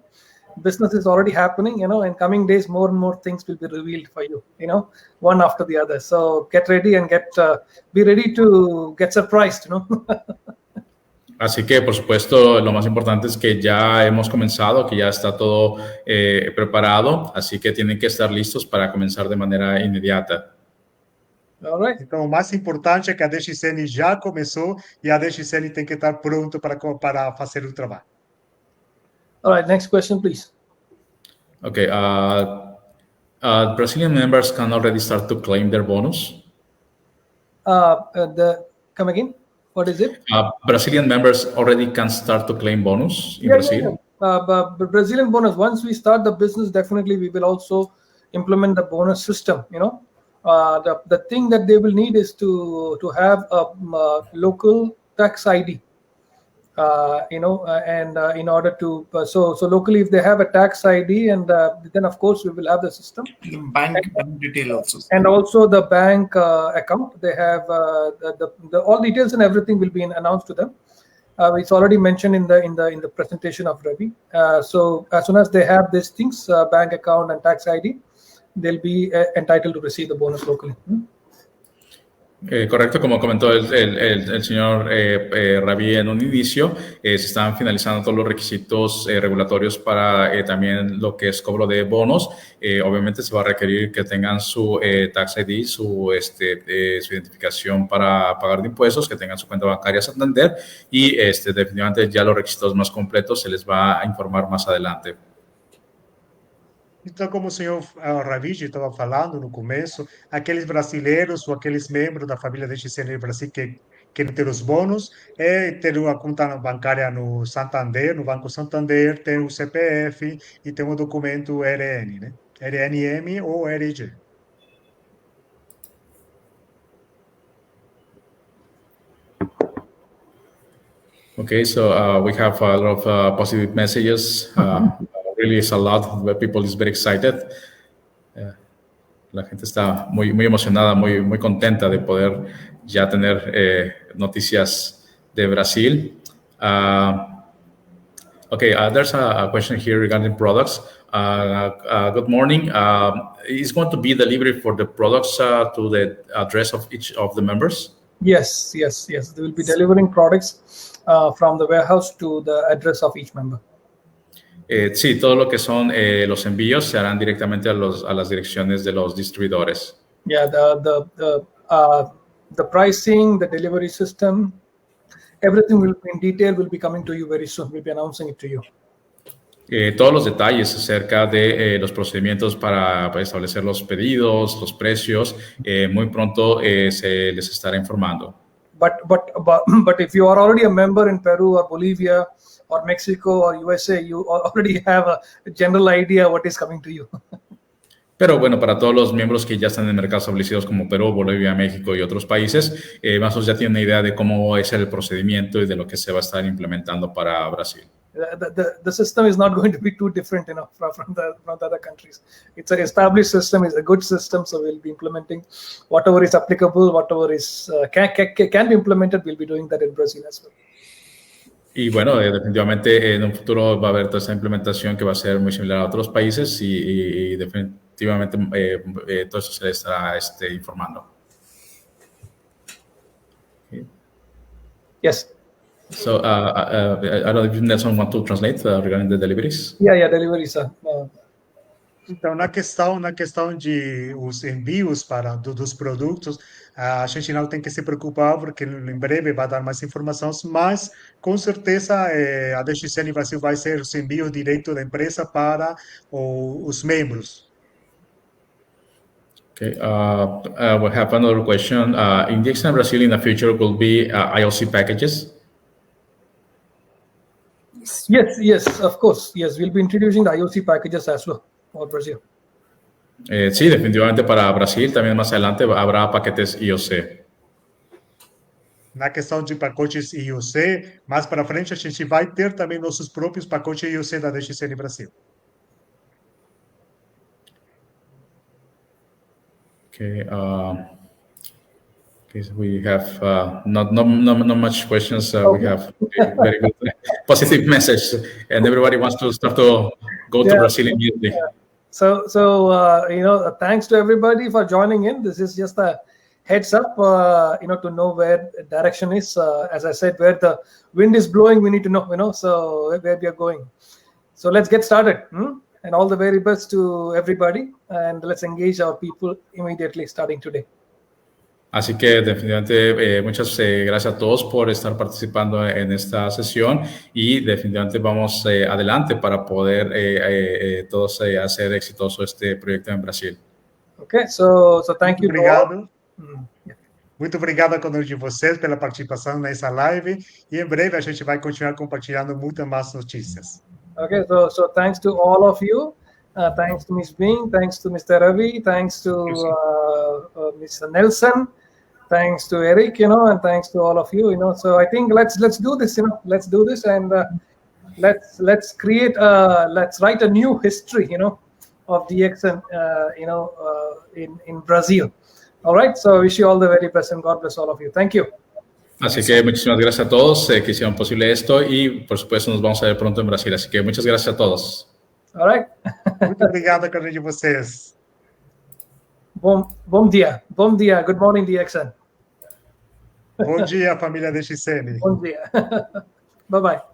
Business is already happening, in coming days more and more things will be revealed for you, one after the other. So get ready and be ready to get surprised, Así que, por supuesto, lo más importante es que ya hemos comenzado, que ya está todo preparado, así que tienen que estar listos para comenzar de manera inmediata. All right. Então, o mais importante é que a DXN já começou e a DXN tem que estar pronto para fazer o trabalho. All right, next question, please. Okay, Brazilian members can already start to claim their bonus. Come again? What is it? Brazilian members already can start to claim bonus in Brazil. But Brazilian bonus, once we start the business, definitely we will also implement the bonus system, The thing that they will need is to have a local tax ID, and in order to so locally, if they have a tax ID, and then of course we will have the system, the bank detail also, and also the bank account. They have the all details and everything will be announced to them. It's already mentioned in the presentation of Ravi. So as soon as they have these things, bank account and tax ID, they'll be entitled to receive the bonus locally. Correcto, como comentó el señor Ravi en un inicio, se están finalizando todos los requisitos regulatorios para también lo que es cobro de bonos. Obviamente se va a requerir que tengan su tax ID, su identificación para pagar de impuestos, que tengan su cuenta bancaria Santander y definitivamente ya los requisitos más completos se les va a informar más adelante. Então, como o senhor Ravi estava falando no começo, aqueles brasileiros ou aqueles membros da família DXN no Brasil que querem ter os bônus, ter uma conta bancária no Santander, no Banco Santander, ter o CPF e ter um documento RN, né? RNM ou RG. Okay, so we have a lot of positive messages. Really is a lot where people is very excited. La gente está muy emocionada, muy contenta de poder ya tener noticias de Brasil. Okay, there's a question here regarding products. Good morning. Is going to be delivery for the products to the address of each of the members? Yes. They will be delivering products from the warehouse to the address of each member. Sí, todo lo que son los envíos se harán directamente a las direcciones de los distribuidores. Yeah, the pricing, the delivery system, everything will be in detail will be coming to you very soon. We'll be announcing it to you. Todos los detalles acerca de los procedimientos para establecer los pedidos, los precios, muy pronto se les estará informando. But if you are already a member in Peru or Bolivia or Mexico or USA, you already have a general idea what is coming to you. Pero bueno, para todos los miembros que ya están en mercados establecidos como Perú, Bolivia, México y otros países, más o menos ya tienen una idea de cómo es el procedimiento y de lo que se va a estar implementando para Brasil. The system is not going to be too different, from the other countries. It's an established system, it's a good system, so we'll be implementing whatever is applicable, whatever is can be implemented. We'll be doing that in Brazil as well. Y bueno, definitivamente en un futuro va a haber toda esta implementación que va a ser muy similar a otros países y definitivamente todo eso se les estará informando. Okay. Yes. So I don't know if Nelson want to translate regarding the deliveries. Yeah, deliveries. Então, na questão de os envios dos produtos, a gente não tem que se preocupar, porque em breve vai dar mais informações, mas com certeza a DXN Brasil vai ser os envios direto da empresa para os membros. Okay, we have another question. In DXN Brazil in the future will be IOC packages? Yes, of course. Yes, we'll be introducing the IOC packages as well for Brazil. Sí, definitivamente para Brasil también más adelante habrá paquetes IOC. Na questão de pacotes IOC, mais para frente a gente vai ter também nossos próprios pacotes IOC da DXN Brasil. Okay, okay, so we have not much questions. We have very good positive message, and everybody wants to start to go to Brazil immediately. Yeah. So thanks to everybody for joining in. This is just a heads up, to know where direction is. As I said, where the wind is blowing, we need to know, so where we are going. So let's get started. And all the very best to everybody. And let's engage our people immediately starting today. Así que definitivamente muchas gracias a todos por estar participando en esta sesión y definitivamente vamos adelante para poder todos hacer exitoso este proyecto en Brasil. Okay, so thank you. Obrigado. Muito obrigado a cada um de vocês pela participação nessa live e em breve a gente vai continuar compartilhando muitas mais notícias. Okay, so thanks to all of you. Thanks to Ms. Bing, thanks to Mr. Ravi, thanks to Mr. Nelson, thanks to Eric, and thanks to all of you, So I think let's do this, let's do this, and let's create, let's write a new history, of DXN, in Brazil. All right. So I wish you all the very best, and God bless all of you. Thank you. Así que muchísimas gracias a todos que hicieron posible esto y por supuesto nos vamos a ver pronto en Brasil. Así que muchas gracias a todos. All right. Muito obrigado a cada um de vocês. Bom dia. Good morning, DXN. Bom dia, família DXN. Bom dia. Bye-bye.